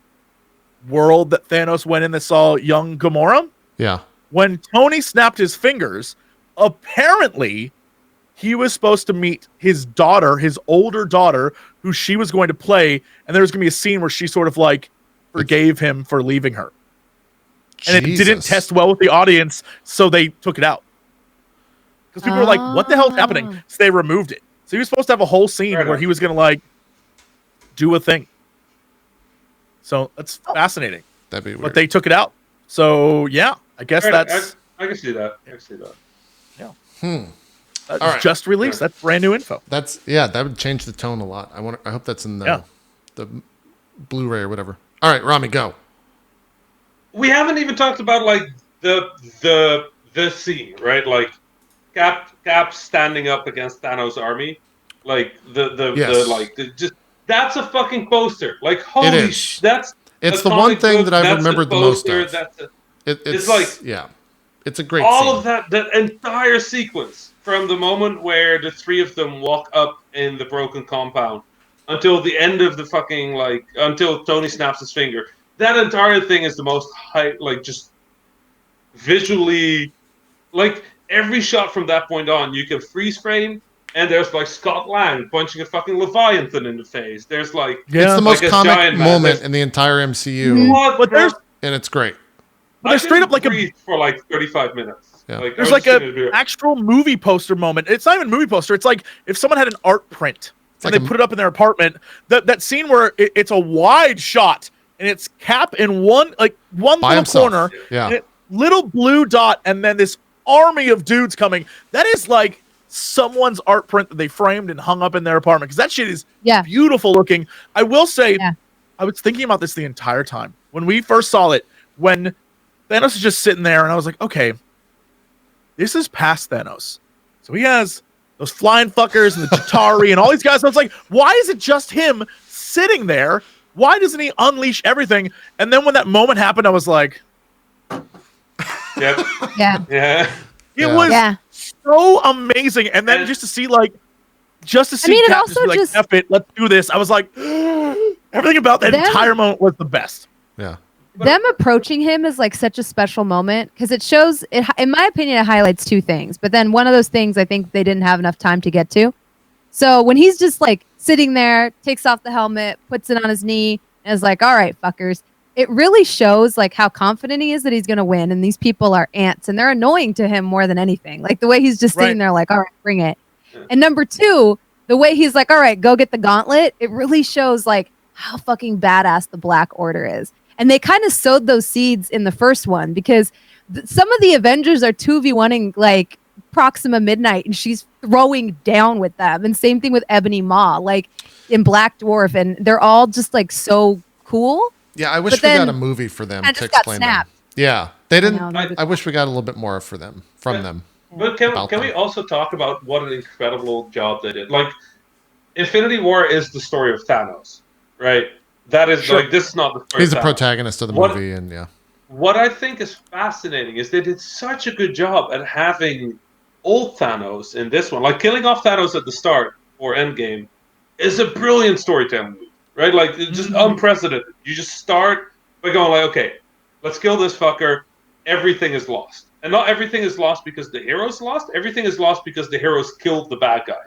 world that Thanos went in that saw young Gamora? Yeah. When Tony snapped his fingers, apparently he was supposed to meet his daughter, his older daughter, who she was going to play, and there was going to be a scene where she sort of like forgave him for leaving her. And it didn't test well with the audience, so they took it out. Because people were like, what the hell is happening? So they removed it. So he was supposed to have a whole scene where he was going to like do a thing. So that's fascinating. That'd be weird. But they took it out. So yeah, I guess that's. I can see that. I can see that. Yeah. That's All right. just released. That's brand new info. That would change the tone a lot. I hope that's in the Blu-ray or whatever. All right, Rami, go. We haven't even talked about like the scene, right? Like Cap standing up against Thanos' army, like just that's a fucking poster. Like holy shit, that's it's the one thing that I've remembered the most of. It's like it's a great all scene. of that entire sequence from the moment where the three of them walk up in the broken compound until the end of the fucking until Tony snaps his finger. That entire thing is the most just visually, like every shot from that point on, you can freeze frame, and there's like Scott Lang punching a fucking Leviathan in the face. There's it's the most comic moment in the entire MCU, and it's great. But there's straight up like for like 35 minutes. Yeah. There's like an actual movie poster moment. It's not even a movie poster. It's like if someone had an art print and they put it up in their apartment. That scene where it's a wide shot. And it's Cap in one little corner, and little blue dot, and then this army of dudes coming. That is like someone's art print that they framed and hung up in their apartment, because that shit is beautiful looking. I will say, I was thinking about this the entire time. When we first saw it, when Thanos is just sitting there, and I was like, okay, this is past Thanos. So he has those flying fuckers and the Chitauri and all these guys. I was like, why is it just him sitting there? Why doesn't he unleash everything? And then when that moment happened, I was like, It was so amazing. And then just to see Cap it also just F it, let's do this. I was like, everything about that entire moment was the best. Yeah. Them approaching him is like such a special moment, because it shows, in my opinion, it highlights two things. But then one of those things I think they didn't have enough time to get to. So when he's just like sitting there, takes off the helmet, puts it on his knee, and is like, all right, fuckers. It really shows like how confident he is that he's going to win. And these people are ants, and they're annoying to him more than anything. Like the way he's just sitting there like, all right, bring it. And number two, the way he's like, all right, go get the gauntlet. It really shows like how fucking badass the Black Order is. And they kind of sowed those seeds in the first one, because some of the Avengers are 2v1ing like Proxima Midnight, and she's throwing down with them. And same thing with Ebony Maw, like in Black Dwarf, and they're all just like so cool. Yeah, I wish we got a movie for them to explain them. Yeah, they didn't. I wish we got a little bit more from them. But can we also talk about what an incredible job they did? Like, Infinity War is the story of Thanos, right? That is this is not the story. He's the protagonist of the movie, and What I think is fascinating is they did such a good job at having old Thanos in this one. Like, killing off Thanos at the start or Endgame is a brilliant storytelling move, right? Like, it's just unprecedented. You just start by going like, okay, let's kill this fucker. Everything is lost. And not everything is lost because the heroes lost. Everything is lost because the heroes killed the bad guy.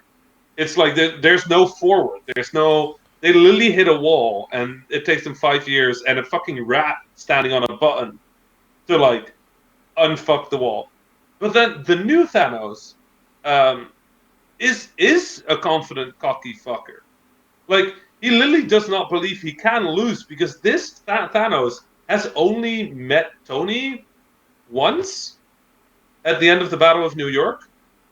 It's like there's no forward. They literally hit a wall, and it takes them 5 years and a fucking rat standing on a button to like unfuck the wall. But then the new Thanos is a confident, cocky fucker. Like, he literally does not believe he can lose, because this Thanos has only met Tony once at the end of the Battle of New York,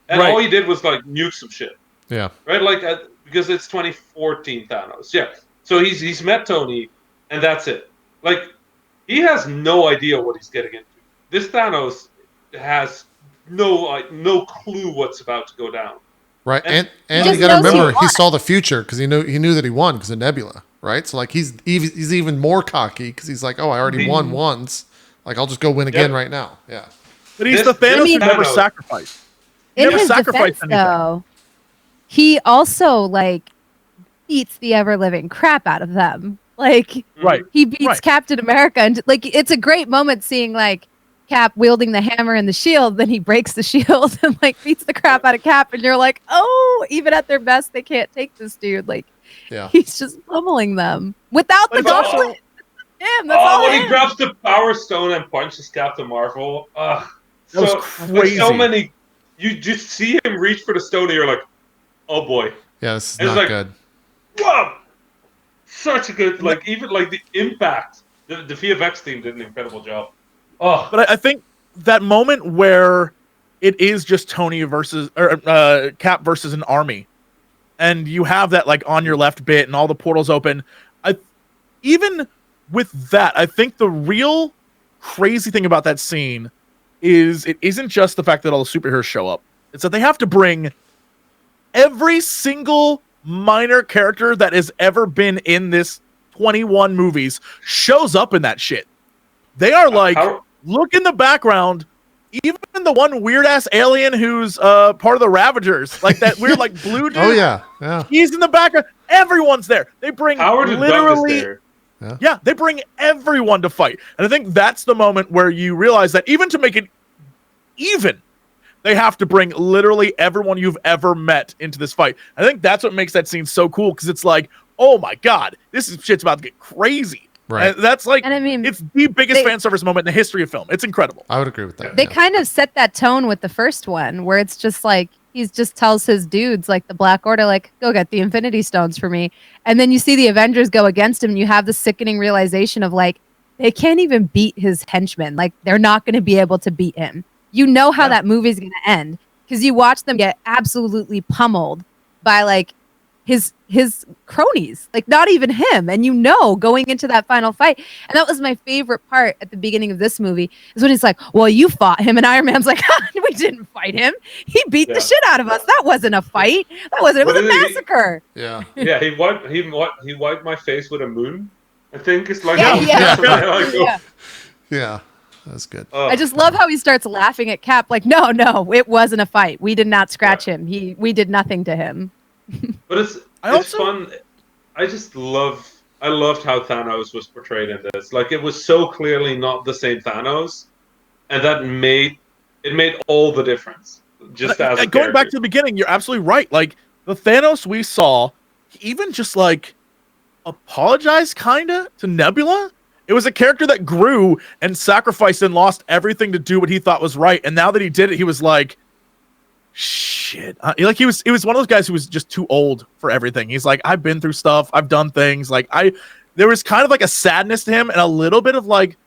and all he did was like nuke some shit. Yeah. Right, like because it's 2014 Thanos. Yeah. So he's met Tony, and that's it. Like, he has no idea what he's getting into. This Thanos has no clue what's about to go down. Right, and you got to remember, he saw the future because he knew that he won because of Nebula, right? So like he's even more cocky because he's like, oh, I already won once. Like, I'll just go win again right now. Yeah. But he's the Thanos who never sacrificed. In his defense, though, he also like beats the ever living crap out of them. Like, he beats Captain America, and like it's a great moment seeing like Cap wielding the hammer and the shield. Then he breaks the shield and like beats the crap out of Cap, and you're like, oh, even at their best, they can't take this dude. Like, he's just pummeling them without the gauntlet. Damn, that's all. When he grabs the Power Stone and punches Captain Marvel, that was crazy. Like, so many. You just see him reach for the stone, and you're like, oh boy. Yeah, this is not good. Whoa! Such a good, like, even like the impact. The VFX team did an incredible job. Oh, But I think that moment where it is just Tony versus or Cap versus an army, and you have that like on your left bit and all the portals open. Even with that, I think the real crazy thing about that scene is it isn't just the fact that all the superheroes show up. It's that they have to bring every single minor character that has ever been in this 21 movies shows up in that shit. They are like, look in the background. Even the one weird ass alien who's part of the Ravagers, like that weird like blue dude. Oh yeah. He's in the background. Everyone's there. They bring literally. Yeah, they bring everyone to fight. And I think that's the moment where you realize that even to make it even, they have to bring literally everyone you've ever met into this fight. I think that's what makes that scene so cool, because it's like, oh my God, shit's about to get crazy. Right. And that's like, and I mean, it's the biggest fan service moment in the history of film. It's incredible. I would agree with that. They kind of set that tone with the first one, where it's just like, he just tells his dudes, like the Black Order, like, go get the Infinity Stones for me. And then you see the Avengers go against him, and you have the sickening realization of, like, they can't even beat his henchmen. Like, they're not going to be able to beat him. You know how that movie's going to end, because you watch them get absolutely pummeled by, like, his cronies, like not even him. And you know, going into that final fight, and that was my favorite part at the beginning of this movie, is when he's like, well, you fought him, and Iron Man's like, we didn't fight him, he beat the shit out of us. That wasn't a fight, it was a massacre. He wiped my face with a moon, I think. It's like yeah, that's good. I just love how he starts laughing at Cap, like, no, it wasn't a fight, we did not scratch him, we did nothing to him. But it's fun. I loved how Thanos was portrayed in this. Like, it was so clearly not the same Thanos, and that made all the difference. Just as going back to the beginning, you're absolutely right. Like, the Thanos we saw, he even just like apologized kinda to Nebula. It was a character that grew and sacrificed and lost everything to do what he thought was right, and now that he did it, he was like, shit. Like, he was one of those guys who was just too old for everything. He's like, I've been through stuff, I've done things. Like, there was kind of like a sadness to him and a little bit of like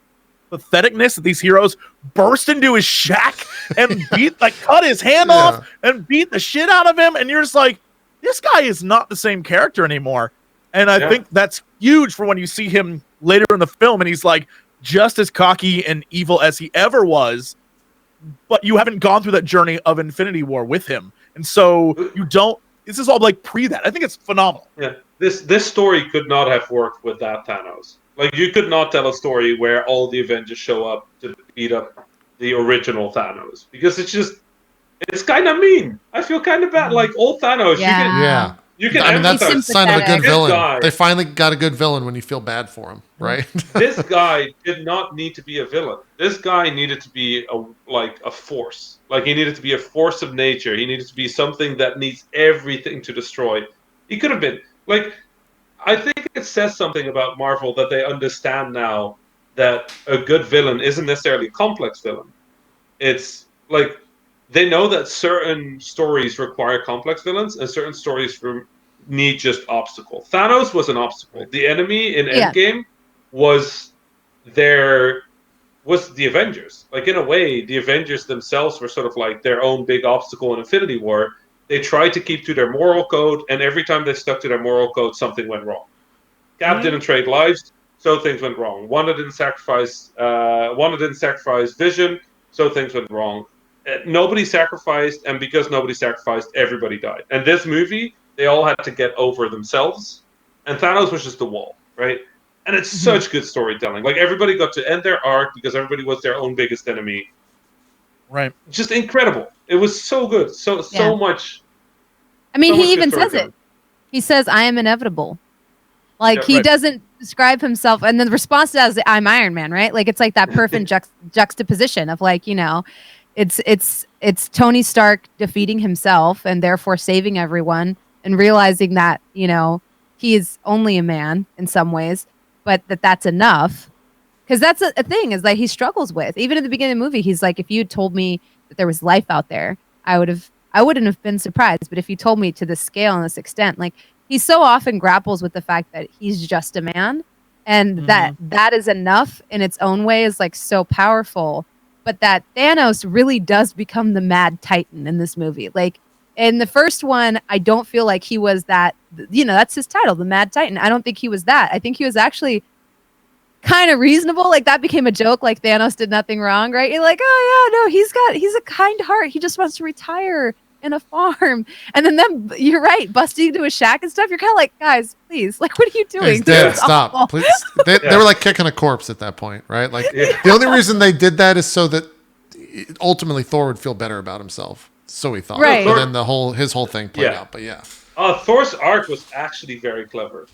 patheticness that these heroes burst into his shack and cut his hand off and beat the shit out of him. And you're just like, this guy is not the same character anymore. And I think that's huge for when you see him later in the film and he's like just as cocky and evil as he ever was. But you haven't gone through that journey of Infinity War with him. And so this is all like pre that. I think it's phenomenal. Yeah. This story could not have worked with that Thanos. Like, you could not tell a story where all the Avengers show up to beat up the original Thanos. Because it's kind of mean. I feel kind of bad. Like, old Thanos, you can I mean, that's a sign of a good villain. Guy, they finally got a good villain when you feel bad for him, right? This guy did not need to be a villain. This guy needed to be a force. Like, he needed to be a force of nature. He needed to be something that needs everything to destroy. He could have been. Like, I think it says something about Marvel that they understand now that a good villain isn't necessarily a complex villain. It's like, they know that certain stories require complex villains and certain stories need just obstacle. Thanos was an obstacle. The enemy in Endgame was the Avengers. Like, in a way, the Avengers themselves were sort of like their own big obstacle in Infinity War. They tried to keep to their moral code, and every time they stuck to their moral code, something went wrong. Cap didn't trade lives, so things went wrong. Wanda didn't sacrifice Vision, so things went wrong. Nobody sacrificed, and because nobody sacrificed, everybody died. And this movie, they all had to get over themselves, and Thanos was just the wall, right? And it's such good storytelling. Like, everybody got to end their arc because everybody was their own biggest enemy. Right. Just incredible. It was so good. So much. I mean, he even says it. He says, I am inevitable. Like, he doesn't describe himself. And then the response to that is, I'm Iron Man, right? Like, it's like that perfect juxtaposition of, like, you know, it's Tony Stark defeating himself and therefore saving everyone and realizing that, you know, he is only a man in some ways, but that's enough. Because that's a thing is that he struggles with. Even at the beginning of the movie, he's like, if you had told me that there was life out there, I wouldn't have been surprised. But if you told me to this scale and this extent, like, he so often grapples with the fact that he's just a man and that is enough in its own way, is like so powerful. But that Thanos really does become the Mad Titan in this movie. Like in the first one, I don't feel like he was that. That's his title, the Mad Titan. I don't think he was that. I think he was actually kind of reasonable. Like that became a joke. Like Thanos did nothing wrong, right? You're like, oh yeah, no, he's a kind heart. He just wants to retire in a farm. And then you're right, busting into a shack and stuff. You're kind of like, guys, please, like, what are you doing? Dead. Stop, please. They were like kicking a corpse at that point, right? Like the only reason they did that is so that ultimately Thor would feel better about himself. So he thought, right? But then his whole thing played out. But yeah, Thor's arc was actually very clever.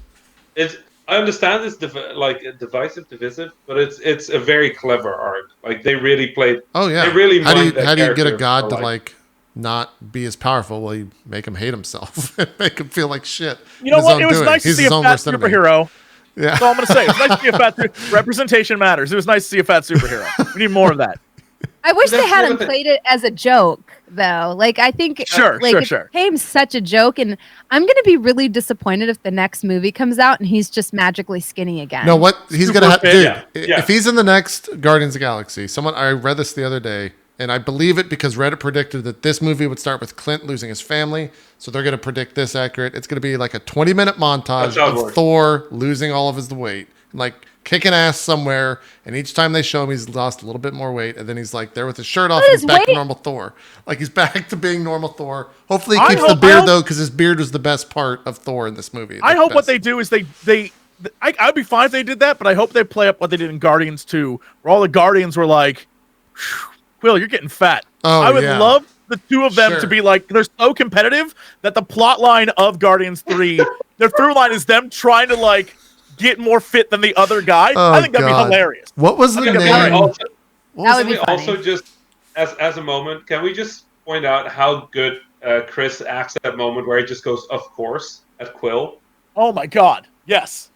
I understand it's divisive, but it's a very clever arc. Like they really played. Oh yeah. They really how do you get a god to like not be as powerful? Well, you make him hate himself and make him feel like shit. You know what? It was nice to see a fat superhero. Yeah. That's all I'm gonna say. It was nice to see a fat representation matters. It was nice to see a fat superhero. We need more of that. I wish they hadn't played it as a joke, though. Like, I think it became such a joke, and I'm going to be really disappointed if the next movie comes out and he's just magically skinny again. No, what he's going to have to do, if he's in the next Guardians of the Galaxy, I read this the other day, and I believe it because Reddit predicted that this movie would start with Clint losing his family, so they're going to predict this accurate. It's going to be like a 20-minute montage of Thor losing all of his weight, like kicking ass somewhere, and each time they show him he's lost a little bit more weight, and then he's like there with his shirt off and he's back to normal Thor. Like he's back to being normal Thor. Hopefully he keeps the beard though, because his beard was the best part of Thor in this movie. I hope what they do is I'd be fine if they did that, but I hope they play up what they did in Guardians 2, where all the Guardians were like, Will, you're getting fat. I would love the two of them to be like, they're so competitive that the plot line of Guardians 3, their through line is them trying to like get more fit than the other guy. I think that'd be hilarious. What was the name? That would be funny. Also, just as a moment, can we just point out how good Chris acts at that moment where he just goes, "Of course," at Quill? Oh my god, yes.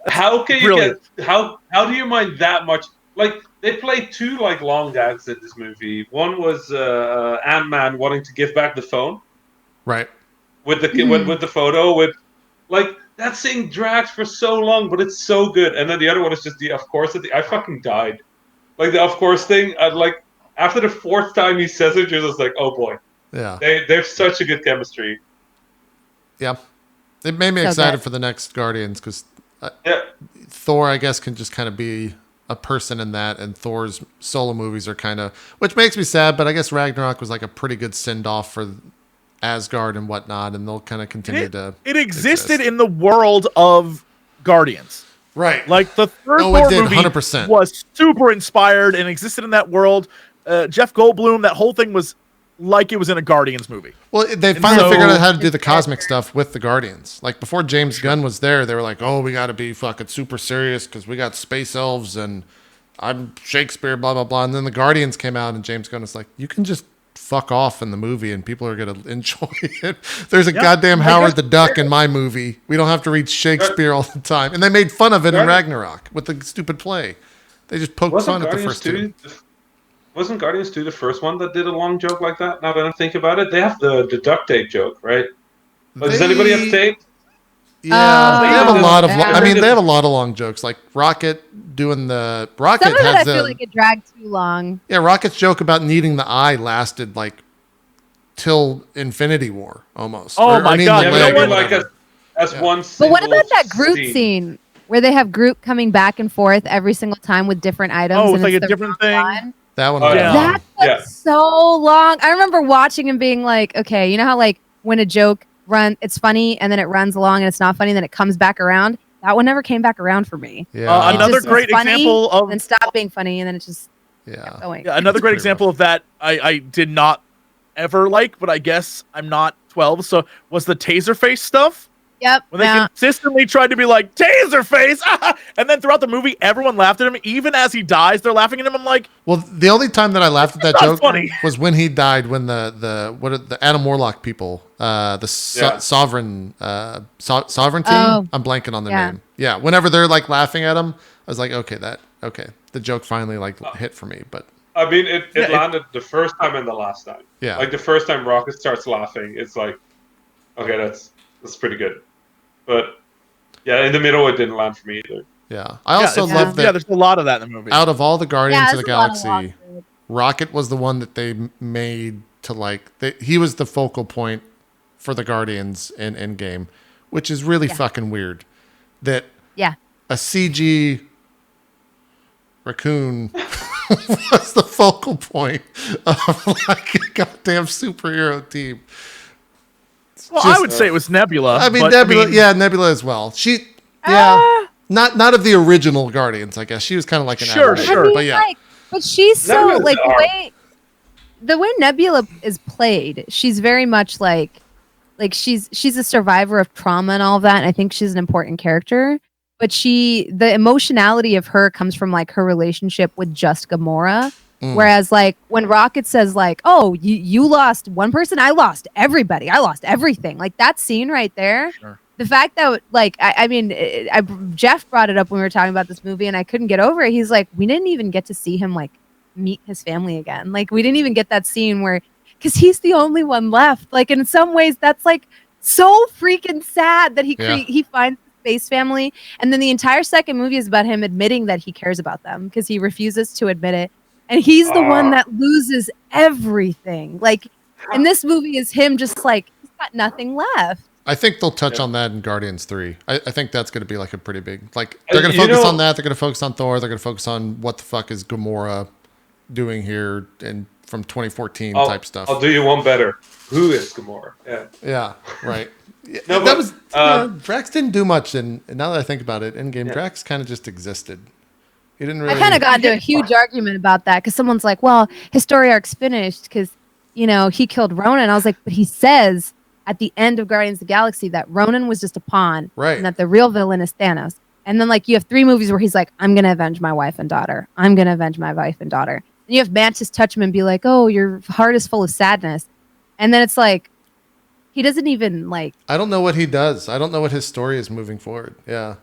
How can you how do you mind that much? Like they played two like long gags in this movie. One was Ant-Man wanting to give back the phone, right? With the with the photo with like. That scene drags for so long, but it's so good. And then the other one is just the of course. I fucking died. Like the of course thing. Like after the fourth time he says it, you're just like, oh boy. Yeah. They have such a good chemistry. Yeah. It made me excited for the next Guardians because Thor, I guess, can just kind of be a person in that, and Thor's solo movies are kind of, which makes me sad. But I guess Ragnarok was like a pretty good send off for Asgard and whatnot, and they'll kind of continue to. It existed in the world of Guardians, right? Like the third Thor movie 100%. Was super inspired and existed in that world. Jeff Goldblum, that whole thing was like it was in a Guardians movie. Well, they finally figured out how to do the cosmic stuff with the Guardians. Like before James Gunn was there, they were like, "Oh, we got to be fucking super serious because we got space elves and I'm Shakespeare, blah blah blah." And then the Guardians came out, and James Gunn was like, "You can just fuck off in the movie and people are going to enjoy it. There's a goddamn Howard the Duck in my movie. We don't have to read Shakespeare all the time." And they made fun of it in Ragnarok with the stupid play. They just poked fun at the first two. Wasn't Guardians 2 the first one that did a long joke like that? Now that I think about it, they have the duct tape joke, right? Does anybody have tape? Yeah, they have a lot of. They have a lot of long jokes. Like Rocket doing the Rocket. Some of it I feel like it dragged too long. Yeah, Rocket's joke about needing the eye lasted like till Infinity War almost. Oh my god! One. But what about that Groot scene where they have Groot coming back and forth every single time with different items? Oh, it's like a different thing. One? That one. That was so long. I remember watching and being like, okay, you know how like when a joke it's funny and then it runs along and it's not funny and then it comes back around. That one never came back around for me. Yeah. Another great example of and stop being funny and then it's just going. Yeah, another great example of that I did not ever like, but I guess I'm not 12, so was the Taserface stuff. Yep. When they consistently tried to be like, Taserface! And then throughout the movie, everyone laughed at him. Even as he dies, they're laughing at him. I'm like... Well, the only time that I laughed at that joke was when he died, when the Adam Warlock people, Sovereign team? I'm blanking on their name. Yeah, whenever they're like laughing at him, I was like, okay. The joke finally like hit for me, but... I mean, it landed the first time and the last time. Yeah. Like the first time Rocket starts laughing, it's like, okay, that's pretty good. But yeah, in the middle it didn't land for me either. Yeah. I also love that. Yeah, there's a lot of that in the movie. Out of all the Guardians of the Galaxy, of Rocket was the one that they made to like. He was the focal point for the Guardians in Endgame, which is really fucking weird. That a CG raccoon was the focal point of like a goddamn superhero team. Well, I would say it was Nebula. I mean, but, Nebula, Nebula as well. Not of the original Guardians, I guess. She was kind of like an sure. but yeah. But she's so Nebula's like the way Nebula is played. She's very much like she's a survivor of trauma and all of that. And I think she's an important character. But the emotionality of her comes from like her relationship with just Gamora. Whereas like when Rocket says like, "Oh, you lost one person, I lost everybody, I lost everything," like that scene right there. Sure. The fact that like I mean, Jeff brought it up when we were talking about this movie, and I couldn't get over it. He's like, we didn't even get to see him like meet his family again. Like we didn't even get that scene where, because he's the only one left. Like in some ways, that's like so freaking sad that he finds space family, and then the entire second movie is about him admitting that he cares about them because he refuses to admit it. And he's the one that loses everything. Like, in this movie is him just like, he's got nothing left. I think they'll touch on that in Guardians 3. I think that's going to be like a pretty big, like, they're going to focus on that. They're going to focus on Thor. They're going to focus on what the fuck is Gamora doing here and from 2014 type stuff. I'll do you one better. Who is Gamora? Yeah, right. No, that was, Drax didn't do much. And now that I think about it, Endgame, Drax kind of just existed. He didn't really. I kind of got into a huge argument about that because someone's like, well, his story arc's finished because, he killed Ronan. And I was like, but he says at the end of Guardians of the Galaxy that Ronan was just a pawn. Right. And that the real villain is Thanos. And then like you have 3 movies where he's like, I'm going to avenge my wife and daughter. I'm going to avenge my wife and daughter. And you have Mantis touch him and be like, oh, your heart is full of sadness. And then it's like, he doesn't even like. I don't know what he does. I don't know what his story is moving forward. Yeah.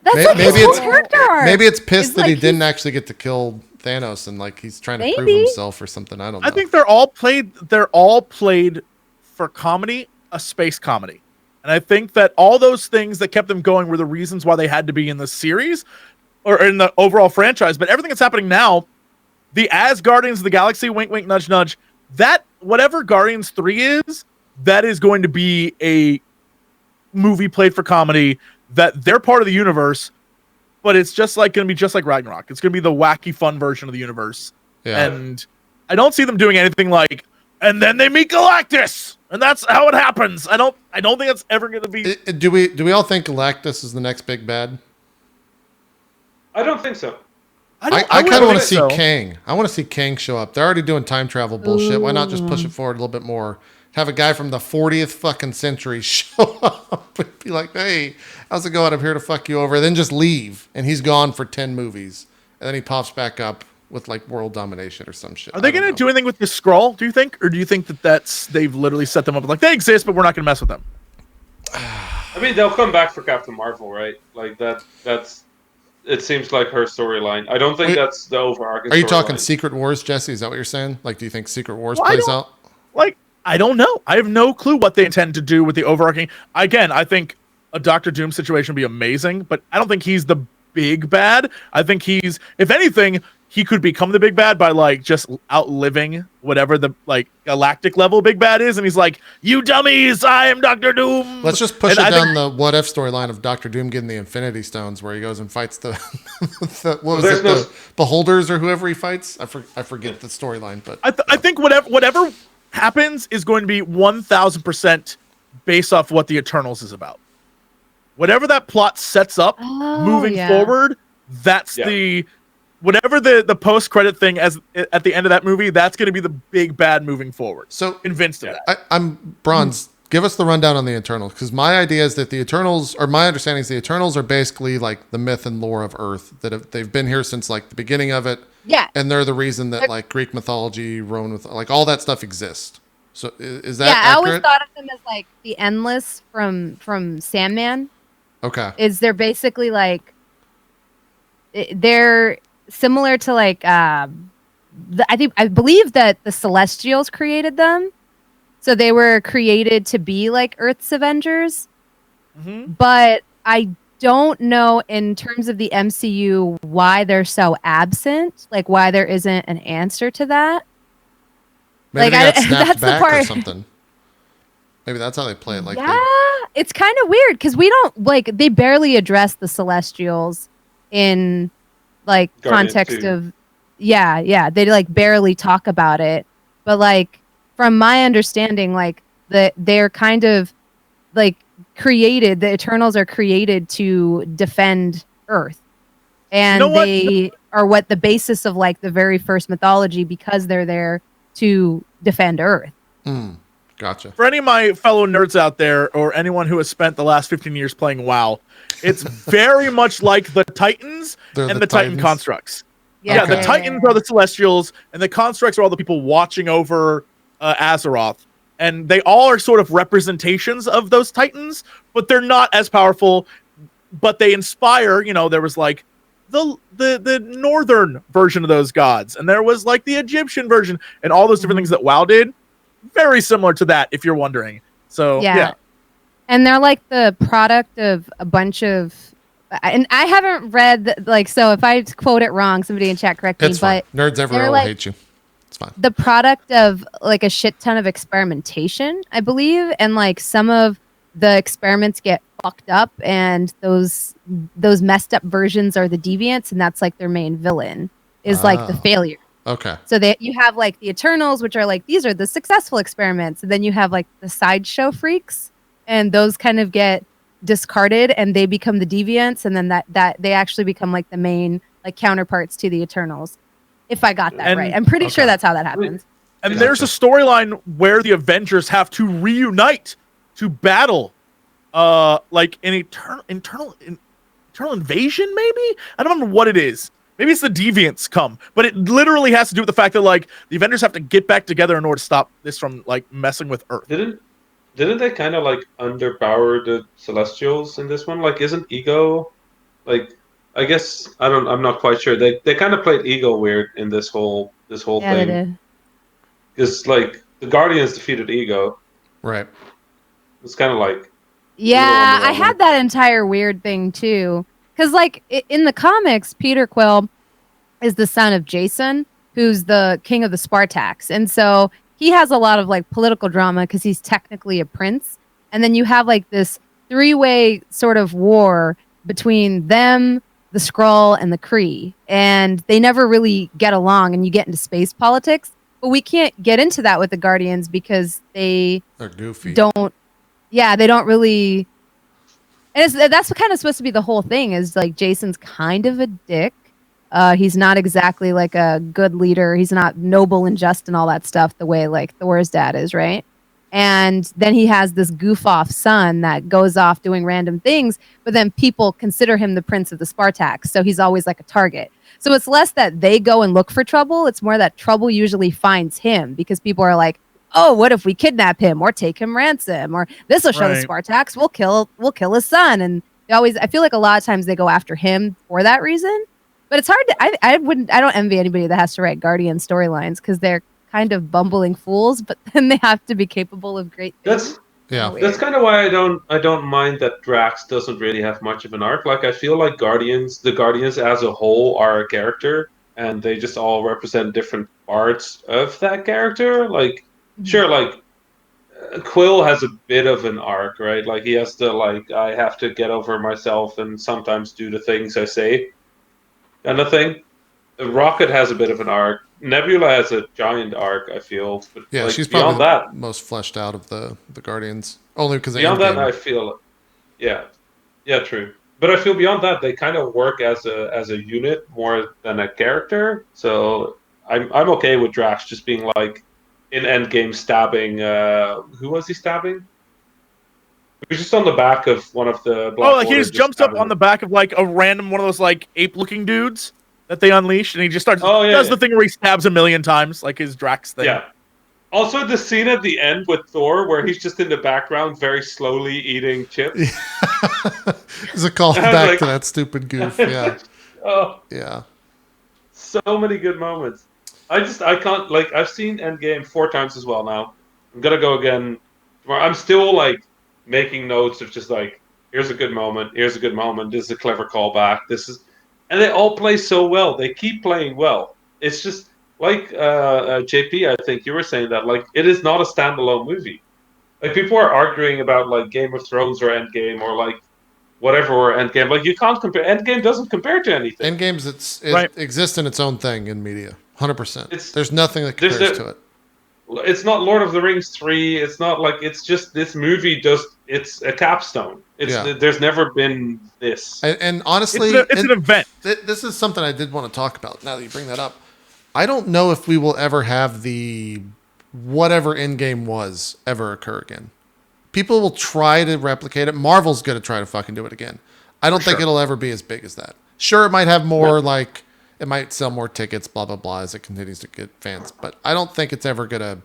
That's like his whole character arc. Maybe it's pissed that he didn't actually get to kill Thanos and like he's trying to prove himself or something. I don't know. I think they're all played for comedy, a space comedy. And I think that all those things that kept them going were the reasons why they had to be in the series or in the overall franchise. But everything that's happening now, as Guardians of the Galaxy, wink, wink, nudge, nudge, that whatever Guardians 3 is, that is going to be a movie played for comedy. That they're part of the universe, but it's just like going to be just like Ragnarok. It's going to be the wacky, fun version of the universe. Yeah. And I don't see them doing anything like, and then they meet Galactus, and that's how it happens. I don't think that's ever going to be. Do we all think Galactus is the next big bad? I don't think so. I kind of want to see Kang. I want to see Kang show up. They're already doing time travel bullshit. Why not just push it forward a little bit more? Have a guy from the 40th fucking century show up and be like, hey, how's it going? I'm here to fuck you over. Then just leave. And he's gone for 10 movies. And then he pops back up with like world domination or some shit. Are they going to do anything with the Skrull, do you think? Or do you think that they've literally set them up like they exist, but we're not going to mess with them? I mean, they'll come back for Captain Marvel, right? Like that's it seems like her storyline. I don't think that's the overarching Are you talking Secret Wars, Jesse? Is that what you're saying? Like, do you think Secret Wars plays out? I don't know. I have no clue what they intend to do with the overarching. Again, I think a Doctor Doom situation would be amazing, but I don't think he's the big bad. I think he's, if anything, he could become the big bad by like just outliving whatever the like galactic level big bad is, and he's like, "You dummies, I am Doctor Doom." Let's just push it down the what if storyline of Doctor Doom getting the Infinity Stones, where he goes and fights the the Beholders or whoever he fights. I forget the storyline, but I think whatever happens is going to be 1,000% based off what the Eternals is about. Whatever that plot sets up moving forward, that's whatever the post-credit thing as at the end of that movie, that's going to be the big bad moving forward. So convinced of that. I'm Bronze. Give us the rundown on the Eternals, because my idea is that the Eternals, or my understanding is the Eternals are basically like the myth and lore of Earth, that they've been here since like the beginning of it. Yeah. And they're the reason that like Greek mythology, Roman, like all that stuff exists. So is that accurate? I always thought of them as like the Endless from Sandman. Okay. They're basically like, they're similar to like, I believe that the Celestials created them. So they were created to be like Earth's Avengers. Mm-hmm. But I don't know in terms of the MCU why they're so absent, like why there isn't an answer to that. Maybe they got snapped that's back the part. or something. Maybe that's how they play it. Like it's kind of weird because we don't they barely address the Celestials in like Guardians context 2. of they like barely talk about it, but like from my understanding, like they're kind of like created, the Eternals are created to defend Earth, and they are what the basis of like the very first mythology, because they're there to defend Earth. Gotcha. For any of my fellow nerds out there, or anyone who has spent the last 15 years playing WoW, it's very much like the Titans and the Titan constructs. Yeah, the Titans are the Celestials, and the constructs are all the people watching over Azeroth. And they all are sort of representations of those Titans, but they're not as powerful. But they inspire, there was like the northern version of those gods, and there was like the Egyptian version, and all those different things that WoW did. Very similar to that, if you're wondering. So yeah. And they're like the product of a bunch of, and I haven't read so if I quote it wrong, somebody in chat correct me. It's fine. Nerds everywhere will hate you. It's fine. The product of like a shit ton of experimentation, I believe, and like some of the experiments get fucked up, and those messed up versions are the deviants, and that's like their main villain is like the failure. Okay. So that you have like the Eternals, which are like, these are the successful experiments. And then you have like the sideshow freaks, and those kind of get discarded and they become the deviants. And then that they actually become like the main like counterparts to the Eternals. If I got that right. I'm pretty sure that's how that happens. And there's a storyline where the Avengers have to reunite to battle like an internal invasion, maybe? I don't remember what it is. Maybe it's the deviants come, but it literally has to do with the fact that like the Avengers have to get back together in order to stop this from like messing with Earth. Didn't they kind of like underpower the Celestials in this one? Like, isn't Ego like? I guess I'm not quite sure. They kind of played Ego weird in this whole thing. They did. Because like the Guardians defeated Ego. Right. It's kind of like. Yeah, I had that entire weird thing too. Because, like, in the comics, Peter Quill is the son of Jason, who's the king of the Spartax. And so he has a lot of, like, political drama because he's technically a prince. And then you have, like, this three-way sort of war between them, the Skrull, and the Kree. And they never really get along, and you get into space politics. But we can't get into that with the Guardians because they're goofy. They don't really... And that's kind of supposed to be the whole thing, is like Jason's kind of a dick. He's not exactly like a good leader. He's not noble and just and all that stuff the way like Thor's dad is, right? And then he has this goof off son that goes off doing random things, but then people consider him the prince of the Spartax. So he's always like a target. So it's less that they go and look for trouble. It's more that trouble usually finds him because people are like, oh, what if we kidnap him or take him ransom, or this will show the Spartax, we'll kill his son. And I feel like a lot of times they go after him for that reason. But it's hard to, I don't envy anybody that has to write Guardian storylines because they're kind of bumbling fools, but then they have to be capable of great things. That's kind of why I don't mind that Drax doesn't really have much of an arc. Like, I feel like the Guardians as a whole are a character, and they just all represent different parts of that character. Like, sure, like Quill has a bit of an arc, right? Like, he has to, like, I have to get over myself and sometimes do the things I say, kind of thing. Rocket has a bit of an arc. Nebula has a giant arc, I feel. But yeah, like, she's probably the most fleshed out of the Guardians. Only because beyond that, I feel, yeah, true. But I feel beyond that, they kind of work as a unit more than a character. So I'm okay with Drax just being like, in Endgame, stabbing. Who was he stabbing? He was just on the back of one of the. He just jumps up on the back of like a random one of those like ape-looking dudes that they unleash, and he just starts. Does the thing where he stabs a million times, like his Drax thing. Yeah. Also, the scene at the end with Thor, where he's just in the background, very slowly eating chips. It's a call back to that stupid goof. Yeah. Oh. Yeah. So many good moments. I can't, like, I've seen Endgame 4 times as well now. I'm gonna go again tomorrow. I'm still, like, making notes of just, like, here's a good moment, here's a good moment, this is a clever callback, and they all play so well. They keep playing well. It's just like JP, I think you were saying that, like, it is not a standalone movie. Like, people are arguing about, like, Game of Thrones or Endgame or, like, whatever, or Endgame. Like, you can't compare. Endgame doesn't compare to anything. Endgame's it exists in its own thing in media, 100%. There's nothing that compares to it. It's not Lord of the Rings 3. It's not like, it's just this movie. It's a capstone. There's never been this. And honestly, it's an event. This is something I did want to talk about. Now that you bring that up, I don't know if we will ever have the whatever Endgame was ever occur again. People will try to replicate it. Marvel's going to try to fucking do it again. I don't think it'll ever be as big as that. Sure, it might have more, like, it might sell more tickets, blah, blah, blah, as it continues to get fans. But I don't think it's ever going to,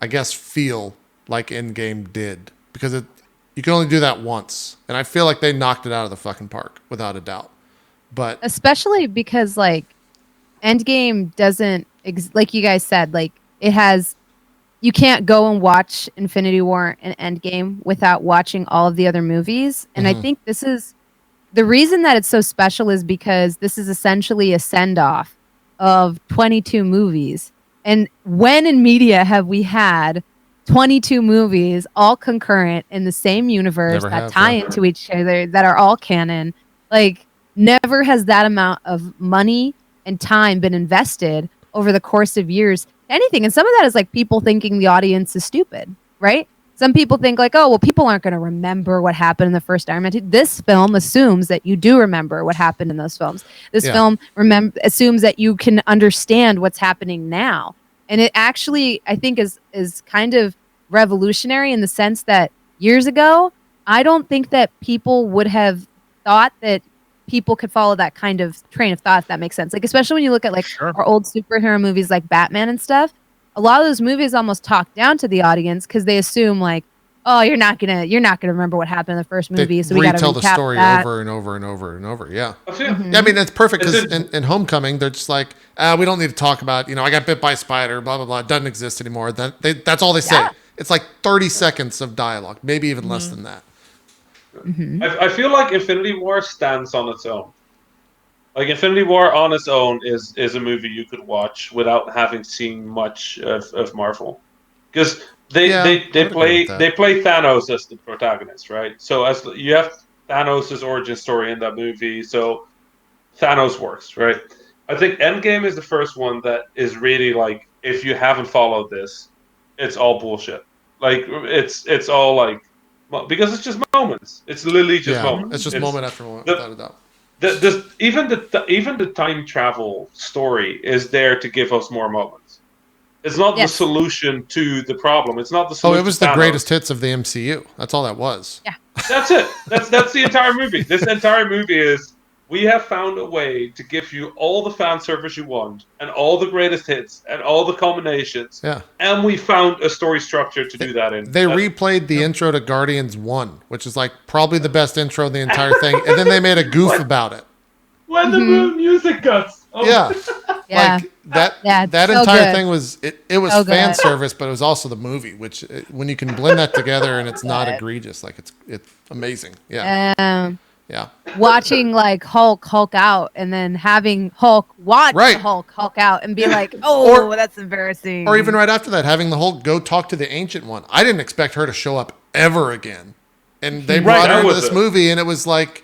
I guess, feel like Endgame did. Because you can only do that once. And I feel like they knocked it out of the fucking park, without a doubt. But especially because, like, Endgame doesn't, like you guys said, like, it has, you can't go and watch Infinity War and Endgame without watching all of the other movies. And I think this is, the reason that it's so special is because this is essentially a send-off of 22 movies. And when in media have we had 22 movies all concurrent in the same universe that tie into each other, that are all canon? Like, never has that amount of money and time been invested over the course of years. Anything. And some of that is like people thinking the audience is stupid, right? Some people think like, oh, well, people aren't going to remember what happened in the first Iron Man. This film assumes that you do remember what happened in those films. This film assumes that you can understand what's happening now. And it actually, I think, is kind of revolutionary in the sense that years ago, I don't think that people would have thought that people could follow that kind of train of thought, if that makes sense. Like, especially when you look at like our old superhero movies like Batman and stuff, a lot of those movies almost talk down to the audience because they assume like, oh, you're not gonna remember what happened in the first movie, so we gotta retell the story over and over and over and over. Yeah. Yeah, I mean, it's perfect because in Homecoming, they're just like, we don't need to talk about, I got bit by a spider, blah, blah, blah. It doesn't exist anymore. That's all they say. It's like 30 seconds of dialogue, maybe even less than that. I feel like Infinity War stands on its own. Like, Infinity War on its own is a movie you could watch without having seen much of Marvel, because they play Thanos as the protagonist, right? So as you have Thanos' origin story in that movie, so Thanos works, right? I think Endgame is the first one that is really like, if you haven't followed this, it's all bullshit. Like, it's all like, because it's just moments. It's literally just moments. It's just moment after moment, without a doubt. Even the time travel story is there to give us more moments. It's not the solution to the problem. It's not the solution. Oh, it was the greatest hits of the MCU. That's all that was. Yeah. That's it. That's the entire movie. This entire movie is, we have found a way to give you all the fan service you want and all the greatest hits and all the combinations. Yeah. And we found a story structure to do that in. They replayed the intro to Guardians 1, which is like probably the best intro in the entire thing. And then they made a goof about it. When the moon music cuts. Oh. Yeah. Like that so entire good. thing was, it was So fan good. service, but it was also the movie, which when you can blend that together and it's not egregious, like it's amazing. Yeah. Yeah. Watching like Hulk out and then having Hulk watch Hulk out and be like, oh, that's embarrassing. Or even right after that, having the Hulk go talk to the Ancient One. I didn't expect her to show up ever again. And they brought her into this movie and it was like,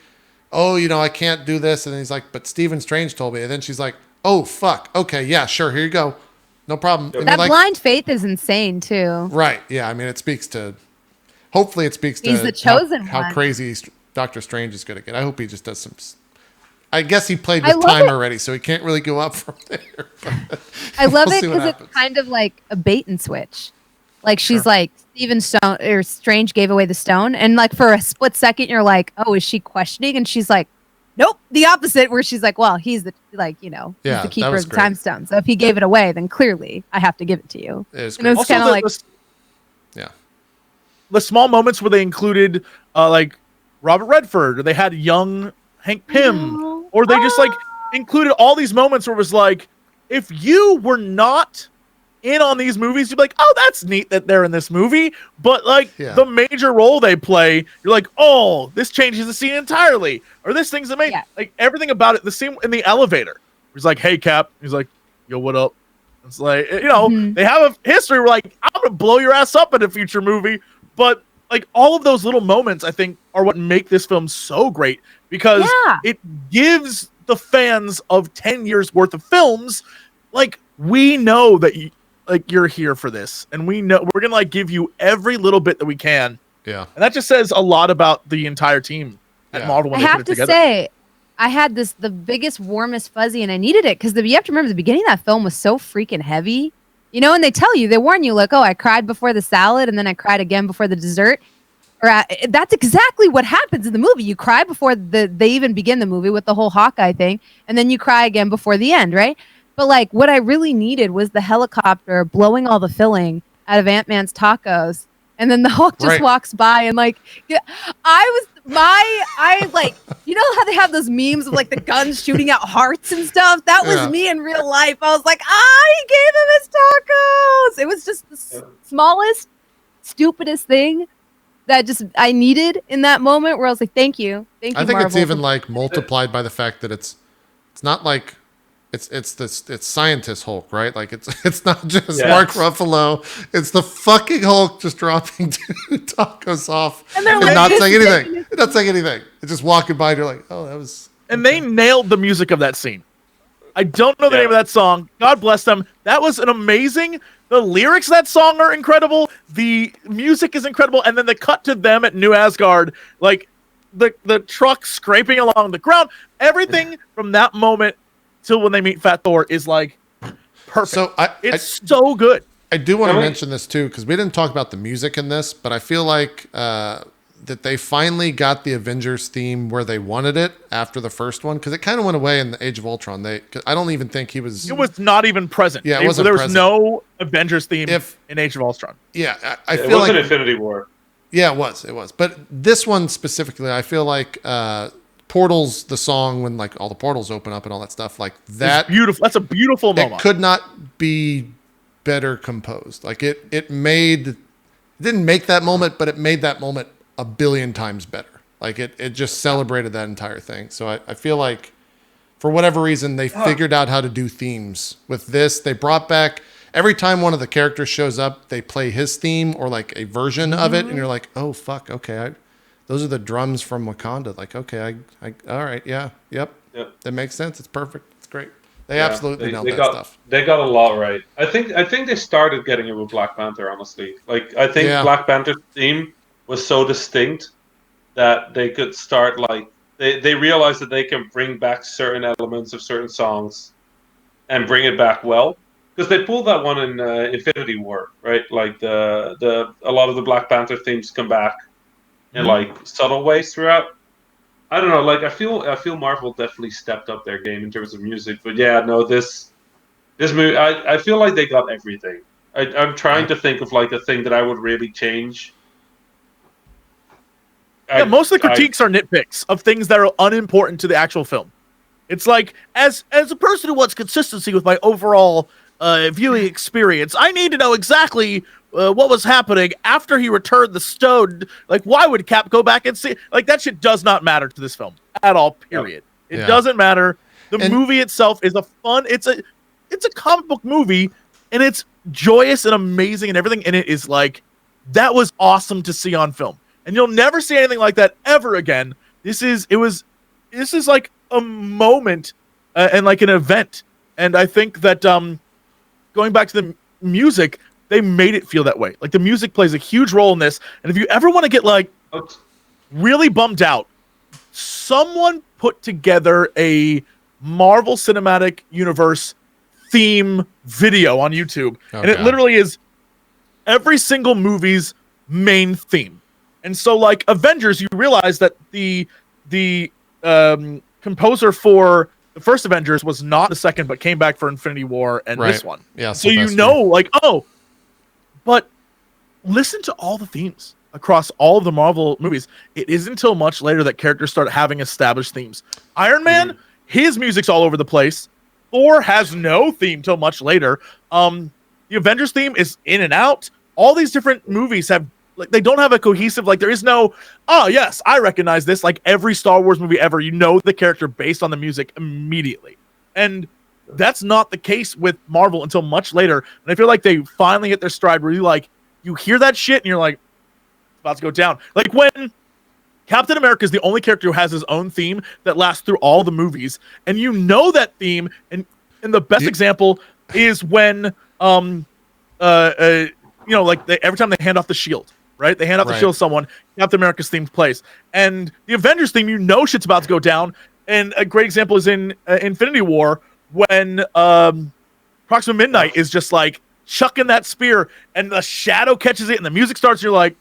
oh, I can't do this. And then he's like, but Stephen Strange told me. And then she's like, oh, fuck. Okay, yeah, sure, here you go. No problem. That blind faith is insane too. Right. Yeah, I mean, hopefully it speaks to he's the chosen how one. crazy Doctor Strange is going to get. I hope he just does some. I guess he played with time already, so he can't really go up from there. I love it because it's kind of like a bait and switch. Like she's like, Strange gave away the stone, and like for a split second, you're like, oh, is she questioning? And she's like, nope, the opposite. Where she's like, well, he's the he's the keeper of the time stone. So if he gave it away, then clearly I have to give it to you. It is and it was kind of like, the small moments where they included like Robert Redford, or they had young Hank Pym, or they just like included all these moments where it was like, if you were not in on these movies, you'd be like, oh, that's neat that they're in this movie. But like the major role they play, you're like, oh, this changes the scene entirely. Or this thing's amazing. Yeah. Like everything about it, the scene in the elevator. He's like, hey, Cap. He's like, yo, what up? It's like, you know, they have a history. We're like, I'm going to blow your ass up in a future movie. But like all of those little moments, I think, are what make this film so great because it gives the fans of 10 years worth of films, like, we know that you're here for this, and we know we're gonna like give you every little bit that we can. Yeah, and that just says a lot about the entire team at Marvel. When I have to say, I had the biggest, warmest fuzzy, and I needed it because you have to remember the beginning of that film was so freaking heavy, you know. And they warn you like, oh, I cried before the salad, and then I cried again before the dessert. That's exactly what happens in the movie. You cry before they even begin the movie with the whole Hawkeye thing, and then you cry again before the end, right? But like, what I really needed was the helicopter blowing all the filling out of Ant-Man's tacos, and then the Hulk just walks by and like, I like, you know how they have those memes of like the guns shooting out hearts and stuff? That was me in real life. I was like, he gave him his tacos. It was just the smallest, stupidest thing that just I needed in that moment where I was like, thank you, I think Marvel. It's even like multiplied by the fact that it's not like it's scientist Hulk, right? Like it's not just Mark Ruffalo, it's the fucking Hulk just dropping two tacos off and like, not saying anything. It's not saying anything. It's just walking by and you're like, oh, that was. And they nailed the music of that scene. I don't know the name of that song. God bless them. That was an amazing. The lyrics of that song are incredible. The music is incredible. And then the cut to them at New Asgard, like the truck scraping along the ground. Everything from that moment till when they meet Fat Thor is like perfect. So it's so good. I do want to mention this too, because we didn't talk about the music in this, but I feel like that they finally got the Avengers theme where they wanted it after the first one, because it kind of went away in the Age of Ultron. I don't even think he was. It was not even present. Yeah, there was no Avengers theme in Age of Ultron. Yeah, I feel it was like Infinity War. Yeah, it was. But this one specifically, I feel like Portals, the song when like all the portals open up and all that stuff, like that. It's beautiful. That's a beautiful moment. It could not be better composed. Like it didn't make that moment, but it made that moment a billion times better. Like it just celebrated that entire thing. So I feel like for whatever reason they figured out how to do themes with this. They brought back every time one of the characters shows up, they play his theme or like a version of it, and you're like, oh fuck, okay, those are the drums from Wakanda. Like, okay, all right, yep, that makes sense. It's perfect. It's great. They absolutely nailed that stuff. They got a lot right. I think they started getting it with Black Panther. Honestly, like I think Black Panther's theme was so distinct that they could start like they realized that they can bring back certain elements of certain songs and bring it back well, because they pulled that one in Infinity War, right? Like a lot of the Black Panther themes come back in like subtle ways throughout. I don't know, like I feel Marvel definitely stepped up their game in terms of music, but yeah, no, this movie, I feel like they got everything. I'm trying to think of like a thing that I would really change. Most of the critiques are nitpicks of things that are unimportant to the actual film. It's like, as a person who wants consistency with my overall viewing experience, I need to know exactly what was happening after he returned the stone. Like, why would Cap go back and see? Like, that shit does not matter to this film at all, period. It doesn't matter. The movie itself is it's a comic book movie, and it's joyous and amazing and everything, and it is like, that was awesome to see on film. And you'll never see anything like that ever again. This is like a moment and like an event. And I think that going back to the music, they made it feel that way. Like the music plays a huge role in this. And if you ever want to get like really bummed out, someone put together a Marvel Cinematic Universe theme video on YouTube. And it literally is every single movie's main theme. And so, like Avengers, you realize that the composer for the first Avengers was not the second, but came back for Infinity War and this one. Yeah. So you know, like, but listen to all the themes across all of the Marvel movies. It isn't until much later that characters start having established themes. Iron Man, his music's all over the place. Thor has no theme till much later. The The Avengers theme is in and out. All these different movies have like they don't have a cohesive like there is no oh yes I recognize this like every Star Wars movie ever you know the character based on the music immediately, and that's not the case with Marvel until much later. And I feel like they finally hit their stride where you hear that shit and you're like it's about to go down. Like when Captain America is the only character who has his own theme that lasts through all the movies, and you know that theme. And the best example is when every time they hand off the shield, right? They hand off the shield to someone. Captain America's theme plays, and the Avengers theme, shit's about to go down. And a great example is in Infinity War when Proxima Midnight is just like chucking that spear, and the shadow catches it, and the music starts. And you're like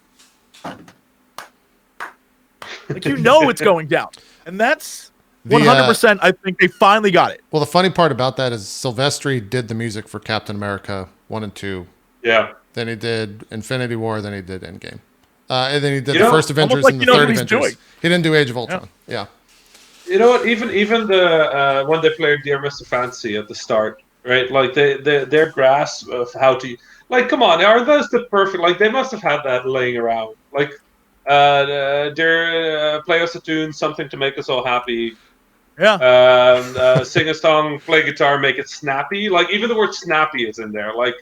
it's going down, and that's 100%. I think they finally got it. Well, the funny part about that is Silvestri did the music for Captain America 1 and 2. Yeah. Then he did Infinity War. Then he did Endgame. And then he did the first Avengers and the third Avengers. He didn't do Age of Ultron. Yeah. You know what? Even the when they played Dear Mr. Fantasy at the start, right? Like their grasp of how to come on, are those the perfect? Like they must have had that laying around. Like play us a tune, something to make us all happy. Yeah. Sing a song, play guitar, make it snappy. Like even the word snappy is in there. Like,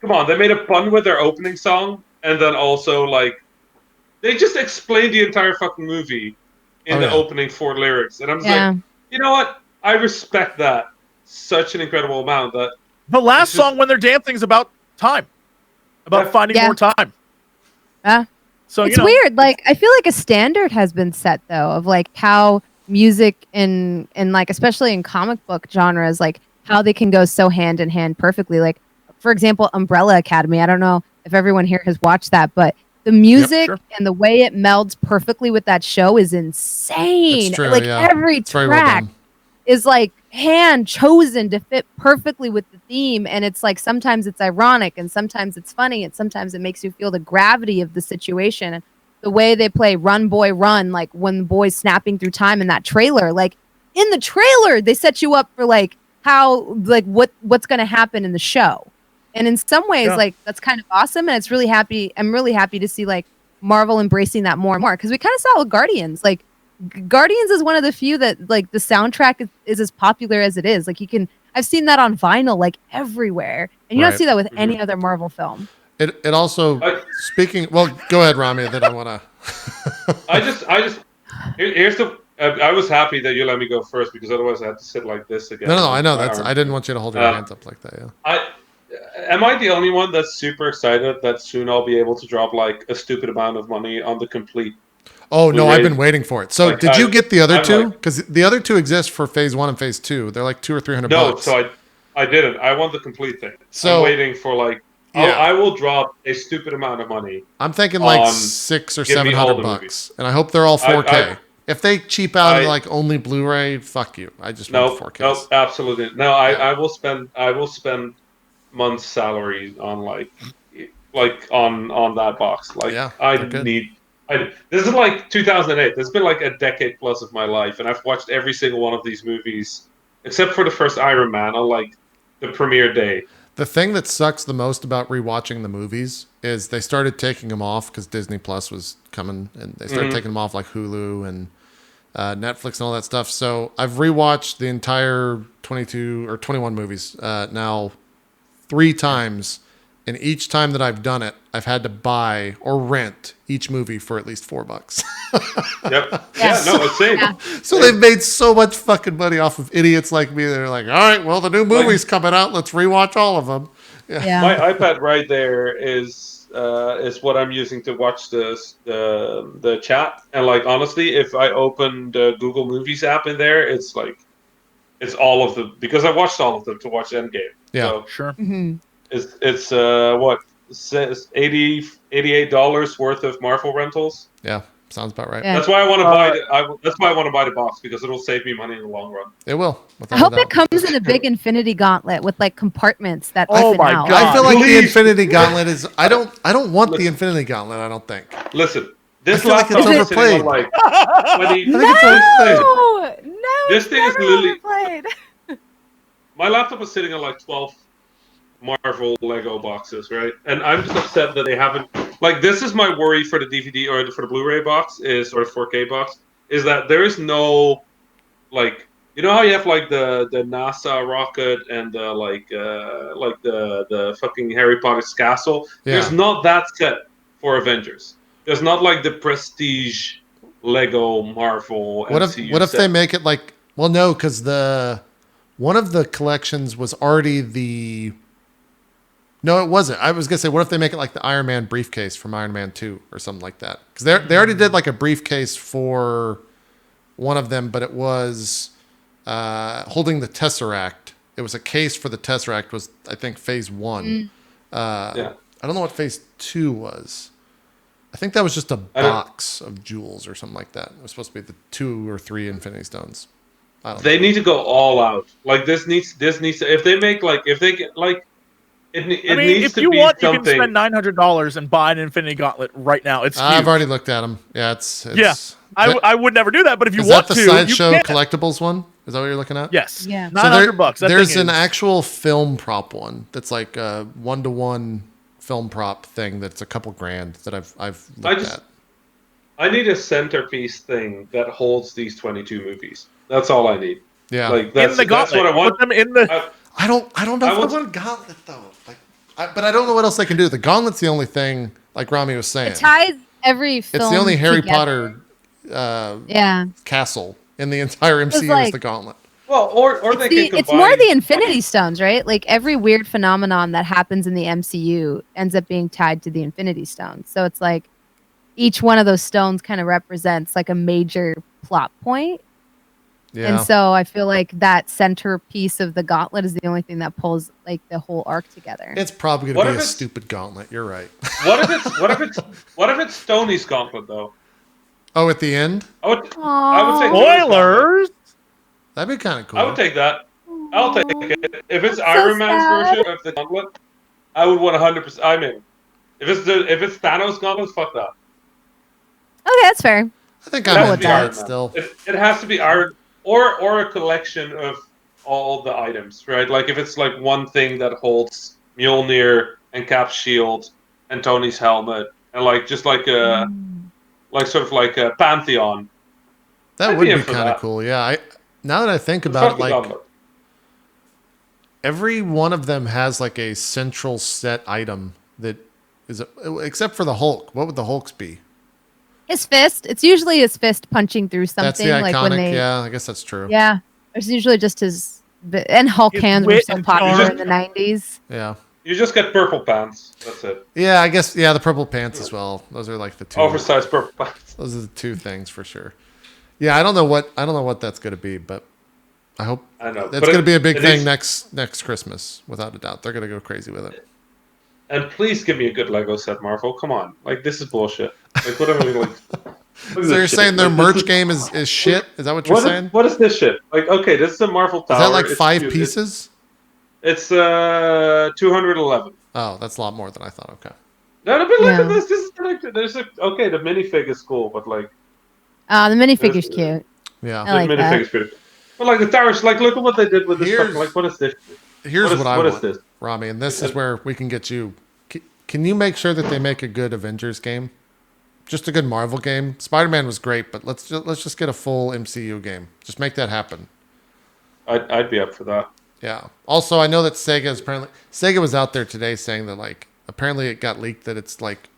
come on, they made a pun with their opening song, and then also like they just explained the entire fucking movie in the opening 4 lyrics, and I'm just like, you know what? I respect that such an incredible amount. That the last song when they're dancing is about time, about finding more time. Yeah. So it's weird. Like I feel like a standard has been set though of like how music and like especially in comic book genres, like how they can go so hand in hand perfectly. Like for example, Umbrella Academy. I don't know if everyone here has watched that, but the music and the way it melds perfectly with that show is insane. True, like every track is like hand chosen to fit perfectly with the theme, and it's like sometimes it's ironic and sometimes it's funny and sometimes it makes you feel the gravity of the situation. And the way they play Run Boy Run, like when the boy's snapping through time in that trailer, like in the trailer they set you up for like how like what's going to happen in the show. And in some ways like that's kind of awesome, and I'm really happy to see like Marvel embracing that more and more, because we kind of saw with Guardians. Like Guardians is one of the few that like the soundtrack is as popular as it is. Like I've seen that on vinyl like everywhere, and you don't see that with any other Marvel film. It also speaking. Well, go ahead, Rami. Then I want to. Here's the. I was happy that you let me go first, because otherwise I had to sit like this again. No, I know I didn't want you to hold your hands up like that. Yeah. Am I the only one that's super excited that soon I'll be able to drop like a stupid amount of money on the complete? Oh no, I've been waiting for it. So did you get the other two? Because the other two exist for phase 1 and phase 2. They're like $200 or $300. No, so I didn't. I want the complete thing. So I'm waiting for like. I will drop a stupid amount of money. I'm thinking like $600 or $700, and I hope they're all 4K. If they cheap out and like only Blu-ray, fuck you. I just want 4K. No, absolutely. No, I will spend month's salary on like on that box. Like this is like 2008. This has been like a decade plus of my life, and I've watched every single one of these movies except for the first Iron Man on like the premiere day. The thing that sucks the most about rewatching the movies is they started taking them off because Disney Plus was coming, and they started taking them off like Hulu and Netflix and all that stuff. So I've rewatched the entire 22 or 21 movies now 3 times, and each time that I've done it, I've had to buy or rent each movie for at least $4. Yep. Yeah, no, it's same. Yeah. So they've made so much fucking money off of idiots like me. They're like, all right, well, the new movie's coming out. Let's rewatch all of them. Yeah. My iPad right there is what I'm using to watch the chat. And like honestly, if I open the Google Movies app in there, it's like it's all of them, because I watched all of them to watch Endgame. Yeah, so sure. Mm-hmm. It's what $88 worth of Marvel rentals. Yeah, sounds about right. That's why I want to buy it. That's why I want to buy the box, because it'll save me money in the long run. It will. I hope it comes in a big Infinity Gauntlet with like compartments that open out. God. I feel like the Infinity Gauntlet is. I don't want the Infinity Gauntlet. I don't think. Listen, this laptop is overplayed. On like 20. No, this thing is literally. overplayed. My laptop is sitting on like 12 Marvel Lego boxes, right? And I'm just upset that they haven't. Like, this is my worry for the DVD or for the Blu-ray box or 4K box is that there is no like. You know how you have like the NASA rocket and the fucking Harry Potter's castle. Yeah. There's not that set for Avengers. There's not like the prestige Lego Marvel. What MCU if set. they make it like? Well, no, because one of the collections was already the. No, it wasn't. I was gonna say, what if they make it like the Iron Man briefcase from Iron Man 2 or something like that? Because they already did like a briefcase for one of them, but it was holding the Tesseract. It was a case for the Tesseract. Was I think phase 1. Yeah. I don't know what phase 2 was. I think that was just a box of jewels or something like that. It was supposed to be the 2 or 3 Infinity Stones. They need to go all out. Like this needs to, if they make like if they get like it needs if to you be want, something. you can spend $900 and buy an Infinity Gauntlet right now. It's I've huge. already looked at them. Yeah, it's I would never do that, but if you is want that the to, Sideshow you can. collectibles one? Is that what you're looking at? Yes. Yeah. So $900. That there's thing an is- actual film prop one that's like a 1-to-1 film prop thing that's a couple grand that I've looked at. I need a centerpiece thing that holds these 22 movies. That's all I need. Yeah. Like that's in the what I want. Put them in the. I don't know if I want a gauntlet though. Like, but I don't know what else they can do. The gauntlet's the only thing, like Rami was saying. It ties every film. It's the only Harry together. Potter castle in the entire MCU like- is the gauntlet. Well, or they can combine. It's more the Infinity Stones, right? Like every weird phenomenon that happens in the MCU ends up being tied to the Infinity Stones. So it's like each one of those stones kind of represents like a major plot point. Yeah. And so I feel like that centerpiece of the gauntlet is the only thing that pulls like the whole arc together. It's probably What going to be if a it's- stupid gauntlet. You're right. What if it's Tony's gauntlet though? Oh, at the end? I would take Aww. Spoilers. That'd be kind of cool. I would take that. I'll take it. If it's so Iron Man's sad. version of the gauntlet, I would 100%. I'm in. If it's Thanos gauntlet, fuck that. Okay, that's fair. I think It I'm has in to be for Iron it Man. still. It has to be Iron or a collection of all the items, right? Like if it's like one thing that holds Mjolnir and Cap's shield and Tony's helmet and like just like a like sort of like a pantheon. That I'd would be be in for kind of that. cool. Yeah. Now that I think about Fuck it, the like gauntlet. every one of them has like a central set item that is, except for the Hulk. What would the Hulks be? His fist. It's usually his fist punching through something. That's the iconic. Like when they, Yeah, I guess that's true. yeah. It's usually just his. And Hulk His hands were wit so and popular charm. in the 90s. Yeah. You just get purple pants. That's it. Yeah, I guess. Yeah, the purple pants as well. Those are like the two. Oversized purple pants. Those are the two things for sure. Yeah, I don't know what that's going to be, but I hope I know. that's But going to be a big it thing is- next Christmas, without a doubt. They're going to go crazy with it. And please give me a good Lego set, Marvel. Come on. Like this is bullshit. Like whatever. Like. So you're saying their merch game is shit? Is that what you're saying? What is this shit? Like, okay, this is a Marvel Tower. Is that like It's 5 cute. pieces? It's 211. Oh, that's a lot more than I thought. Okay. No, but look Yeah. at this. This is like okay. The minifig is cool, but like The minifigure's cute. Yeah. I like the minifig that. is pretty. But like the towers, like look at what they did with this. Here's- Fucking, like what is this? Here's what I what want, is this? Rami, and this is where we can get you. Can you make sure that they make a good Avengers game? Just a good Marvel game. Spider-Man was great, but let's just get a full MCU game. Just make that happen. I'd be up for that. Yeah. Also, I know that Sega was out there today saying that like apparently it got leaked that it's like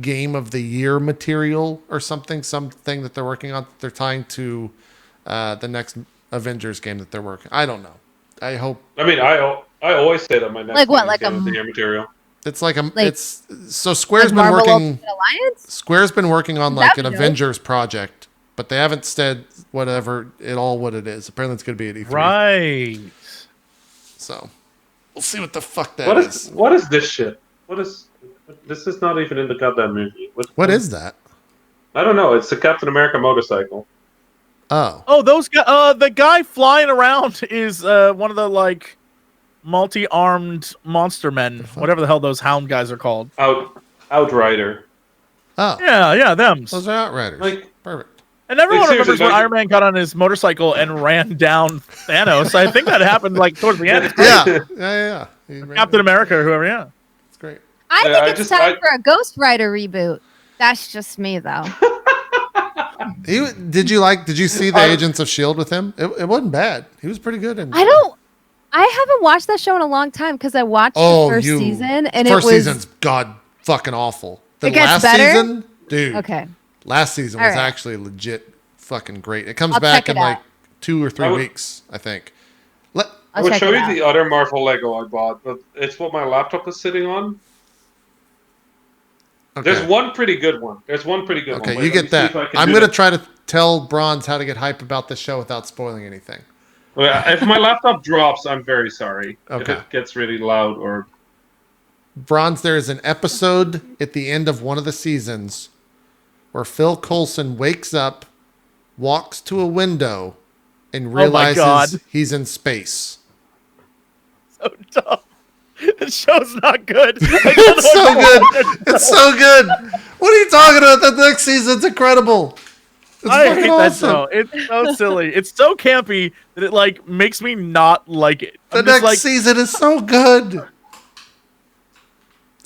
game of the year material or something that they're working on. That they're tying to the next Avengers game that they're working. I don't know. I hope I mean, I always say that my next Like what, game is like Game a- of the year material. it's like Like- it's so Square's Like been Marvel working. Ultimate Alliance? Square's been working on like an That'd be dope. Avengers project, but they haven't said what it is. Apparently, it's going to be at E3. Right. So we'll see what the fuck that What is. what is this shit? What is this? Is not even in the goddamn movie. What is that? I don't know. It's the Captain America motorcycle. Oh, Oh, those guys. The guy flying around is one of the like multi-armed monster men, whatever the hell those hound guys are called. Outrider. oh, Yeah, them. those are Outriders. Like Perfect. And everyone Like, remembers seriously, when like- Iron Man got on his motorcycle and ran down Thanos. I think that happened like towards the end. It's great. Yeah. He ran Captain it. America or whoever, yeah. It's great. I Yeah, think I it's just- time I- for a Ghost Rider reboot. That's just me, though. Did you see the Agents of S.H.I.E.L.D. with him? It wasn't bad. He was pretty good. I haven't watched that show in a long time because I watched the first season and first it was season's god fucking awful. The It gets last better? season, dude. okay. Last season All was right. actually legit fucking great. It comes I'll back check in it like out. 2 or 3 I would- weeks, I think. I I'll would check show it you out. the other Marvel Lego I bought, but it's what my laptop is sitting on. Okay. There's one pretty good one. One. Okay, Wait, you let me get see that. if I can I'm do going to that. try to tell Bronze how to get hype about this show without spoiling anything. Well, if my laptop drops, I'm very sorry. If Okay. it gets really loud or... Bronze, there is an episode at the end of one of the seasons where Phil Coulson wakes up, walks to a window, and realizes God. he's in space. So dumb. The show's not good. It's so good. It's so good. What are you talking about? The next season's incredible. It's I fucking hate that awesome. show. It's so silly. It's so campy that it like makes me not like it. The I'm just next like, season is so good.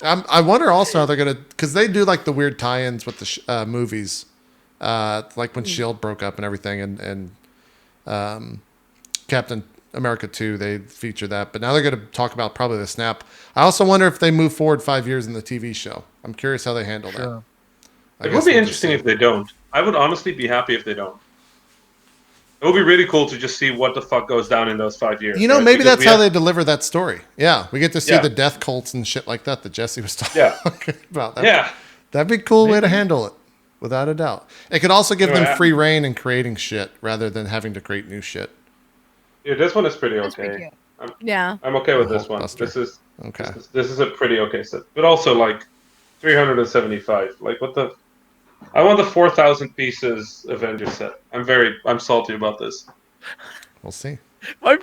I wonder also how they're gonna, because they do like the weird tie-ins with the movies, like when Shield broke up and everything, and Captain America 2, they feature that. But now they're gonna talk about probably the snap. I also wonder if they move forward 5 years in the TV show. I'm curious how they handle that. Sure. I It guess would be we'll just interesting see. if they don't. I would honestly be happy if they don't. It would be really cool to just see what the fuck goes down in those 5 years. You know, right? maybe Because that's how they deliver that story. Yeah, we get to see Yeah. the death cults and shit like that Jesse was talking Yeah. about. Yeah. That'd be a cool way to handle it, without a doubt. It could also give them Yeah. free reign in creating shit rather than having to create new shit. Yeah, this one is pretty That's pretty okay. cute. Yeah. I'm okay with this one. Hulkbuster. This is Okay. this is a pretty okay set. But also like 375. Like what the I want the 4,000 pieces Avengers set. I'm salty about this. We'll see. my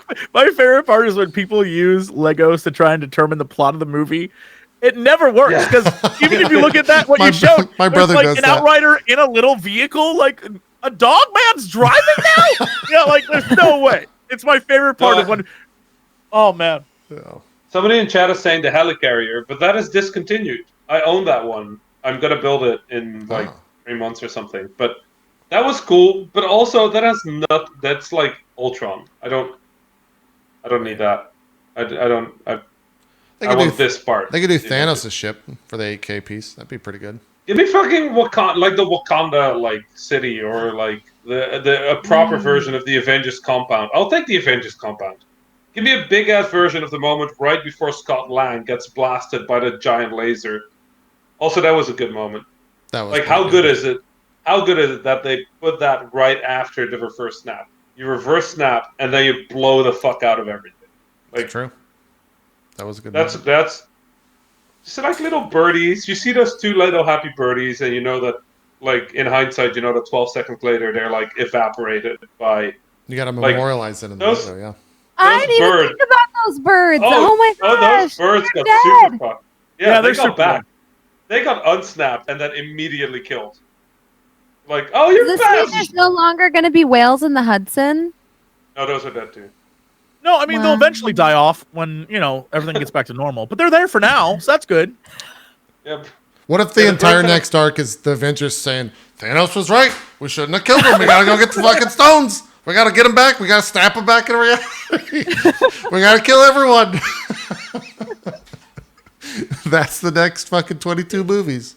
favorite part is when people use Legos to try and determine the plot of the movie. It never works Yeah. because even if you look at that, what My you showed, my there's brother like does an that. outrider in a little vehicle, like a dog man's driving now. Yeah, like there's no way. It's my favorite part No, of when. Oh man. So, Somebody in chat is saying the helicarrier, but that is discontinued. I own that one. I'm gonna build it in like Oh. 3 months or something. But that was cool. But also that has that's like Ultron. I don't need that. I they I could want do this part. they could do Thanos' ship for the 8K piece. That'd be pretty good. Give me fucking Wakanda, like the Wakanda like city, or like a proper version of the Avengers compound. I'll take the Avengers compound. Give me a big ass version of the moment right before Scott Lang gets blasted by the giant laser. Also, that was a good moment. That was Like, pretty how good is it? How good is it that they put that right after the reverse snap? You reverse snap and then you blow the fuck out of everything. Like True. That was a good. that's just like little birdies. You see those two little happy birdies, and you know that, like in hindsight, you know that 12 seconds later they're like evaporated by. You got to like, memorialize it in the those- logo, yeah. I didn't even birds. think about those birds. Oh, my gosh. those birds they're got super dead. fucked. Yeah, Yeah, they're they got super back. dead. They got unsnapped and then immediately killed. Like, oh, you're Does this mean back! there's no longer going to be whales in the Hudson? No, those are dead too. No, I mean they'll Wow. eventually die off when everything gets back to normal. But they're there for now, so that's good. Yep. What if the Yeah, the entire birds- next arc is the Avengers saying, Thanos was right. We shouldn't have killed him. We got to go get the fucking stones. We got to get him back. We got to snap him back in reality. We got to kill everyone. That's the next fucking 22 movies.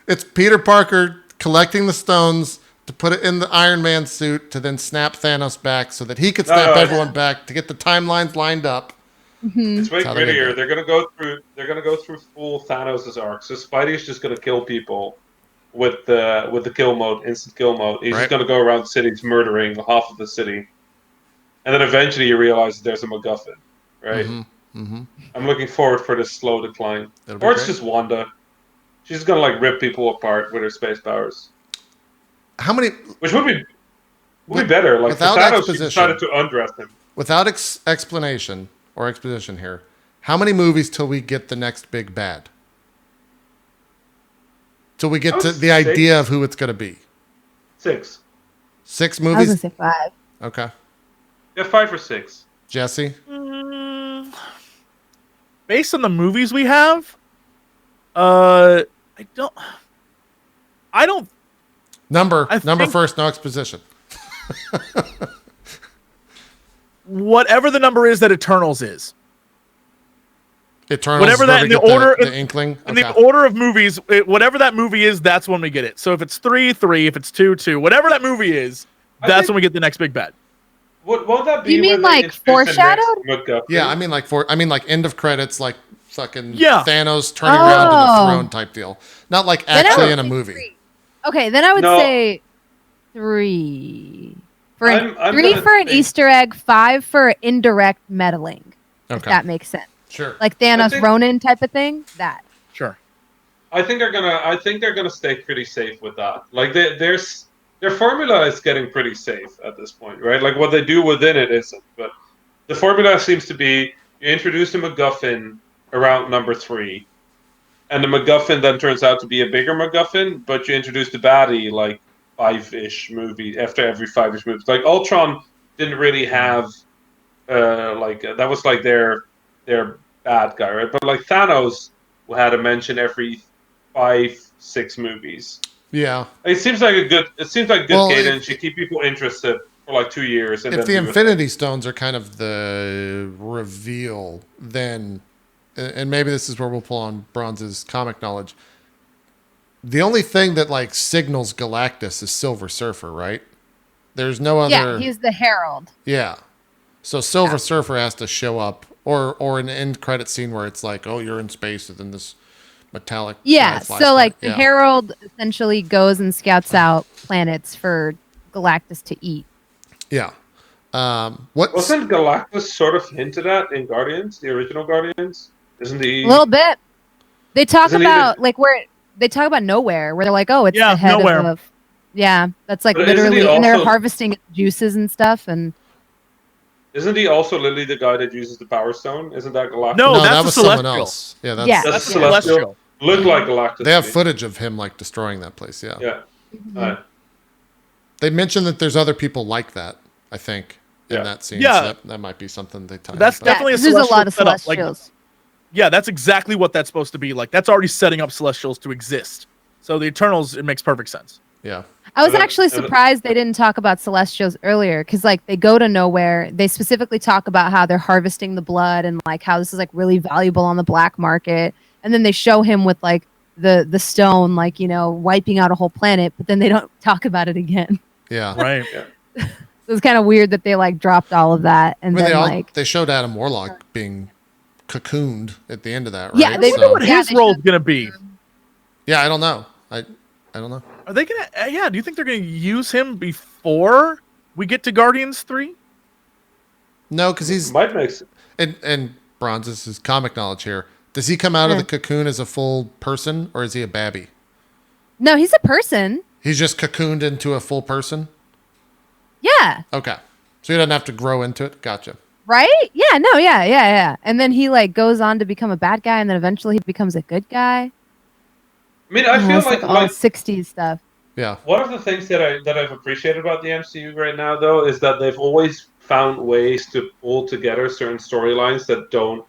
It's Peter Parker collecting the stones to put it in the Iron Man suit to then snap Thanos back so that he could snap No. everyone back to get the timelines lined up. It's way That's how they're gonna do grittier. it. They're gonna go through full Thanos' arc. So Spidey's just gonna kill people with the kill mode, instant kill mode. He's Right. just gonna go around cities murdering half of the city, and then eventually you realize there's a MacGuffin, right? Mm-hmm. I'm looking forward for this slow decline, It'll be or it's great. just Wanda. She's just gonna like rip people apart with her space powers, How many, which would be better. Like for without Thanos, she exposition. decided to undress him. without explanation or exposition here, how many movies till we get the next big bad? Till we get I to would the say- idea of who it's going to be. 6. 6 I was movies? gonna say 5. Okay. Yeah, 5 or 6. Jesse? Based on the movies we have, I don't. Number think- first, no exposition. Whatever the number is that Eternals is. Eternals. Whatever that in the order, the Inkling. In the order of movies, whatever that movie is, that's when we get it. So if it's 3, 3. If it's 2, 2. Whatever that movie is, that's when we get the next big bad. Won't that be? You mean like foreshadowed? Yeah, I mean like end of credits, like fucking Thanos turning around in a throne type deal. Not like actually in a movie. 3. Okay, then I would say 3. I'm 3 for an Easter egg, 5 for indirect meddling. Okay. If that makes sense. Sure. Like Thanos Ronin type of thing. That. Sure. I think they're gonna stay pretty safe with that. Like their formula is getting pretty safe at this point, right? Like what they do within it isn't. But the formula seems to be you introduce a MacGuffin around number 3, and the MacGuffin then turns out to be a bigger MacGuffin, but you introduce the baddie like 5-ish movie after every 5-ish movie. Like Ultron didn't really have that was like their bad guy, right? But like Thanos had a mention every 5-6 movies. Yeah, it seems like good cadence. You keep people interested for like 2 years. And if the Infinity Stones are kind of the reveal, then, and maybe this is where we'll pull on Bronze's comic knowledge. The only thing that like signals Galactus is Silver Surfer, right? There's no other. Yeah, he's the Herald. Yeah, so Silver Surfer has to show up, or an end credit scene where it's like, oh, you're in space within this metallic. Yeah, so like the Herald essentially goes and scouts out planets for Galactus to eat. Yeah. What wasn't Galactus sort of hinted at in Guardians, the original Guardians? Isn't he a little bit? They talk about they talk about Nowhere, where they're like, oh, it's the head of that's like literally, and they're harvesting juices and stuff. And isn't he also literally the guy that uses the Power Stone? Isn't that Galactus? No, that was someone else. Yeah, that's Celestial. Look like Galactus. They have footage of him like destroying that place. Yeah. Yeah. Mm-hmm. They mentioned that there's other people like that. I think in that scene. Yeah, so that might be something they tie. That's definitely there's a lot of Celestials. Yeah, that's exactly what that's supposed to be like. That's already setting up Celestials to exist. So the Eternals, it makes perfect sense. Yeah. I was actually surprised they didn't talk about Celestials earlier, because like they go to Nowhere. They specifically talk about how they're harvesting the blood and like how this is like really valuable on the black market. And then they show him with like the stone, like, you know, wiping out a whole planet, but then they don't talk about it again. Yeah. Right. So it's kind of weird that they like dropped all of that. And then they showed Adam Warlock being cocooned at the end of that, right? Yeah, they know what his role is going to be. Yeah, I don't know. I don't know. Are they going to, do you think they're going to use him before we get to Guardians 3? No, because he's... Might make sense. And Bronze, this is comic knowledge here. Does he come out of the cocoon as a full person, or is he a babby? No, he's a person. He's just cocooned into a full person? Yeah. Okay. So he doesn't have to grow into it? Gotcha. Right? Yeah, no, yeah. And then he like goes on to become a bad guy, and then eventually he becomes a good guy. I mean, I feel like all 60s stuff. Yeah. One of the things that I've appreciated about the MCU right now, though, is that they've always found ways to pull together certain storylines that don't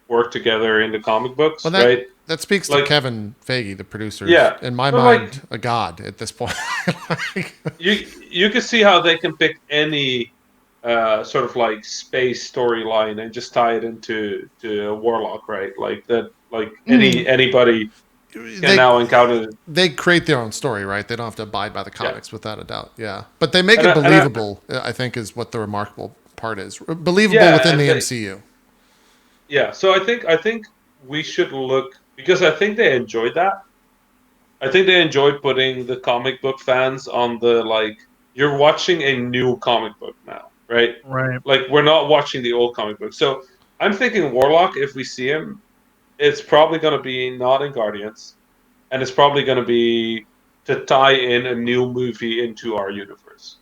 work together in the comic books, right? That speaks to Kevin Feige, the producer. Yeah. In my mind, a god at this point. You can see how they can pick any sort of like space storyline and just tie it into a Warlock, right? Like that, like anybody can now encounter. They create their own story, right? They don't have to abide by the comics, without a doubt. Yeah, but they make it believable. I think is what the remarkable part is. Believable within the MCU. Yeah, so I think we should look, because I think they enjoyed that. I think they enjoyed putting the comic book fans on the like, you're watching a new comic book now, right? Right. Like we're not watching the old comic book. So I'm thinking Warlock, if we see him, it's probably going to be not in Guardians, and it's probably going to be to tie in a new movie into our universe,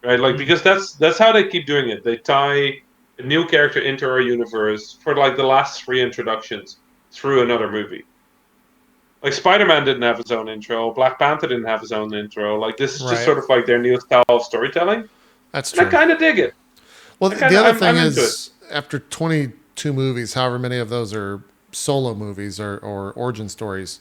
right? Like because that's how they keep doing it. They tie a new character into our universe for like the last 3 introductions through another movie. Like Spider-Man didn't have his own intro. Black Panther didn't have his own intro. Like this is just Right. sort of like their new style of storytelling. That's And true. I kind of dig it. Well, the other thing is, after 22 movies, however many of those are solo movies or origin stories,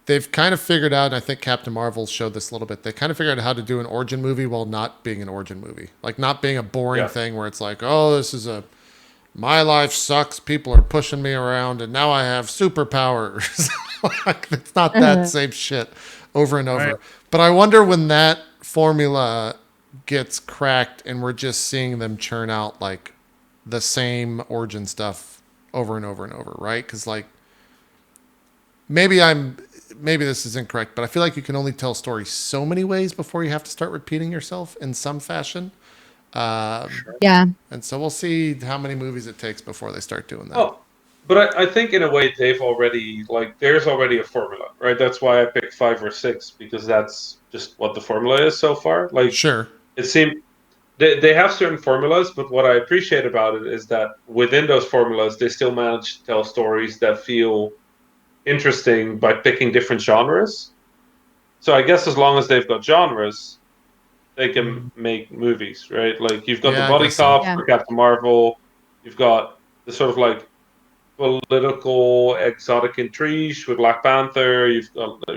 they've kind of figured out, and I think Captain Marvel showed this a little bit, they kind of figured out how to do an origin movie while not being an origin movie. Like not being a boring thing where it's like, oh, this is my life sucks, people are pushing me around, and now I have superpowers. Like, it's not that same shit over and over. Right. But I wonder when that formula gets cracked and we're just seeing them churn out like the same origin stuff over and over and over, right? Because like maybe this is incorrect, but I feel like you can only tell stories so many ways before you have to start repeating yourself in some fashion. Yeah. And so we'll see how many movies it takes before they start doing that. Oh, but I think in a way they've already, like, there's already a formula, right? That's why I picked 5 or 6, because that's just what the formula is so far. Like, sure. It seemed they have certain formulas, but what I appreciate about it is that within those formulas, they still manage to tell stories that feel interesting by picking different genres. So I guess as long as they've got genres, they can make movies, right? Like you've got the body cop for Captain Marvel, you've got the sort of like political exotic intrigue with Black Panther, you've got a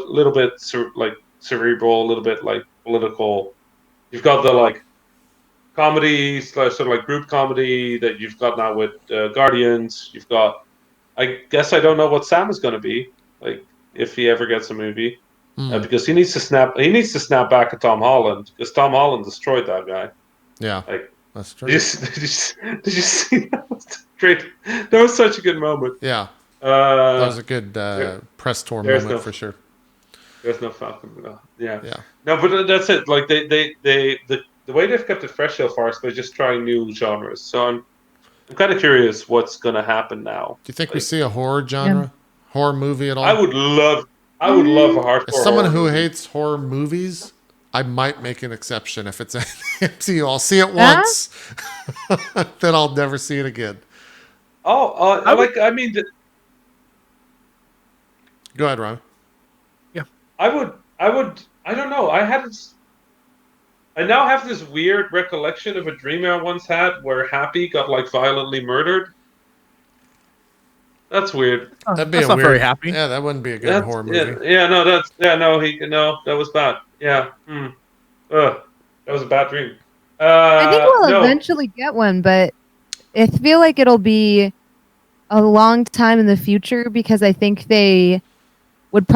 little bit like cerebral, a little bit like political. You've got the like comedy sort of like group comedy that you've got now with Guardians. You've got, I guess I don't know what Sam is going to be like if he ever gets a movie, because he needs to snap back at Tom Holland, because Tom Holland destroyed that guy. Yeah, like that's true. Did you see that? Was great. That was such a good moment. Yeah, that was a good press tour moment for sure. There's no Falcon. Yeah. No, but that's it. Like the way they've kept it fresh so far is by just trying new genres. So I'm kind of curious what's going to happen now. Do you think we see a horror genre, horror movie at all? I would love a hardcore. As someone who hates horror movies, I might make an exception if it's MCU. I'll see it once, then I'll never see it again. Go ahead, Rami. I don't know. I now have this weird recollection of a dream I once had where Happy got like violently murdered. That's weird. That'd be that's not very happy. Yeah, that wouldn't be a good horror movie. That was bad. Yeah. That was a bad dream. I think we'll eventually get one, but I feel like it'll be a long time in the future, because I think they would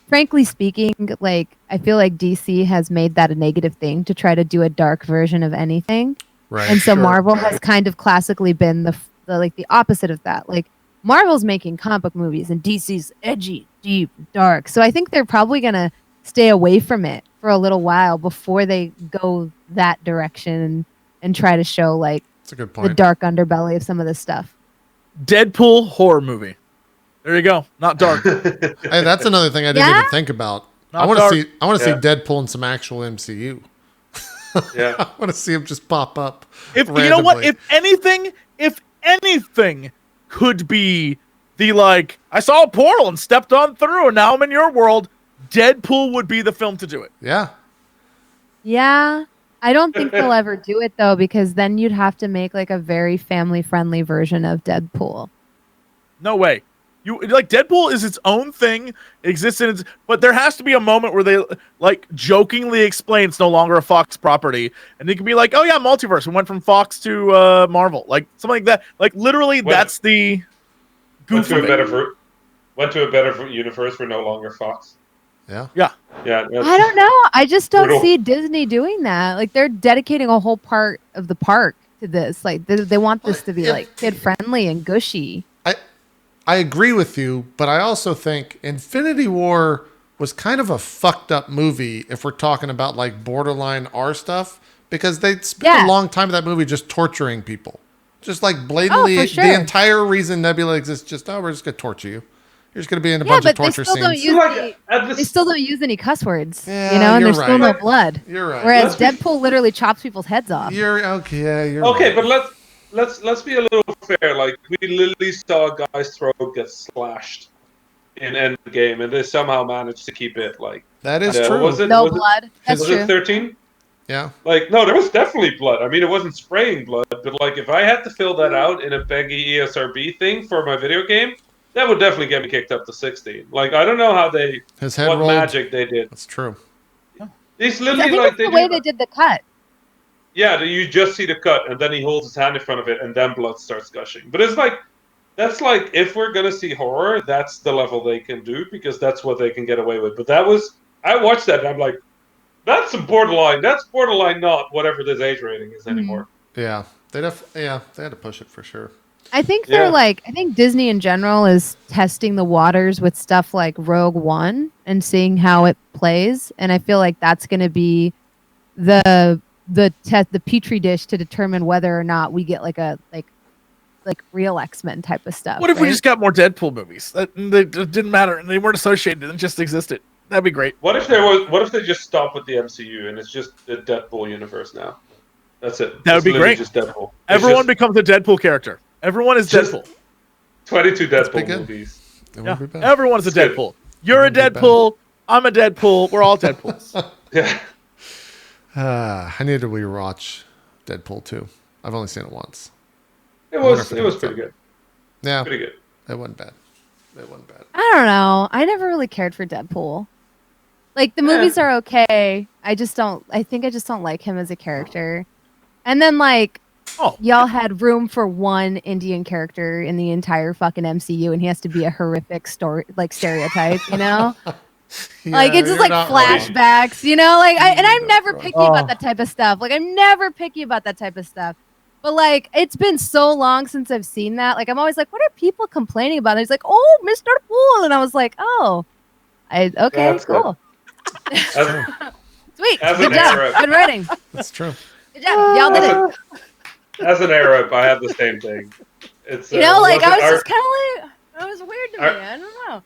frankly speaking, like I feel like DC has made that a negative thing to try to do a dark version of anything. Right. And so Marvel has kind of classically been the opposite of that. Like Marvel's making comic book movies and DC's edgy, deep, dark. So I think they're probably going to stay away from it for a little while before they go that direction and try to show like that's a good point. The dark underbelly of some of this stuff. Deadpool horror movie. There you go. Not dark. Hey, that's another thing I didn't even think about. I want to see Deadpool in some actual MCU. Yeah. I want to see him just pop up. You know what? If anything could be the like, I saw a portal and stepped on through and now I'm in your world, Deadpool would be the film to do it. Yeah. Yeah. I don't think they'll ever do it though, because then you'd have to make like a very family friendly version of Deadpool. No way. You like Deadpool is its own thing, it exists in its, but there has to be a moment where they like jokingly explain it's no longer a Fox property, and they can be like, "Oh yeah, Multiverse. We went from Fox to Marvel," like something like that. Like literally, that's the went to a better universe. We're no longer Fox. Yeah. I don't know. I just don't see Disney doing that. Like they're dedicating a whole part of the park to this. Like they want this to be like kid friendly and gushy. I agree with you, but I also think Infinity War was kind of a fucked up movie if we're talking about like borderline R stuff, because they spent a long time in that movie just torturing people. Just like blatantly, the entire reason Nebula exists, we're just going to torture you. You're just going to be in a bunch of torture scenes. They still don't use any cuss words, yeah, and there's still no blood. You're right. Whereas Deadpool literally chops people's heads off. You're okay, but let's be a little fair. Like we literally saw a guy's throat get slashed in Endgame, and they somehow managed to keep it like that is true. No blood. That's true. Was it 13? Yeah. Like, no, there was definitely blood. I mean, it wasn't spraying blood, but like, if I had to fill that out in a PEGI ESRB thing for my video game, that would definitely get me kicked up to 16. Like, I don't know how his head what rolled. magic they did. That's true. These I literally, think like, that's the way they did the cut. Yeah, you just see the cut, and then he holds his hand in front of it, and then blood starts gushing. But it's like, that's like, if we're gonna see horror, that's the level they can do, because that's what they can get away with. But I watched that, and I'm like, that's borderline not whatever this age rating is anymore. Yeah, they had to push it for sure. I think I think Disney in general is testing the waters with stuff like Rogue One and seeing how it plays, and I feel like that's going to be the petri dish to determine whether or not we get like real X-Men type of stuff. What if we just got more Deadpool movies? That they didn't matter and they weren't associated and just existed. That'd be great. What if they just stop with the MCU and it's just the Deadpool universe now? That's it. That would be great. Just Deadpool. Everyone becomes a Deadpool character. Everyone is Deadpool. 22 Deadpool movies. Yeah. Everyone's a Deadpool. You're a Deadpool. I'm a Deadpool. We're all Deadpools. Yeah. I need to rewatch Deadpool 2. I've only seen it once. It was pretty good. Yeah. Pretty good. It wasn't bad. I don't know. I never really cared for Deadpool. Like, the movies are okay. I think I just don't like him as a character. And then, like, y'all had room for one Indian character in the entire fucking MCU, and he has to be a horrific stereotype, you know? Like, it's just like flashbacks, you know? Like, I'm never picky about that type of stuff. Like, I'm never picky about that type of stuff. But, like, it's been so long since I've seen that. Like, I'm always like, what are people complaining about? And he's like, oh, Mr. Pool. And I was like, oh, okay, cool. Sweet. Good job. Good writing. That's true. Good job. Y'all did it. As an Arab, I had the same thing. It's I was just kind of like, it was weird to me. I don't know.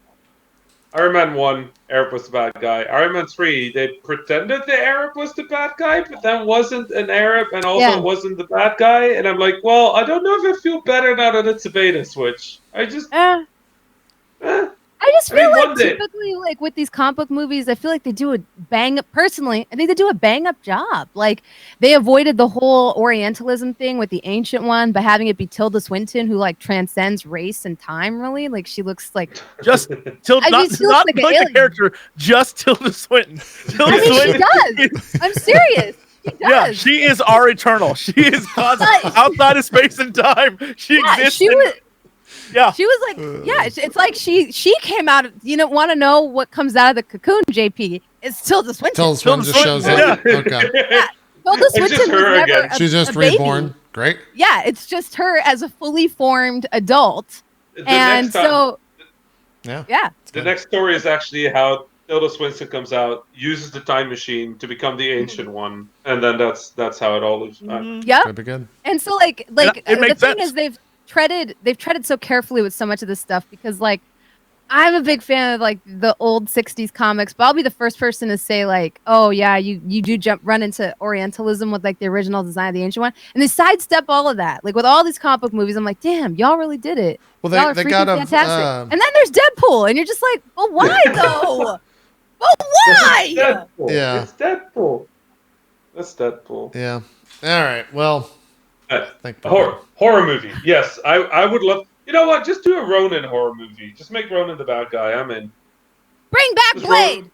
Iron Man 1, Arab was the bad guy. Iron Man 3, they pretended the Arab was the bad guy, but then wasn't an Arab and also wasn't the bad guy. And I'm like, well, I don't know if I feel better now that it's a beta switch. I just feel like typically, like with these comic book movies, I feel like they do a bang up. Personally, I think they do a bang up job. Like, they avoided the whole Orientalism thing with the Ancient One by having it be Tilda Swinton, who like transcends race and time. Really, like she looks like just Tilda, not like the character, just Tilda Swinton. She does. I'm serious. She does. Yeah, she is our eternal. She is outside of space and time. She exists. Yeah, she was like, it's like she came out. You know, want to know what comes out of the cocoon? JP, it's Tilda Swinton. Tilda Swinton just shows up. Yeah. Okay. Yeah. Tilda Swinton was never She's just reborn. Great. Yeah, it's just her as a fully formed adult, The next story is actually how Tilda Swinton comes out, uses the time machine to become the Ancient One, and then that's how it all is. Yeah, that'd be good. And so like the thing is they've treaded so carefully with so much of this stuff, because like I'm a big fan of like the old 60s comics, but I'll be the first person to say like, oh yeah, you do run into Orientalism with like the original design of the Ancient One, and they sidestep all of that. Like with all these comic book movies, I'm like, damn, y'all really did it. Well, y'all they got fantastic. And then there's Deadpool, and you're just like, well, why though? But why? Deadpool. Yeah, it's Deadpool. That's Deadpool. Yeah. All right. Well, horror movie. Yes, I would love. You know what? Just do a Ronin horror movie. Just make Ronin the bad guy. I'm in. Bring back Blade.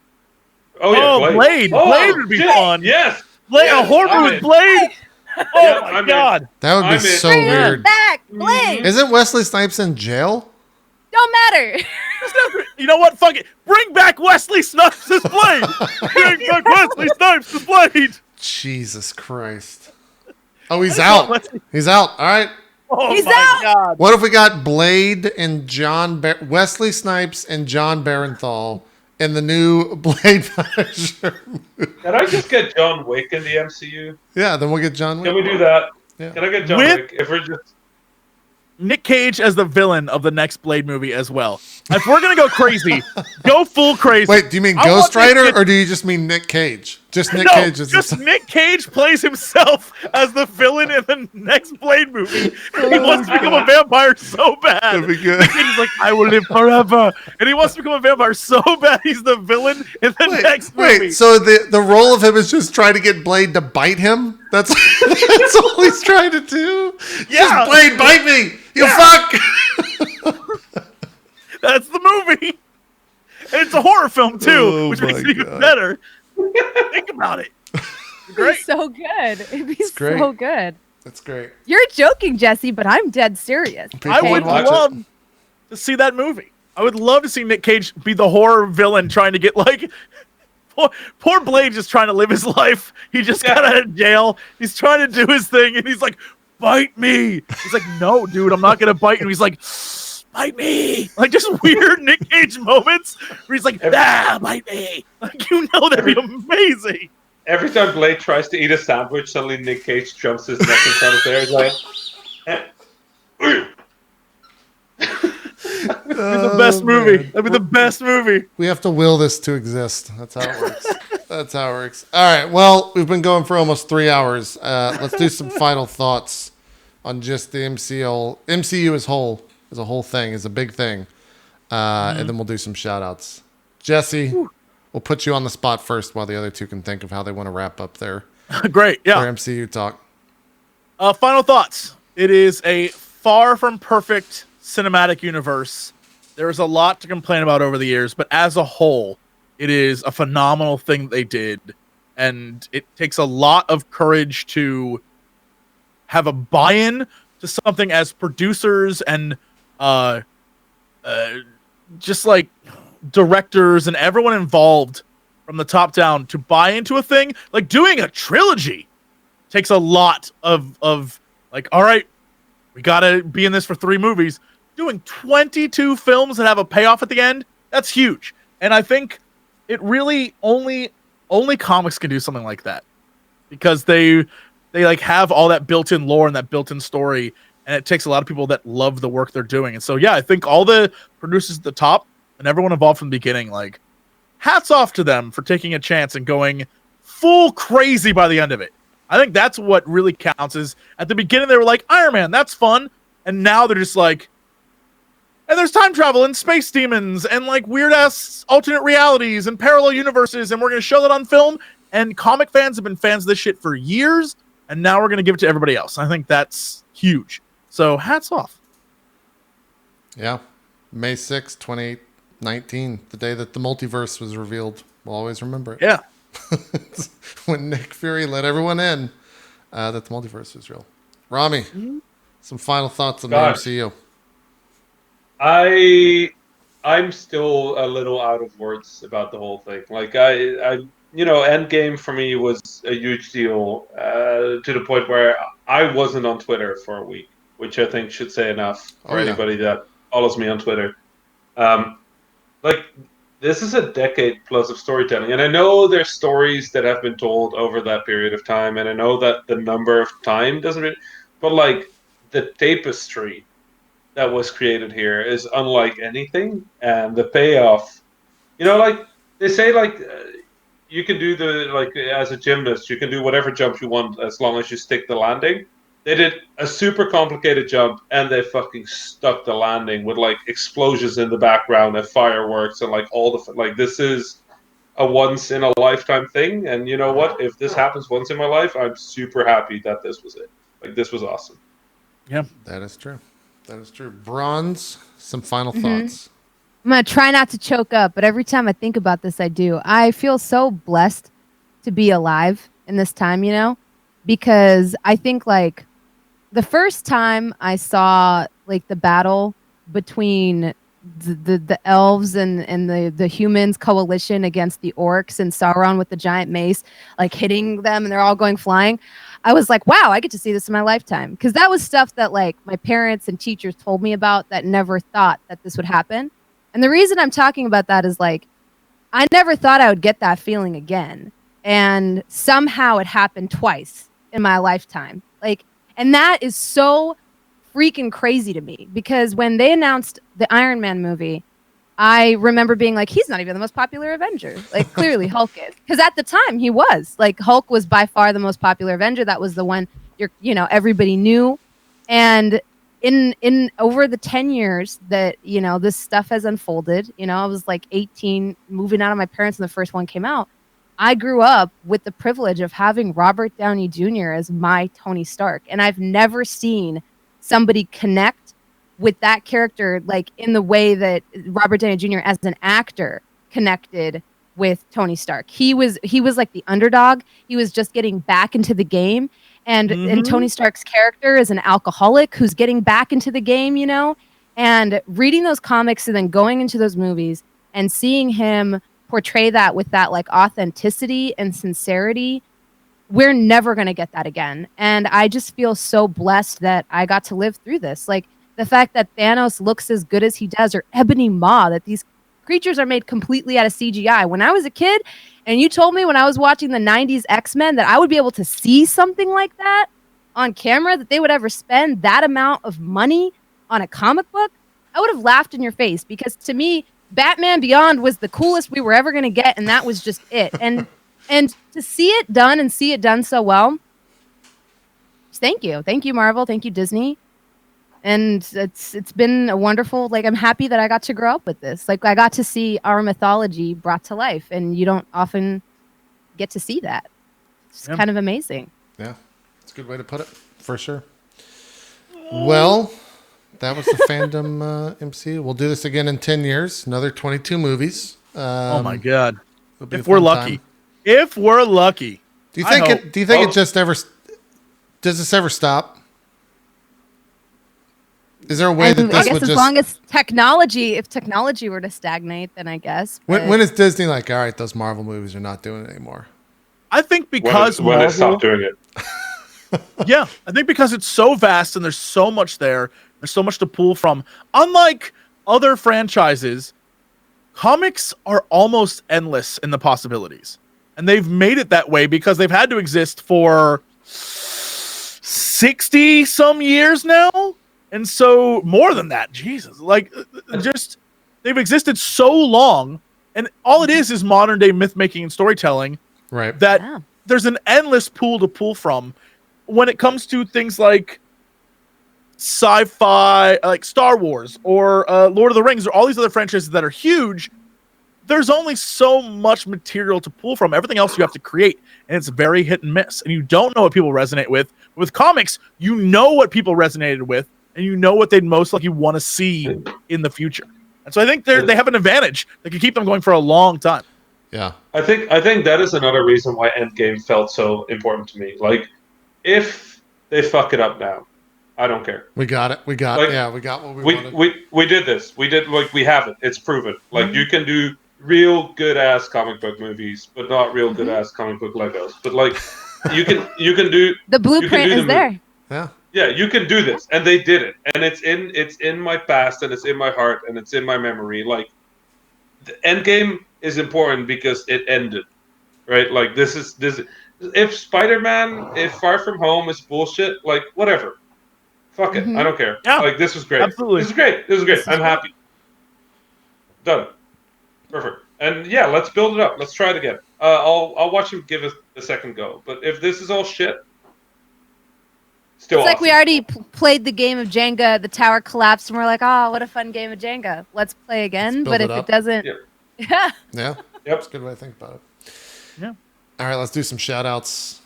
Blade. Blade would be fun. Yes. Blade, a horror with Blade. Oh my god. That would be so weird. Back Blade. Isn't Wesley Snipes in jail? Don't matter. You know what? Fuck it. Bring back Wesley Snipes as Blade. Bring back Wesley Snipes as Blade. Jesus Christ. Oh, he's out. He's out. All right. Oh, he's my out. God. What if we got Blade and Wesley Snipes and John Barenthal in the new Blade Punisher movie? Can I just get John Wick in the MCU? Yeah, then we'll get John Wick. Can we do that? Yeah. Can I get John Wick? If we're just Nick Cage as the villain of the next Blade movie as well. If we're gonna go crazy, go full crazy. Wait, do you mean Ghost Rider or do you just mean Nick Cage? Just Nick Cage is just Nick Cage plays himself as the villain in the next Blade movie. He wants to become a vampire so bad. That'd be good. Nick Cage is like, I will live forever, and he wants to become a vampire so bad he's the villain in the next movie. Wait, so the role of him is just trying to get Blade to bite him? That's all he's trying to do? Yeah. Just Blade, bite me! You fuck! That's the movie. And it's a horror film too, which makes it even better. Think about it. It'd be so good. It'd be so good. That's great. You're joking, Jesse, but I'm dead serious. I would love to see that movie. I would love to see Nick Cage be the horror villain trying to get like poor Blade just trying to live his life. He just got out of jail. He's trying to do his thing and he's like, bite me. He's like, no, dude, I'm not gonna bite you. He's like, bite me. Like just weird Nick Cage moments where he's like, bite me. Like, you know, that'd be amazing. Every time Blade tries to eat a sandwich, suddenly Nick Cage jumps his neck in front of there. He's like, That'd be the best movie. That'd be the best movie. We have to will this to exist. That's how it works. That's how it works. All right. Well, we've been going for almost 3 hours. Let's do some final thoughts on just the MCU as a whole thing, as a big thing. And then we'll do some shout outs. Jesse, we'll put you on the spot first while the other two can think of how they want to wrap up their Great. Yeah. their MCU talk. Final thoughts. It is a far from perfect cinematic universe. There's a lot to complain about over the years, but as a whole, it is a phenomenal thing they did. And it takes a lot of courage to have a buy-in to something as producers and just like directors and everyone involved from the top down to buy into a thing. Like doing a trilogy takes a lot of like, all right, we gotta be in this for 3 movies. Doing 22 films that have a payoff at the end, that's huge. And I think it really only comics can do something like that, because they like have all that built-in lore and that built-in story, and it takes a lot of people that love the work they're doing. And so yeah, I think all the producers at the top and everyone involved from the beginning, like, hats off to them for taking a chance and going full crazy by the end of it. I think that's what really counts. Is at the beginning they were like, Iron Man, that's fun, and now they're just like, and there's time travel and space demons and like weird ass alternate realities and parallel universes, and we're gonna show that on film. And comic fans have been fans of this shit for years, and now we're gonna give it to everybody else. I think that's huge. So hats off. Yeah. May 6th, 2019, the day that the multiverse was revealed. We'll always remember it. Yeah. When Nick Fury let everyone in, that the multiverse was real. Rami, some final thoughts on the MCU. I'm still a little out of words about the whole thing. Like Endgame for me was a huge deal, to the point where I wasn't on Twitter for a week, which I think should say enough for anybody that follows me on Twitter. Like, this is a decade plus of storytelling, and I know there's stories that have been told over that period of time, and I know that the number of time doesn't really, but like the tapestry that was created here is unlike anything, and the payoff, like they say, like you can do as a gymnast, you can do whatever jump you want as long as you stick the landing. They did a super complicated jump, and they fucking stuck the landing with like explosions in the background and fireworks and like all the like. This is a once in a lifetime thing, and you know what? If this happens once in my life, I'm super happy that this was it. Like, this was awesome. Yeah, that is true. That is true. Bronze, some final thoughts. I'm gonna try not to choke up, but every time I think about this, I do. I feel so blessed to be alive in this time, because I think like the first time I saw like the battle between the elves and the humans coalition against the orcs and Sauron with the giant mace, like hitting them and they're all going flying, I was like, wow, I get to see this in my lifetime. Because that was stuff that like my parents and teachers told me about that never thought that this would happen. And the reason I'm talking about that is like, I never thought I would get that feeling again. And somehow it happened twice in my lifetime. Like, and that is so freaking crazy to me because when they announced the Iron Man movie, I remember being like, he's not even the most popular Avenger. Like, clearly Hulk is. Because at the time, he was. Like, Hulk was by far the most popular Avenger. That was the one everybody knew. And in over the 10 years that, this stuff has unfolded, I was like 18, moving out of my parents when the first one came out. I grew up with the privilege of having Robert Downey Jr. as my Tony Stark. And I've never seen somebody connect with that character, like in the way that Robert Downey Jr. as an actor connected with Tony Stark. He was like the underdog. He was just getting back into the game. And Tony Stark's character is an alcoholic who's getting back into the game, and reading those comics and then going into those movies and seeing him portray that with that like authenticity and sincerity. We're never going to get that again. And I just feel so blessed that I got to live through this. Like, the fact that Thanos looks as good as he does, or Ebony Maw, that these creatures are made completely out of CGI. When I was a kid, and you told me when I was watching the 90s X-Men that I would be able to see something like that on camera, that they would ever spend that amount of money on a comic book, I would have laughed in your face, because to me, Batman Beyond was the coolest we were ever going to get, and that was just it. And to see it done and see it done so well, thank you. Thank you, Marvel. Thank you, Disney. And it's been a wonderful, like, I'm happy that I got to grow up with this. Like, I got to see our mythology brought to life, and you don't often get to see that. It's kind of amazing. Yeah, it's a good way to put it, for sure. Well, that was the Fandom MCU. We'll do this again in 10 years, another 22 movies. Oh my God. If we're lucky. If we're lucky. Do you think it just ever, does this ever stop? Is there a way that this I guess would as just... long as if technology were to stagnate, then I guess. When is Disney like, all right, those Marvel movies are not doing it anymore? I think because when they stop doing it. Yeah, I think because it's so vast and there's so much there. There's so much to pull from. Unlike other franchises, comics are almost endless in the possibilities. And they've made it that way because they've had to exist for 60 some years now. And so more than that, Jesus, like just they've existed so long, and all it is modern day myth making and storytelling. Right. That there's an endless pool to pull from when it comes to things like sci-fi, like Star Wars or Lord of the Rings or all these other franchises that are huge. There's only so much material to pull from. Everything else you have to create, and it's very hit and miss. And you don't know what people resonate with. With comics, you know what people resonated with. And you know what they'd most likely want to see in the future. And so I think they have an advantage that can keep them going for a long time. Yeah. I think that is another reason why Endgame felt so important to me. Like, if they fuck it up now, I don't care. We got it. We got what we wanted. We did this. We have it. It's proven. Like, you can do real good ass comic book movies, but not real good ass comic book Legos. But like, you can do the blueprint is there. Yeah. Yeah, you can do this, and they did it, and it's in my past, and it's in my heart, and it's in my memory. Like, the Endgame is important because it ended, right? Like, this. If Spider-Man, if Far From Home is bullshit, like, whatever, fuck it, I don't care. Yeah, like, this was great. Absolutely, this is great. I'm happy. Done. Perfect. And yeah, let's build it up. Let's try it again. I'll watch him give it a second go. But if this is all shit. Still it's awesome. like we already played the game of Jenga, the tower collapsed, and we're like, oh, what a fun game of Jenga. Let's play again. But if it doesn't... Yeah. Yep. That's a good way to think about it. Yeah. All right, let's do some shout-outs.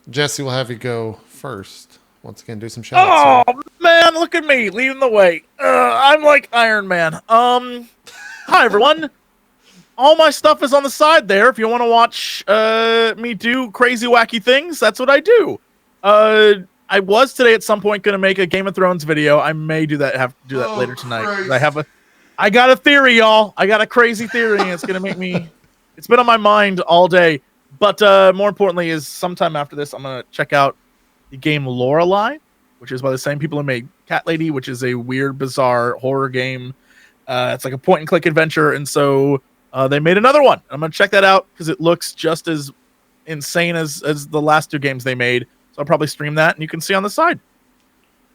Jesse, we'll have you go first. Once again, do some shout-outs. Oh, man, look at me, leading the way. I'm like Iron Man. Hi, everyone. All my stuff is on the side there. If you want to watch me do crazy, wacky things, that's what I do. I was today at some point going to make a Game of Thrones video. I may do that. Have to do that later tonight. I got a theory, y'all. I got a crazy theory. It's going to make me. It's been on my mind all day. But more importantly, is sometime after this, I'm going to check out the game Lorelei, which is by the same people who made Cat Lady, which is a weird, bizarre horror game. It's like a point-and-click adventure, and so they made another one. I'm going to check that out because it looks just as insane as the last two games they made. I'll probably stream that, and you can see on the side.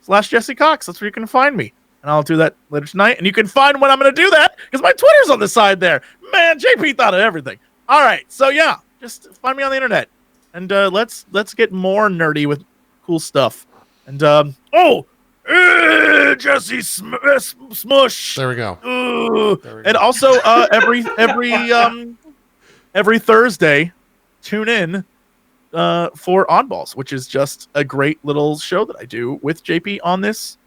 /Jesse Cox. That's where you can find me. And I'll do that later tonight. And you can find when I'm going to do that because my Twitter's on the side there. Man, JP thought of everything. All right. So, yeah, just find me on the internet. And let's get more nerdy with cool stuff. And, Jesse Smush. There we go. And also, every Thursday, tune in for Oddballs, which is just a great little show that I do with JP on this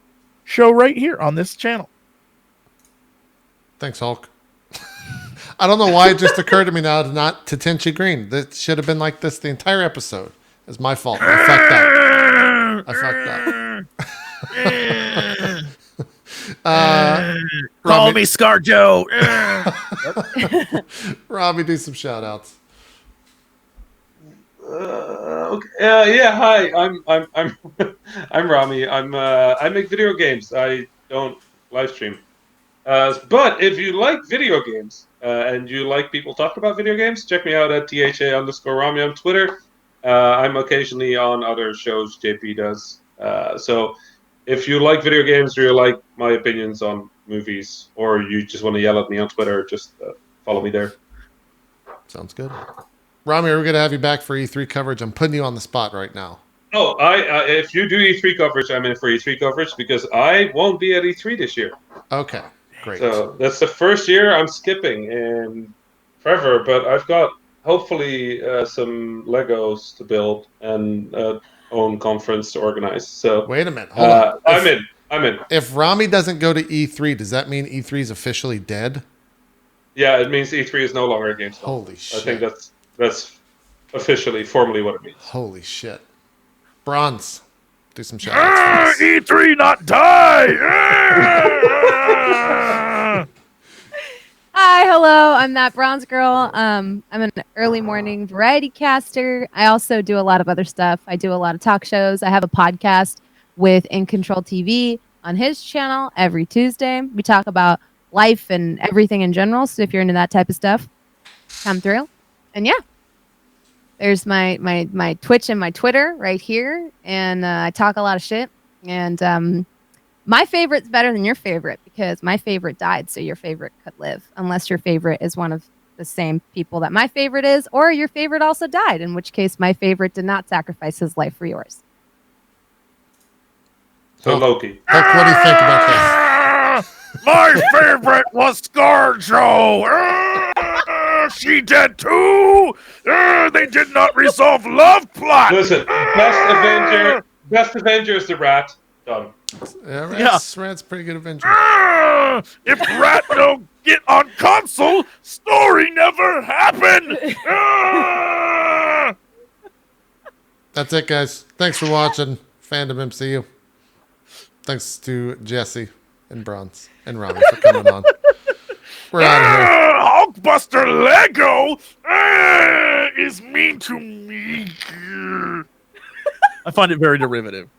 show right here on this channel. Thanks, Hulk. I don't know why it just occurred to me now to tint you green. That should have been like this the entire episode. It's my fault. I fucked up. Call me ScarJo. Robbie, do some shout outs. Okay. Yeah. Hi. I'm Rami. I make video games. I don't live stream. But if you like video games and you like people talk about video games, check me out at @THA_Rami on Twitter. I'm occasionally on other shows JP does. So if you like video games or you like my opinions on movies, or you just want to yell at me on Twitter, just follow me there. Sounds good. Rami, are we going to have you back for E3 coverage? I'm putting you on the spot right now. Oh, if you do E3 coverage, I'm in for E3 coverage because I won't be at E3 this year. Okay, great. So that's the first year I'm skipping in forever, but I've got hopefully some Legos to build and own conference to organize. So wait a minute. Hold on. I'm in. If Rami doesn't go to E3, does that mean E3 is officially dead? Yeah, it means E3 is no longer a Gamescom. Holy shit. I think that's officially, formally what it means. Holy shit. Bronze, do some shout outs. E3 not die! Hi, hello. I'm ThatBronzeGirl. I'm an early morning variety caster. I also do a lot of other stuff. I do a lot of talk shows. I have a podcast with In Control TV on his channel every Tuesday. We talk about life and everything in general. So if you're into that type of stuff, come through. And yeah, there's my Twitch and my Twitter right here. And I talk a lot of shit. And my favorite's better than your favorite because my favorite died, so your favorite could live. Unless your favorite is one of the same people that my favorite is, or your favorite also died, in which case my favorite did not sacrifice his life for yours. So Loki. Hulk, what do you think about this? My favorite was ScarJo. She dead too. They did not resolve love plot. Listen, best Avenger is the Rat. Done. Yeah, Rat's pretty good Avenger. If Rat don't get on console, story never happened. That's it, guys. Thanks for watching Fandom MCU. Thanks to Jesse and Bronze and Rami for coming on. We're out of here. Hulkbuster Lego is mean to me. I find it very derivative.